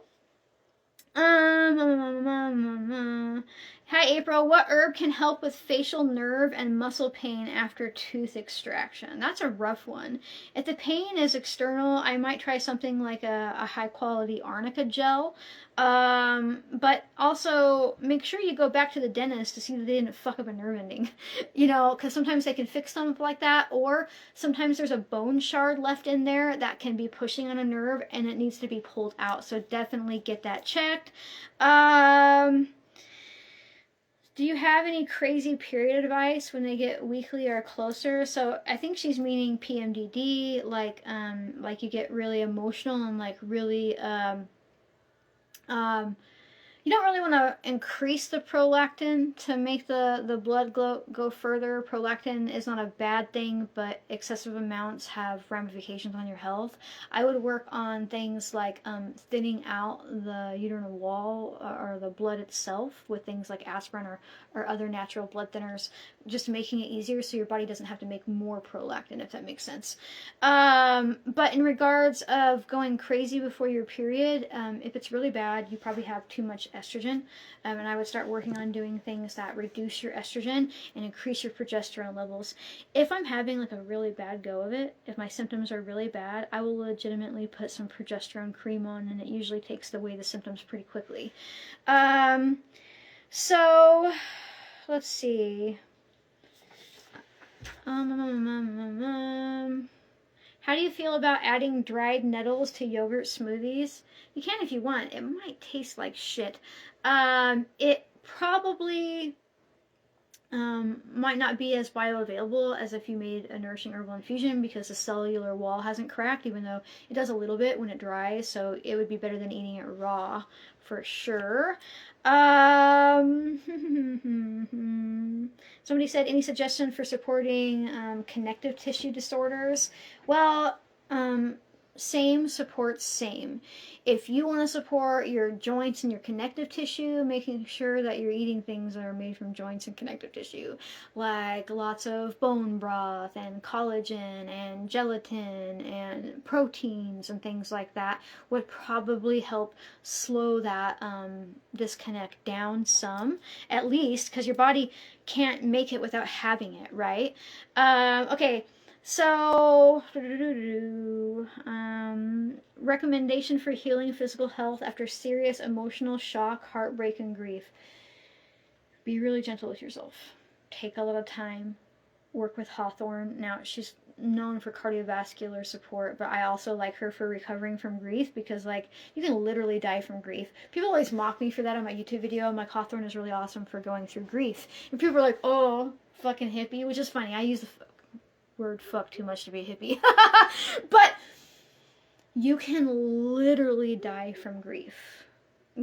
Hi, April. What herb can help with facial nerve and muscle pain after tooth extraction? That's a rough one. If the pain is external, I might try something like a high quality arnica gel. But also make sure you go back to the dentist to see that they didn't fuck up a nerve ending. You know, because sometimes they can fix something like that, or sometimes there's a bone shard left in there that can be pushing on a nerve and it needs to be pulled out. So definitely get that checked. Do you have any crazy period advice when they get weekly or closer? So I think she's meaning PMDD, like you get really emotional and like really um, you don't really want to increase the prolactin to make the blood go further. Prolactin is not a bad thing, but excessive amounts have ramifications on your health. I would work on things like thinning out the uterine wall or the blood itself with things like aspirin or other natural blood thinners, just making it easier so your body doesn't have to make more prolactin, if that makes sense. But in regards of going crazy before your period, if it's really bad, you probably have too much estrogen, and I would start working on doing things that reduce your estrogen and increase your progesterone levels. If I'm having like a really bad go of it, if my symptoms are really bad, I will legitimately put some progesterone cream on, and it usually takes away the symptoms pretty quickly. So let's see. How do you feel about adding dried nettles to yogurt smoothies? You can if you want. It might taste like shit. It probably might not be as bioavailable as if you made a nourishing herbal infusion because the cellular wall hasn't cracked, even though it does a little bit when it dries, so it would be better than eating it raw for sure. Somebody said, any suggestion for supporting connective tissue disorders? Well, same supports same. If you want to support your joints and your connective tissue, making sure that you're eating things that are made from joints and connective tissue, like lots of bone broth and collagen and gelatin and proteins and things like that, would probably help slow that disconnect down some, at least, because your body can't make it without having it, right? Okay. So, recommendation for healing physical health after serious emotional shock, heartbreak, and grief. Be really gentle with yourself. Take a little time. Work with Hawthorne. Now, she's known for cardiovascular support, but I also like her for recovering from grief because, like, you can literally die from grief. People always mock me for that on my YouTube video. I'm like, Hawthorne is really awesome for going through grief. And people are like, oh, fucking hippie, which is funny. I use the word fuck too much to be a hippie. But you can literally die from grief.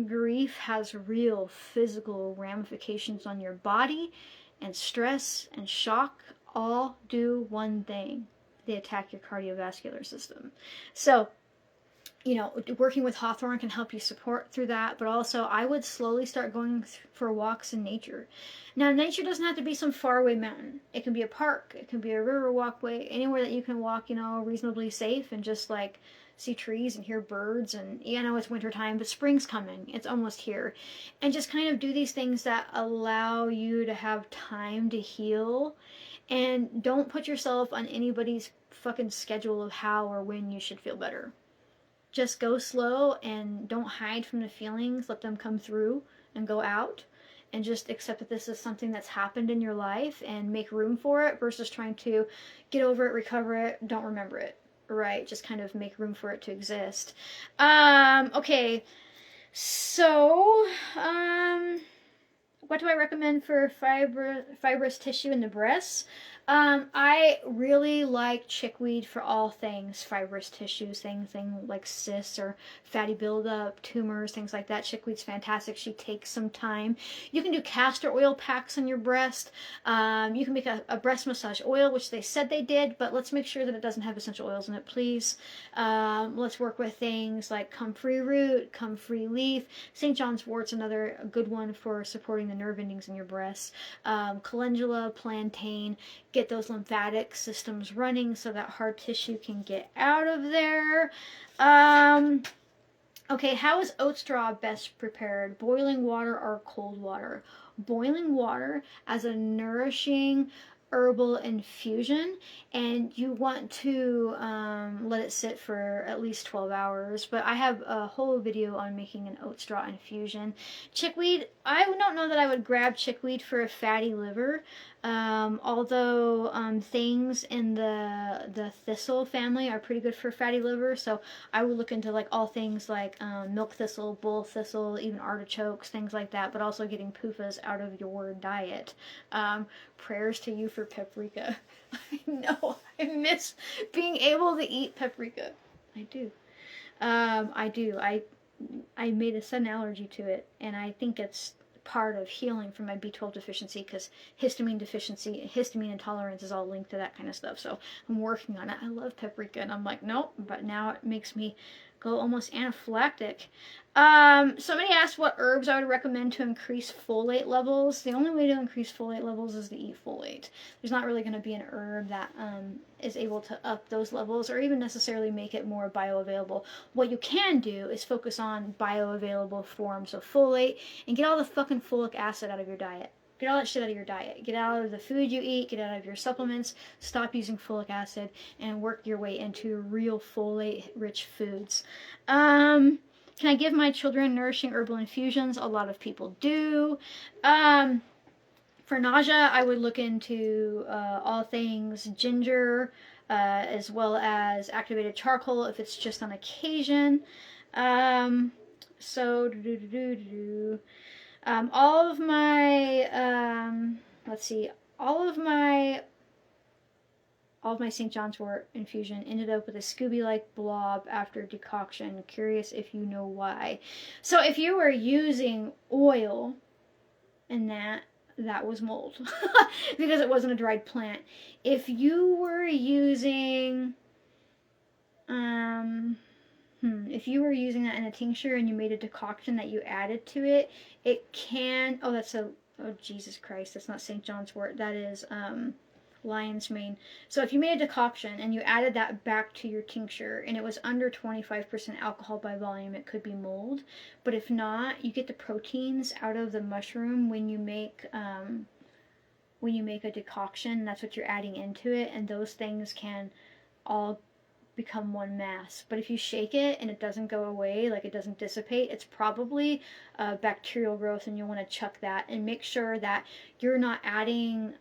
Grief has real physical ramifications on your body, and stress and shock all do one thing. They attack your cardiovascular system. So, you know, working with Hawthorne can help you support through that, but also I would slowly start going for walks in nature. Now, nature doesn't have to be some faraway mountain. It can be a park, it can be a river walkway, anywhere that you can walk, you know, reasonably safe and just like see trees and hear birds. And yeah, I know it's wintertime, but spring's coming. It's almost here. And just kind of do these things that allow you to have time to heal. And don't put yourself on anybody's fucking schedule of how or when you should feel better. Just go slow and don't hide from the feelings. Let them come through and go out. And just accept that this is something that's happened in your life and make room for it versus trying to get over it, recover it, don't remember it. Right? Just kind of make room for it to exist. Okay. So, what do I recommend for fibrous tissue in the breasts? I really like chickweed for all things fibrous tissues, things like cysts or fatty buildup, tumors, things like that. Chickweed's fantastic. She takes some time. You can do castor oil packs on your breast. You can make a breast massage oil, which they said they did, but let's make sure that it doesn't have essential oils in it, please. Let's work with things like comfrey root, comfrey leaf. St. John's wort's another good one for supporting the nerve endings in your breasts. Calendula, plantain. Get those lymphatic systems running so that hard tissue can get out of there. Okay, how is oat straw best prepared? Boiling water or cold water? boiling water as a nourishing herbal infusion, and you want to let it sit for at least 12 hours. But I have a whole video on making an oat straw infusion. Chickweed, I don't know that I would grab chickweed for a fatty liver, although things in the thistle family are pretty good for fatty liver, so I would look into like all things like milk thistle, bull thistle, even artichokes, things like that, but also getting PUFAs out of your diet. Prayers to you for paprika. I know, I miss being able to eat paprika. I do. I do. I made a sudden allergy to it, and I think it's part of healing from my B12 deficiency, because histamine deficiency, histamine intolerance is all linked to that kind of stuff. So I'm working on it. I love paprika, and I'm like, nope, but now it makes me go almost anaphylactic. Somebody asked what herbs I would recommend to increase folate levels. The only way to increase folate levels is to eat folate. There's not really going to be an herb that is able to up those levels or even necessarily make it more bioavailable. What you can do is focus on bioavailable forms of folate and get all the fucking folic acid out of your diet. Get all that shit out of your diet. Get out of the food you eat. Get out of your supplements. Stop using folic acid and work your way into real folate-rich foods. Can I give my children nourishing herbal infusions? A lot of people do. For nausea, I would look into all things ginger, as well as activated charcoal if it's just on occasion. All of my, let's see, all of my St. John's wort infusion ended up with a Scooby-like blob after decoction. Curious if you know why. So if you were using oil and that was mold because it wasn't a dried plant. If you were using if you were using that in a tincture and you made a decoction that you added to it, it can, oh Jesus Christ, that's not St. John's wort, that is lion's mane. So if you made a decoction and you added that back to your tincture and it was under 25% alcohol by volume, it could be mold. But if not, you get the proteins out of the mushroom when you make a decoction. That's what you're adding into it, and those things can all become one mass. But if you shake it and it doesn't go away, like it doesn't dissipate, it's probably bacterial growth, and you'll want to chuck that and make sure that you're not adding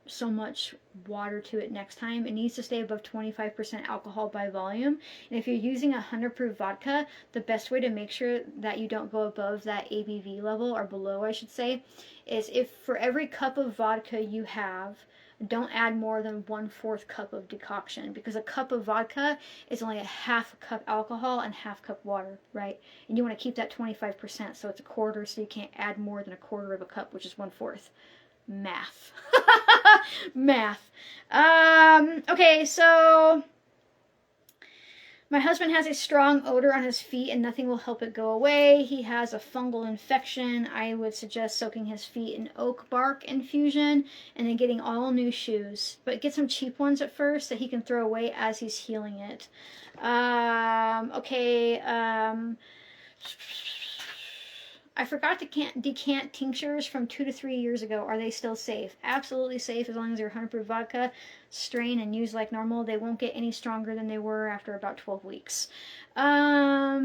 so much water to it next time. It needs to stay above 25% alcohol by volume. And if you're using 100 proof vodka, the best way to make sure that you don't go above that ABV level, or below I should say, is if for every cup of vodka you have, don't add more than 1/4 cup of decoction, because a cup of vodka is only a half cup alcohol and half cup water, right? And you want to keep that 25%, so it's a quarter, so you can't add more than a quarter of a cup, which is 1/4. Math. Math. Okay, so my husband has a strong odor on his feet and nothing will help it go away. He has a fungal infection. I would suggest soaking his feet in oak bark infusion and then getting all new shoes. But get some cheap ones at first that he can throw away as he's healing it. I forgot to decant tinctures from 2 to 3 years ago. Are they still safe? Absolutely safe as long as they're 100 proof vodka. Strain and use like normal. They won't get any stronger than they were after about 12 weeks. Are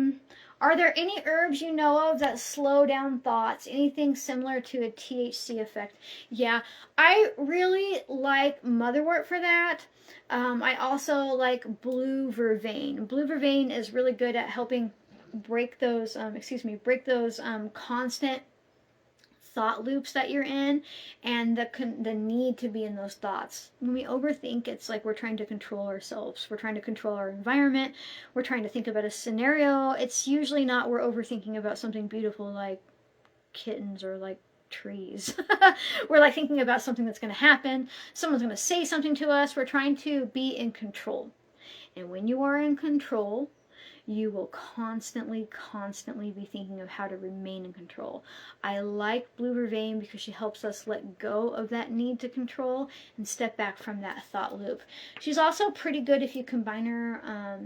there any herbs you know of that slow down thoughts? Anything similar to a THC effect? Yeah, I really like motherwort for that. I also like blue vervain. Blue vervain is really good at helping break those constant thought loops that you're in, and the need to be in those thoughts. When we overthink, it's like we're trying to control ourselves. We're trying to control our environment. We're trying to think about a scenario. It's usually not we're overthinking about something beautiful like kittens or like trees. We're like thinking about something that's going to happen. Someone's going to say something to us. We're trying to be in control. And when you are in control, you will constantly be thinking of how to remain in control. I like blue vervain because she helps us let go of that need to control and step back from that thought loop. She's also pretty good if you combine her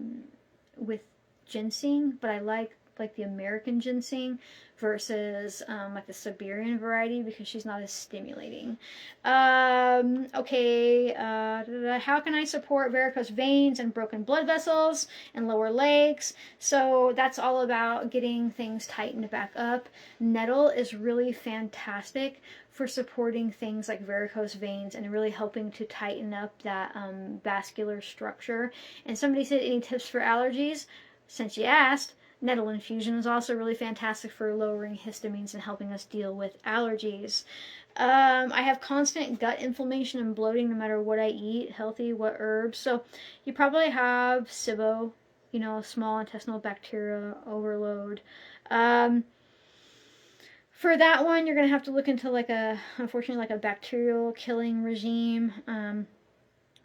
with ginseng, but I like like the American ginseng versus like the Siberian variety because she's not as stimulating. Okay, how can I support varicose veins and broken blood vessels and lower legs? So that's all about getting things tightened back up. Nettle is really fantastic for supporting things like varicose veins and really helping to tighten up that vascular structure. And somebody said, any tips for allergies? Since you asked, nettle infusion is also really fantastic for lowering histamines and helping us deal with allergies. I have constant gut inflammation and bloating no matter what I eat, healthy, what herbs. So you probably have SIBO, you know, small intestinal bacteria overload. For that one, you're going to have to look into unfortunately, like a bacterial killing regime.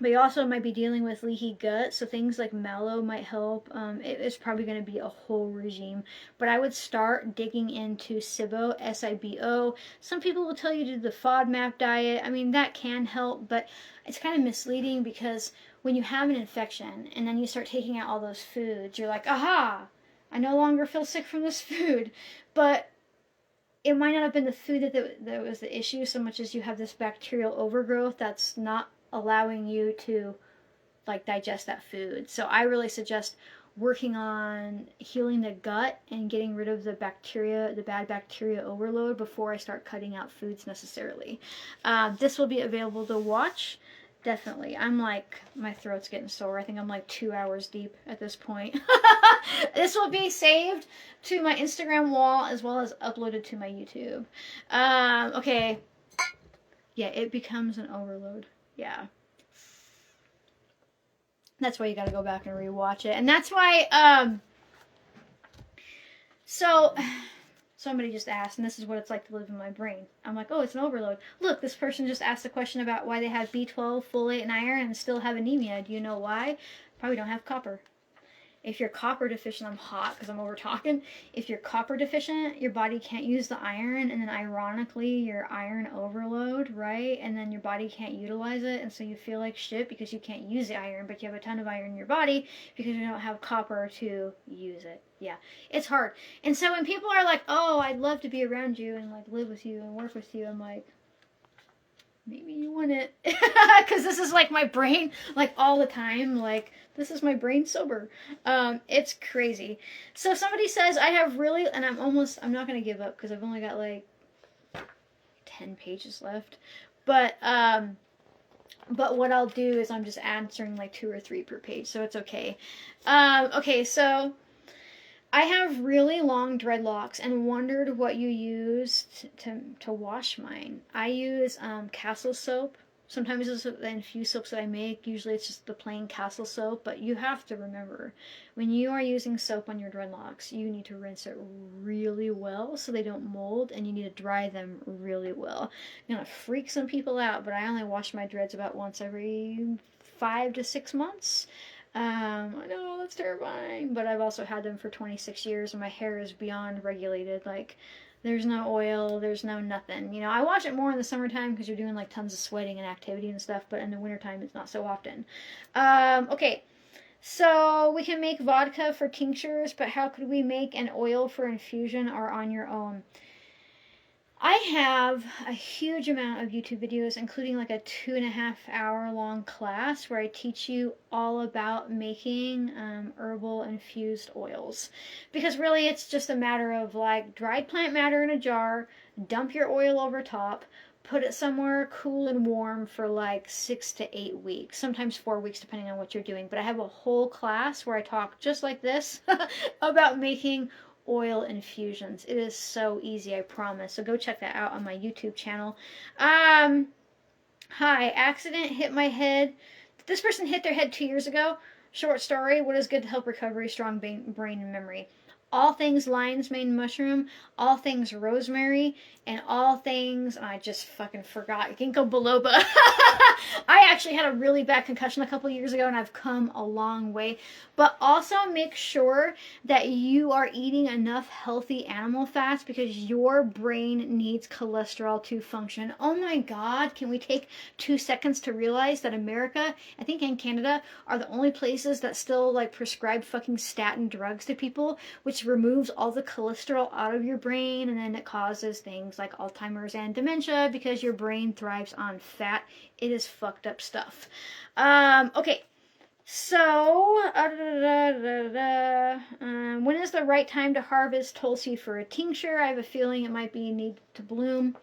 But you also might be dealing with leaky gut, so things like mallow might help. It's probably going to be a whole regime. But I would start digging into SIBO, S-I-B-O. Some people will tell you to do the FODMAP diet. I mean, that can help, but it's kind of misleading because when you have an infection and then you start taking out all those foods, you're like, aha, I no longer feel sick from this food. But it might not have been the food that was the issue so much as you have this bacterial overgrowth that's not allowing you to like digest that food. So I really suggest working on healing the gut and getting rid of the bacteria, the bad bacteria overload before I start cutting out foods necessarily. This will be available to watch. Definitely. I'm like, my throat's getting sore. I think I'm like 2 hours deep at this point. This will be saved to my Instagram wall as well as uploaded to my YouTube. Okay. Yeah, it becomes an overload. Yeah. That's why you gotta go back and rewatch it. And that's why, so somebody just asked, and this is what it's like to live in my brain. I'm like, oh, it's an overload. Look, this person just asked a question about why they have B12, folate, and iron and still have anemia. Do you know why? Probably don't have copper. If you're copper deficient, I'm hot because I'm over talking. If you're copper deficient, your body can't use the iron, and then ironically, your iron overload, right? And then your body can't utilize it, and so you feel like shit because you can't use the iron, but you have a ton of iron in your body because you don't have copper to use it. Yeah, it's hard. And so when people are like, oh, I'd love to be around you and like live with you and work with you, I'm like, maybe you wouldn't. Because this is like my brain, like all the time, like this is my brain sober. It's crazy. So somebody says I have really, and I'm not going to give up because I've only got like 10 pages left. But what I'll do is I'm just answering like 2 or 3 per page, so it's okay. Okay, so I have really long dreadlocks and wondered what you used to wash mine. I use Castle soap. Sometimes it's the infused soaps that I make. Usually it's just the plain Castle soap. But you have to remember, when you are using soap on your dreadlocks, you need to rinse it really well so they don't mold, and you need to dry them really well. I'm gonna freak some people out, but I only wash my dreads about once every 5 to 6 months. I know that's terrifying, but I've also had them for 26 years, and my hair is beyond regulated. Like, there's no oil, there's no nothing. You know, I wash it more in the summertime because you're doing like tons of sweating and activity and stuff, but in the wintertime it's not so often. Okay, so we can make vodka for tinctures, but how could we make an oil for infusion or on your own? I have a huge amount of YouTube videos, including like a 2.5-hour long class where I teach you all about making herbal infused oils. Because really it's just a matter of like dried plant matter in a jar, dump your oil over top, put it somewhere cool and warm for like 6 to 8 weeks, sometimes 4 weeks depending on what you're doing. But I have a whole class where I talk just like this about making oil infusions. It is so easy, I promise. So go check that out on my YouTube channel. Hi, accident hit my head. This person hit their head 2 years ago. Short story, what is good to help recovery, strong brain and memory? All things lion's mane mushroom, all things rosemary, and all things, I just fucking forgot, ginkgo biloba. I actually had a really bad concussion a couple years ago, and I've come a long way. But also make sure that you are eating enough healthy animal fats because your brain needs cholesterol to function. Oh my God, can we take 2 seconds to realize that America, I think, and Canada are the only places that still like prescribe fucking statin drugs to people, which it removes all the cholesterol out of your brain, and then it causes things like Alzheimer's and dementia because your brain thrives on fat. It is fucked up stuff. Okay. So, when is the right time to harvest Tulsi for a tincture? I have a feeling it might be need to bloom.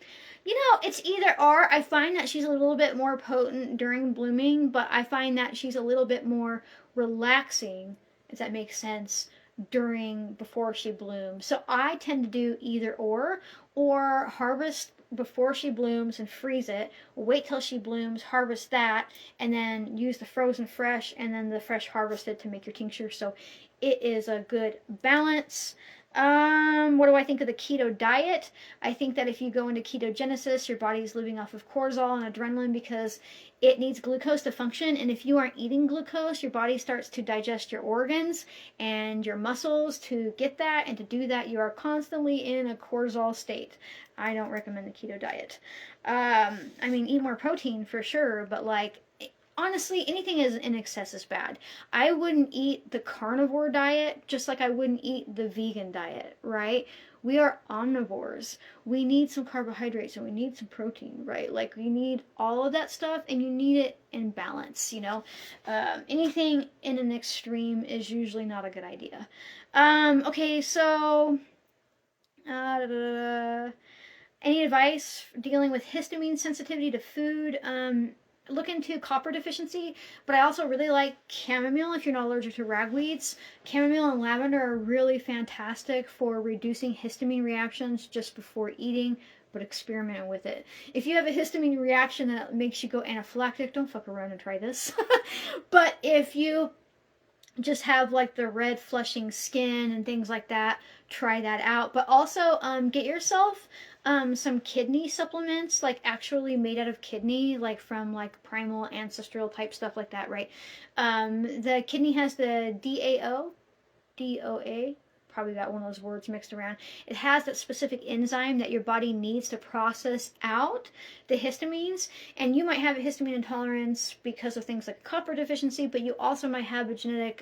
You know, it's either or. I find that she's a little bit more potent during blooming, but I find that she's a little bit more relaxing, if that makes sense, before she blooms. So I tend to do either or harvest before she blooms and freeze it, wait till she blooms, harvest that, and then use the frozen fresh and then the fresh harvested to make your tincture. So it is a good balance. What do I think of the keto diet? I think that if you go into ketogenesis, your body is living off of cortisol and adrenaline because it needs glucose to function. And if you aren't eating glucose, your body starts to digest your organs and your muscles to get that. And to do that, you are constantly in a cortisol state. I don't recommend the keto diet. I mean, eat more protein for sure, but like, honestly, anything in excess is bad. I wouldn't eat the carnivore diet just like I wouldn't eat the vegan diet, right? We are omnivores. We need some carbohydrates and we need some protein, right? Like, we need all of that stuff, and you need it in balance, you know? Anything in an extreme is usually not a good idea. Okay, so... any advice dealing with histamine sensitivity to food? Look into copper deficiency, but I also really like chamomile if you're not allergic to ragweeds. Chamomile and lavender are really fantastic for reducing histamine reactions just before eating, but experiment with it. If you have a histamine reaction that makes you go anaphylactic, don't fuck around and try this. But if you just have like the red flushing skin and things like that, try that out. But also get yourself some kidney supplements, like actually made out of kidney, like from like primal ancestral type stuff like that, right? The kidney has the DOA, probably got one of those words mixed around. It has that specific enzyme that your body needs to process out the histamines. And you might have a histamine intolerance because of things like copper deficiency, but you also might have a genetic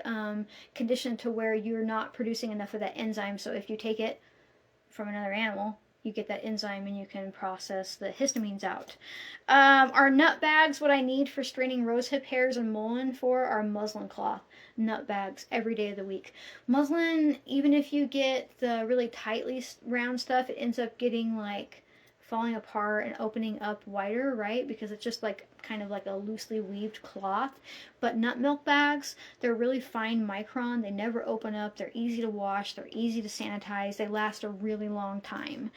condition to where you're not producing enough of that enzyme. So if you take it from another animal, you get that enzyme and you can process the histamines out. Our nut bags, what I need for straining rosehip hairs and mullein for are muslin cloth nut bags every day of the week. Muslin, even if you get the really tightly round stuff, it ends up getting like falling apart and opening up wider, right? Because it's just like kind of like a loosely weaved cloth. But nut milk bags, they're really fine micron. They never open up. They're easy to wash. They're easy to sanitize. They last a really long time.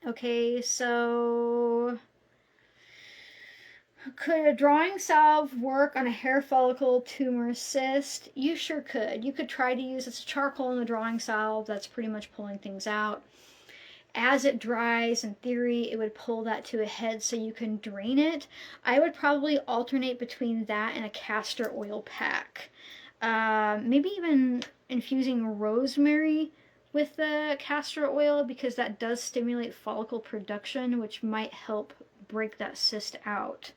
Okay, so could a drawing salve work on a hair follicle tumor cyst? You sure could. You could try to use it's charcoal in the drawing salve. That's pretty much pulling things out. As it dries, in theory, it would pull that to a head so you can drain it. I would probably alternate between that and a castor oil pack. Maybe even infusing rosemary with the castor oil because that does stimulate follicle production, which might help break that cyst out.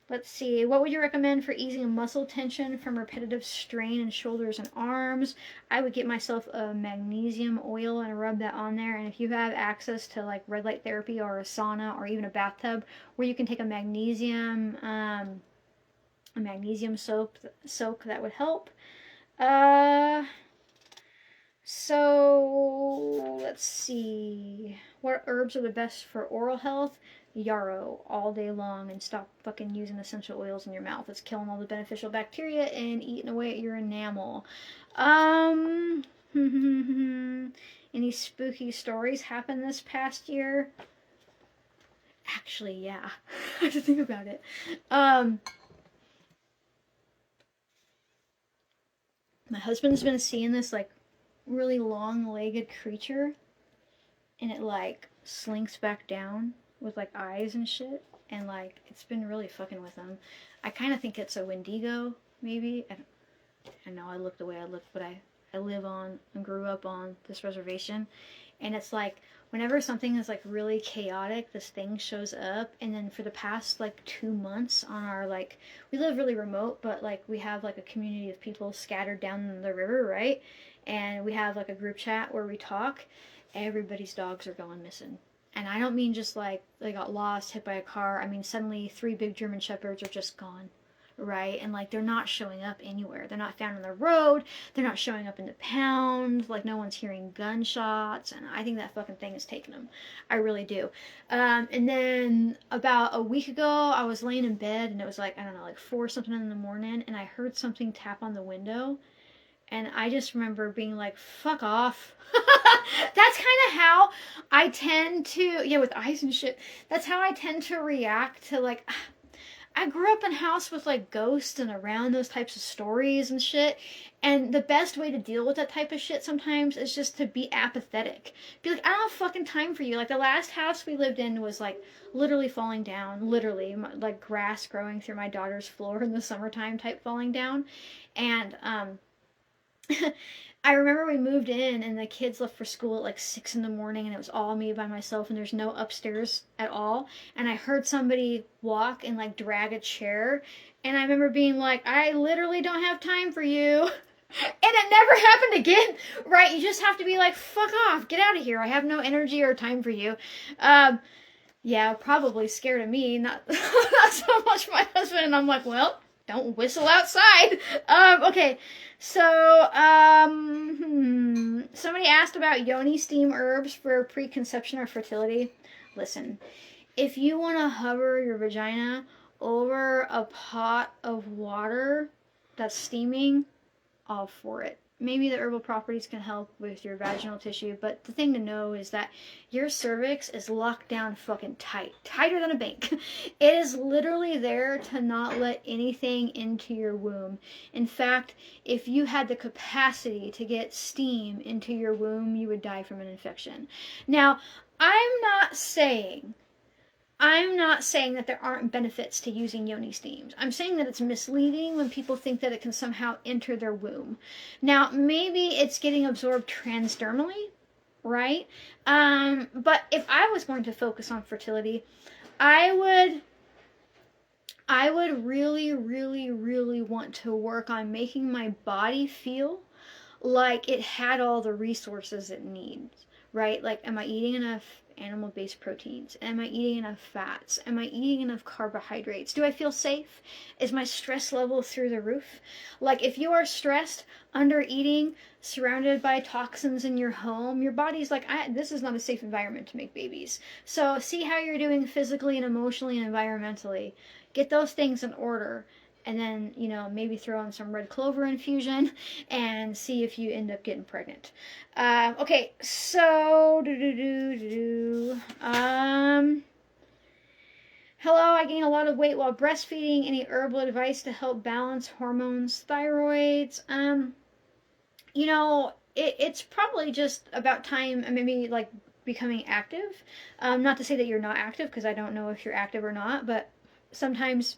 Let's see. What would you recommend for easing muscle tension from repetitive strain in shoulders and arms? I would get myself a magnesium oil and rub that on there. And if you have access to like red light therapy or a sauna or even a bathtub where you can take a magnesium soak, that would help. So let's see. What herbs are the best for oral health? Yarrow all day long, and stop fucking using essential oils in your mouth. It's killing all the beneficial bacteria and eating away at your enamel. Any spooky stories happen this past year? Actually, yeah. I have to think about it. My husband's been seeing this like really long-legged creature, and it like slinks back down with like eyes and shit, and like it's been really fucking with him. I kind of think it's a Wendigo, maybe. I know I look the way I look, but I live on and grew up on this reservation, And it's like, whenever something is like really chaotic, this thing shows up. And then for the past like 2 months on our, like, we live really remote, but like we have like a community of people scattered down the river, right? And we have like a group chat where we talk. Everybody's dogs are going missing. And I don't mean just like they got lost, hit by a car. I mean, suddenly 3 big German Shepherds are just gone, right? And like they're not showing up anywhere. They're not found on the road. They're not showing up in the pound. Like no one's hearing gunshots. And I think that fucking thing is taking them. I really do. And then about a week ago, I was laying in bed and it was like, I don't know, like 4 something in the morning. And I heard something tap on the window. And I just remember being like, fuck off. That's kind of how I tend to, yeah, with eyes and shit, that's how I tend to react to, like, I grew up in a house with like ghosts and around those types of stories and shit. And the best way to deal with that type of shit sometimes is just to be apathetic. Be like, I don't have fucking time for you. Like the last house we lived in was like literally falling down, literally like grass growing through my daughter's floor in the summertime type falling down. And I remember we moved in and the kids left for school at like 6 in the morning and it was all me by myself and there's no upstairs at all. And I heard somebody walk and like drag a chair. And I remember being like, I literally don't have time for you. And it never happened again, right? You just have to be like, fuck off, get out of here. I have no energy or time for you. Yeah, probably scared of me, not, not so much my husband. And I'm like, well, don't whistle outside. Okay. So, somebody asked about yoni steam herbs for preconception or fertility. Listen, if you want to hover your vagina over a pot of water that's steaming, all for it. Maybe the herbal properties can help with your vaginal tissue, but the thing to know is that your cervix is locked down fucking tight. Tighter than a bank. It is literally there to not let anything into your womb. In fact, if you had the capacity to get steam into your womb, you would die from an infection. Now, I'm not saying that there aren't benefits to using yoni steams. I'm saying that it's misleading when people think that it can somehow enter their womb. Now, maybe it's getting absorbed transdermally, right? But if I was going to focus on fertility, I would really, really, really want to work on making my body feel like it had all the resources it needs, right? Like, am I eating enough animal-based proteins? Am I eating enough fats? Am I eating enough carbohydrates? Do I feel safe? Is my stress level through the roof? Like if you are stressed, under eating, surrounded by toxins in your home, your body's like, this is not a safe environment to make babies. So see how you're doing physically and emotionally and environmentally. Get those things in order. And then, you know, maybe throw in some red clover infusion and see if you end up getting pregnant. Okay, so, hello, I gain a lot of weight while breastfeeding. Any herbal advice to help balance hormones, thyroids? You know, it's probably just about time, maybe like becoming active. Not to say that you're not active, because I don't know if you're active or not, but sometimes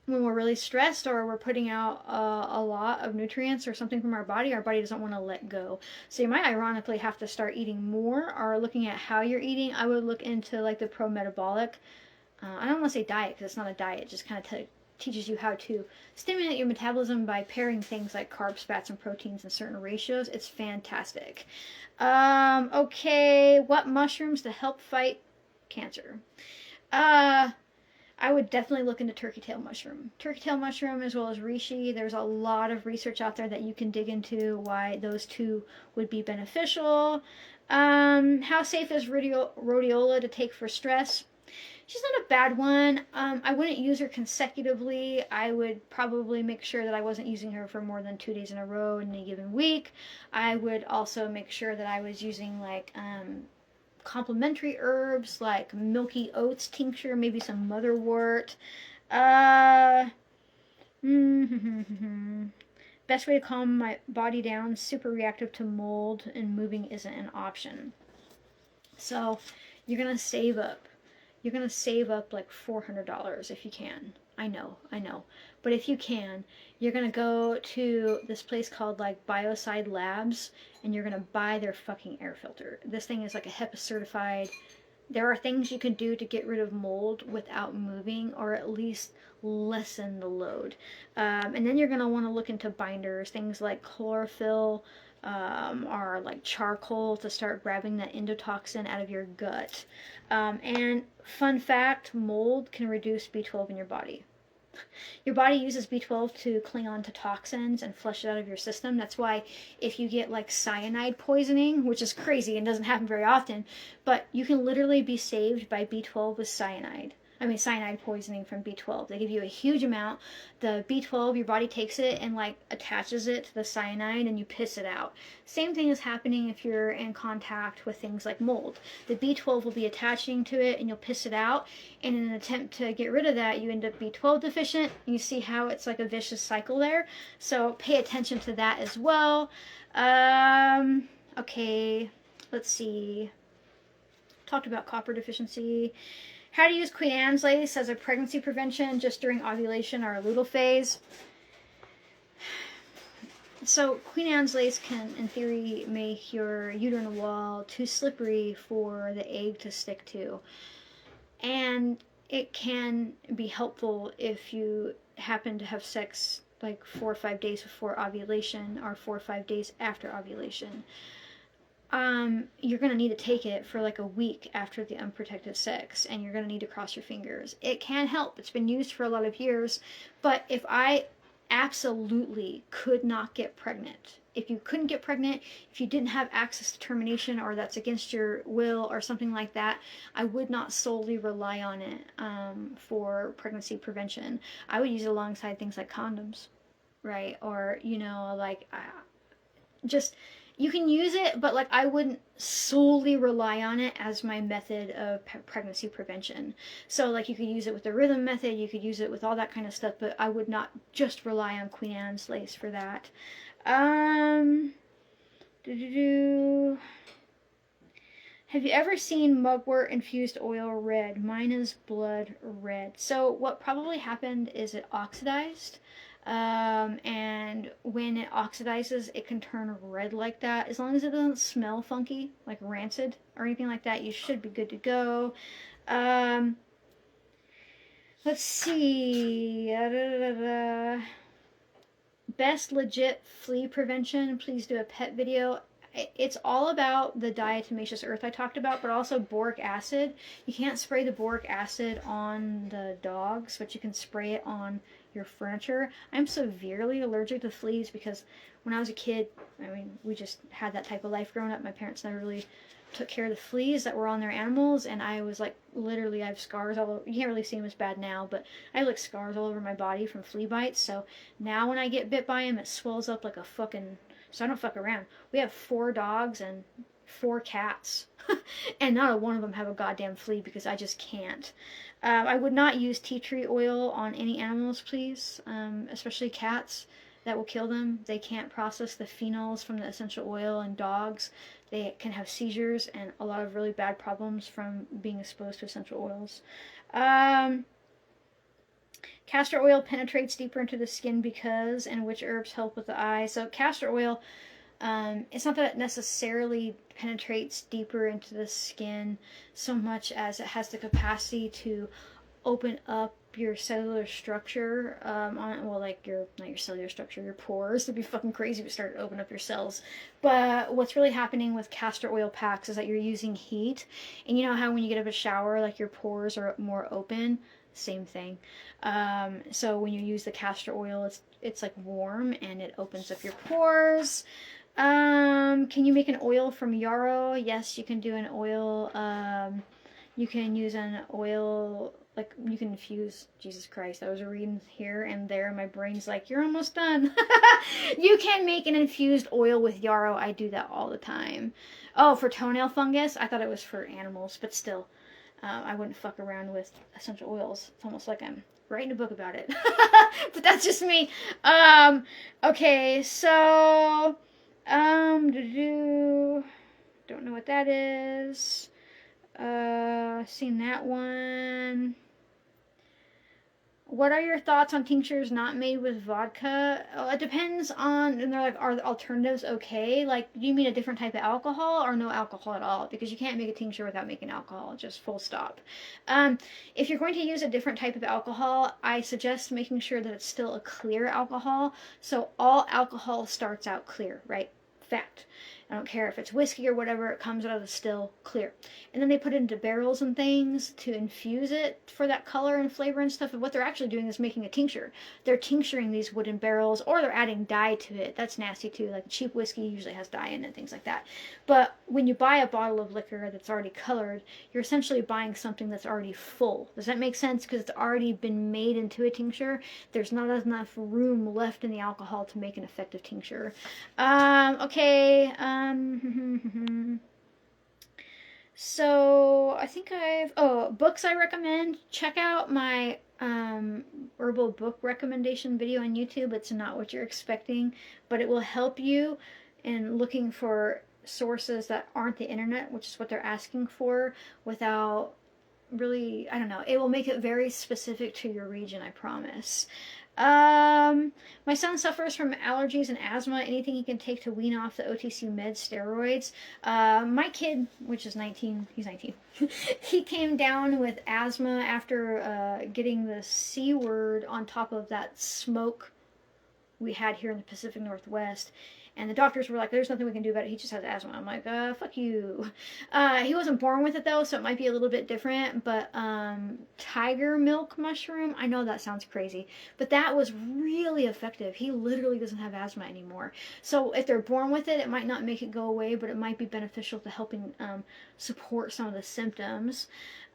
when we're really stressed or we're putting out a lot of nutrients or something from our body doesn't want to let go. So you might ironically have to start eating more, or looking at how you're eating. I would look into like the pro-metabolic. I don't want to say diet because it's not a diet. It just kind of teaches you how to stimulate your metabolism by pairing things like carbs, fats, and proteins in certain ratios. It's fantastic. Okay, what mushrooms to help fight cancer? I would definitely look into turkey tail mushroom. Turkey tail mushroom as well as reishi. There's a lot of research out there that you can dig into why those two would be beneficial. How safe is rhodiola to take for stress? She's not a bad one. I wouldn't use her consecutively. I would probably make sure that I wasn't using her for more than 2 days in a row in a given week. I would also make sure that I was using like complementary herbs like milky oats tincture, maybe some motherwort. Best way to calm my body down, super reactive to mold, and moving isn't an option. So you're gonna save up. You're gonna save up like $400 if you can. I know. But if you can, you're gonna go to this place called like Biocide Labs, and you're gonna buy their fucking air filter. This thing is like a HEPA certified. There are things you can do to get rid of mold without moving, or at least lessen the load. And then you're gonna want to look into binders, things like chlorophyll, or like charcoal to start grabbing that endotoxin out of your gut. And fun fact, mold can reduce B12 in your body. Your body uses B12 to cling on to toxins and flush it out of your system. That's why if you get like cyanide poisoning, which is crazy and doesn't happen very often, but you can literally be saved by B12 with cyanide. I mean, cyanide poisoning from B12. They give you a huge amount. The B12, your body takes it and like attaches it to the cyanide and you piss it out. Same thing is happening if you're in contact with things like mold. The B12 will be attaching to it and you'll piss it out. And in an attempt to get rid of that, you end up B12 deficient. You see how it's like a vicious cycle there. So pay attention to that as well. Okay, let's see. Talked about copper deficiency. How to use Queen Anne's lace as a pregnancy prevention just during ovulation or luteal phase. So Queen Anne's lace can, in theory, make your uterine wall too slippery for the egg to stick to. And it can be helpful if you happen to have sex like 4 or 5 days before ovulation or 4 or 5 days after ovulation. You're going to need to take it for like a week after the unprotected sex, and you're going to need to cross your fingers. It can help. It's been used for a lot of years, but if I absolutely could not get pregnant, if you couldn't get pregnant, if you didn't have access to termination or that's against your will or something like that, I would not solely rely on it for pregnancy prevention. I would use it alongside things like condoms, right? Or, you know, like just... You can use it, but like I wouldn't solely rely on it as my method of pregnancy prevention. So like you could use it with the rhythm method, you could use it with all that kind of stuff, but I would not just rely on Queen Anne's lace for that. Have you ever seen mugwort infused oil red? Mine is blood red. So what probably happened is it oxidized. And when it oxidizes, it can turn red like that. As long as it doesn't smell funky, like rancid or anything like that, you should be good to go. Let's see. Best legit flea prevention. Please do a pet video. It's all about the diatomaceous earth I talked about, but also boric acid. You can't spray the boric acid on the dogs, but you can spray it on your furniture. I'm severely allergic to fleas because when I was a kid, I mean, we just had that type of life growing up. My parents never really took care of the fleas that were on their animals, and I was like, literally, I have scars all over. You can't really see them as bad now, but I have like scars all over my body from flea bites. So now when I get bit by them, it swells up like a fucking... So I don't fuck around. We have 4 dogs and 4 cats, and not a one of them have a goddamn flea because I just can't. I would not use tea tree oil on any animals, please, especially cats. That will kill them. They can't process the phenols from the essential oil, and dogs, they can have seizures and a lot of really bad problems from being exposed to essential oils. Castor oil penetrates deeper into the skin because, and which herbs help with the eye. So castor oil, it's not that it necessarily penetrates deeper into the skin so much as it has the capacity to open up your cellular structure, like not your cellular structure, your pores. It'd be fucking crazy if it started to open up your cells. But what's really happening with castor oil packs is that you're using heat, and you know how when you get out of a shower, like your pores are more open? Same thing. So when you use the castor oil, it's like warm and it opens up your pores. Can you make an oil from yarrow? Yes, you can do an oil. You can use an oil, like you can infuse. Jesus Christ, I was reading here and there. My brain's like, you're almost done. You can make an infused oil with yarrow. I do that all the time. Oh, for toenail fungus? I thought it was for animals, but still. I wouldn't fuck around with essential oils. It's almost like I'm writing a book about it. But that's just me. Okay, so... don't know what that is. Seen that one. What are your thoughts on tinctures not made with vodka? It depends on, and they're like, are the alternatives okay? Like, do you mean a different type of alcohol or no alcohol at all? Because you can't make a tincture without making alcohol, just full stop. Um, if you're going to use a different type of alcohol, I suggest making sure that it's still a clear alcohol. So all alcohol starts out clear, right? Fact. I don't care if it's whiskey or whatever, it comes out of the still clear. And then they put it into barrels and things to infuse it for that color and flavor and stuff. And what they're actually doing is making a tincture. They're tincturing these wooden barrels, or they're adding dye to it. That's nasty too. Like cheap whiskey usually has dye in it, things like that. But when you buy a bottle of liquor that's already colored, you're essentially buying something that's already full. Does that make sense? Because it's already been made into a tincture. There's not enough room left in the alcohol to make an effective tincture. Okay. So I think books I recommend. Check out my herbal book recommendation video on YouTube. It's not what you're expecting, but it will help you in looking for sources that aren't the internet, which is what they're asking for, without really, I don't know, it will make it very specific to your region, I promise. My son suffers from allergies and asthma. Anything he can take to wean off the OTC meds, steroids. My kid, which is 19, he's 19, he came down with asthma after getting the C word on top of that smoke we had here in the Pacific Northwest. And the doctors were like, there's nothing we can do about it. He just has asthma. I'm like, fuck you. He wasn't born with it, though, so it might be a little bit different. But tiger milk mushroom, I know that sounds crazy, but that was really effective. He literally doesn't have asthma anymore. So if they're born with it, it might not make it go away, but it might be beneficial to helping support some of the symptoms.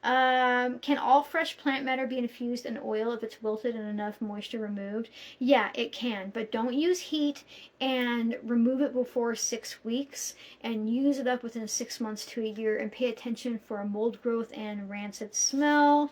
Can all fresh plant matter be infused in oil if it's wilted and enough moisture removed? Yeah, it can, but don't use heat and remove it before 6 weeks and use it up within 6 months to a year and pay attention for a mold growth and rancid smell.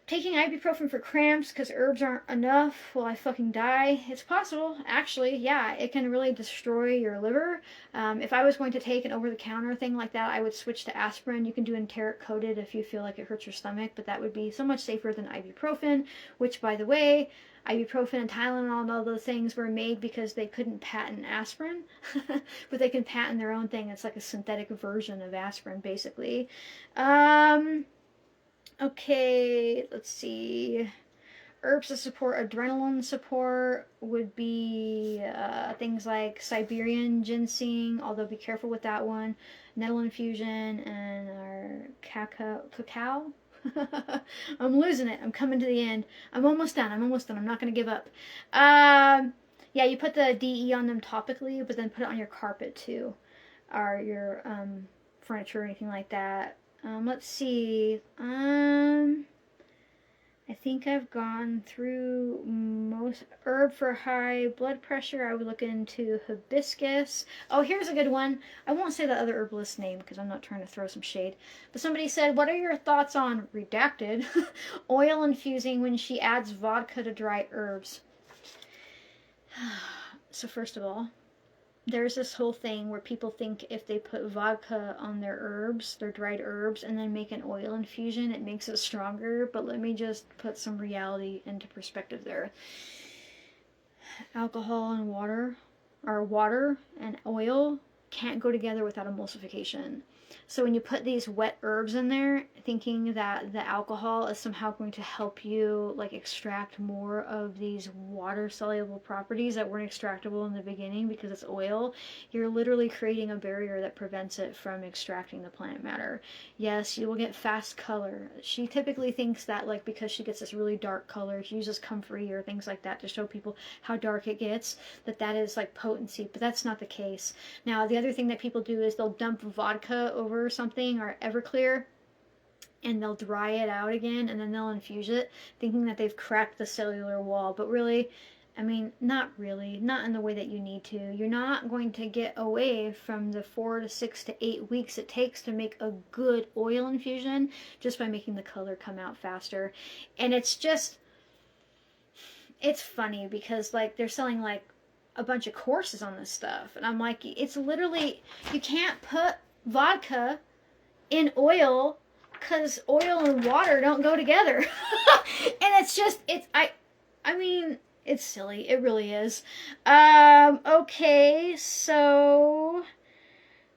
Taking ibuprofen for cramps because herbs aren't enough. Will I fucking die? It's possible, actually. Yeah, it can really destroy your liver. If I was going to take an over-the-counter thing like that, I would switch to aspirin. You can do enteric coated if you feel like it hurts your stomach, but that would be so much safer than ibuprofen, which, by the way, ibuprofen and Tylenol and all those things were made because they couldn't patent aspirin, but they can patent their own thing. It's like a synthetic version of aspirin, basically. Okay, let's see. Herbs to support adrenaline support would be things like Siberian ginseng, although be careful with that one, nettle infusion, and our cacao. I'm losing it. I'm coming to the end. I'm almost done. I'm not going to give up. Yeah, you put the DE on them topically, but then put it on your carpet too, or your furniture or anything like that. Let's see. I think I've gone through most. Herb for high blood pressure, I would look into hibiscus. Oh, here's a good one. I won't say the other herbalist's name because I'm not trying to throw some shade. But somebody said, what are your thoughts on, redacted, oil infusing when she adds vodka to dry herbs? So first of all, there's this whole thing where people think if they put vodka on their herbs, their dried herbs, and then make an oil infusion, it makes it stronger. But let me just put some reality into perspective there. Alcohol and water, or water and oil, can't go together without emulsification. So when you put these wet herbs in there, thinking that the alcohol is somehow going to help you like extract more of these water soluble properties that weren't extractable in the beginning because it's oil, you're literally creating a barrier that prevents it from extracting the plant matter. Yes, you will get fast color. She typically thinks that like because she gets this really dark color, she uses comfrey or things like that to show people how dark it gets, that is like potency, but that's not the case. Now the other thing that people do is they'll dump vodka over something or Everclear and they'll dry it out again and then they'll infuse it thinking that they've cracked the cellular wall, but really, I mean, not really, not in the way that you need to. You're not going to get away from the 4 to 6 to 8 weeks it takes to make a good oil infusion just by making the color come out faster. And it's just, it's funny because like they're selling like a bunch of courses on this stuff and I'm like, it's literally, you can't put vodka in oil because oil and water don't go together. And it's just, I mean, it's silly. It really is. Okay, so,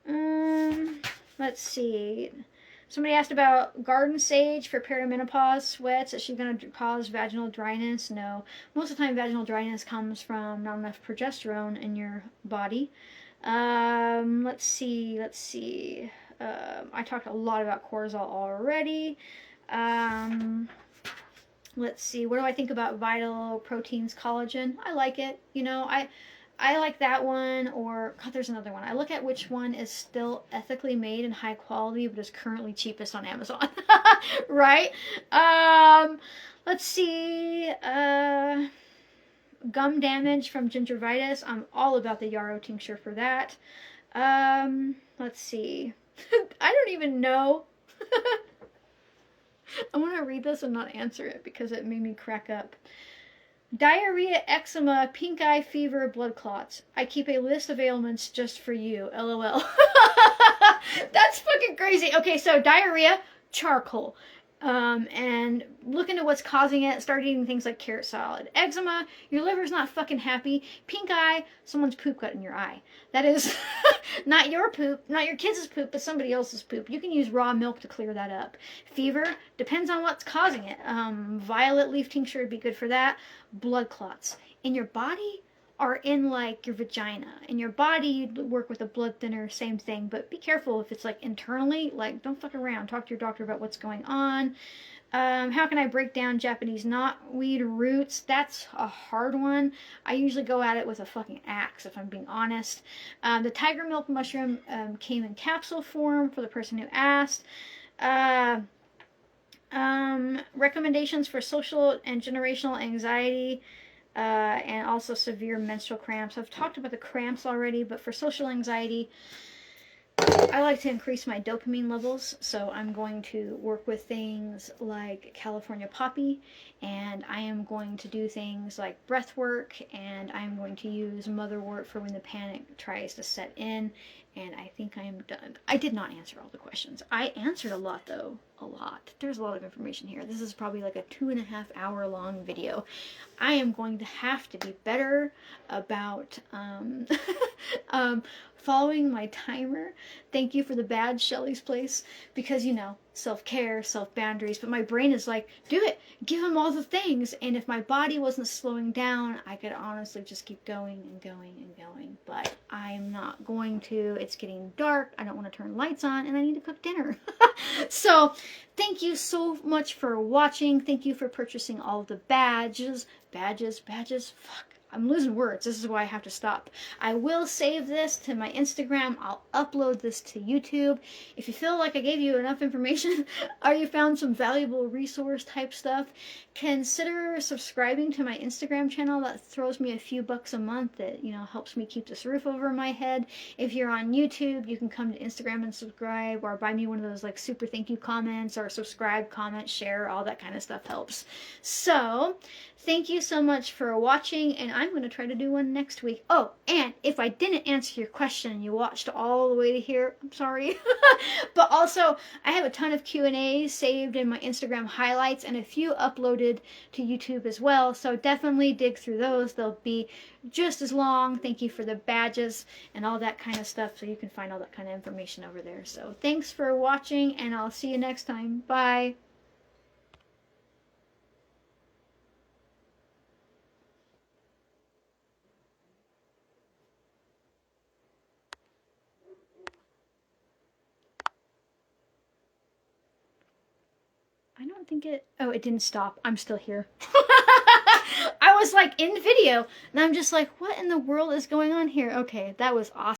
let's see. Somebody asked about garden sage for perimenopause sweats. Is she going to cause vaginal dryness? No. Most of the time, vaginal dryness comes from not enough progesterone in your body. Let's see. I talked a lot about cortisol already. Let's see. What do I think about Vital Proteins collagen? I like it. You know, I like that one, or God, there's another one. I look at which one is still ethically made and high quality, but is currently cheapest on Amazon. Right? Let's see. Gum damage from gingivitis. I'm all about the yarrow tincture for that. Let's see. I don't even know. I want to read this and not answer it because it made me crack up. Diarrhea, eczema, pink eye, fever, blood clots. I keep a list of ailments just for you. LOL. That's fucking crazy. Okay, so diarrhea, charcoal. And look into what's causing it. Start eating things like carrot salad. Eczema, your liver's not fucking happy. Pink eye, someone's poop got in your eye. That is not your poop, not your kids' poop, but somebody else's poop. You can use raw milk to clear that up. Fever, depends on what's causing it. Violet leaf tincture would be good for that. Blood clots. In your body, are in like your vagina. In your body, you'd work with a blood thinner, same thing, but be careful if it's like internally, like don't fuck around. Talk to your doctor about what's going on. How can I break down Japanese knotweed roots? That's a hard one. I usually go at it with a fucking axe, if I'm being honest. The tiger milk mushroom came in capsule form for the person who asked. Recommendations for social and generational anxiety. And also severe menstrual cramps. I've talked about the cramps already, but for social anxiety, I like to increase my dopamine levels, so I'm going to work with things like California poppy, and I am going to do things like breath work, and I'm going to use motherwort for when the panic tries to set in, and I think I am done. I did not answer all the questions. I answered a lot, though. A lot. There's a lot of information here. This is probably like a 2.5 hour long video. I am going to have to be better about following my timer. Thank you for the badge, Shelly's Place, because, you know, self-care, self-boundaries, but my brain is like, do it, give them all the things, and if my body wasn't slowing down, I could honestly just keep going and going and going, but I'm not going to. It's getting dark, I don't want to turn lights on, and I need to cook dinner. So, thank you so much for watching. Thank you for purchasing all the badges. Badges, fuck. I'm losing words. This is why I have to stop. I will save this to my Instagram. I'll upload this to YouTube. If you feel like I gave you enough information or you found some valuable resource type stuff, consider subscribing to my Instagram channel. That throws me a few bucks a month. That, you know, helps me keep this roof over my head. If you're on YouTube, you can come to Instagram and subscribe, or buy me one of those like super thank you comments, or subscribe, comment, share, all that kind of stuff helps. So, thank you so much for watching, and I'm going to try to do one next week. Oh, and if I didn't answer your question and you watched all the way to here, I'm sorry. But also, I have a ton of Q&As saved in my Instagram highlights and a few uploaded to YouTube as well, so definitely dig through those. They'll be just as long. Thank you for the badges and all that kind of stuff, so you can find all that kind of information over there. So thanks for watching, and I'll see you next time. Bye. I don't think it... Oh, it didn't stop. I'm still here. I was like in video, and I'm just like, what in the world is going on here? Okay, that was awesome.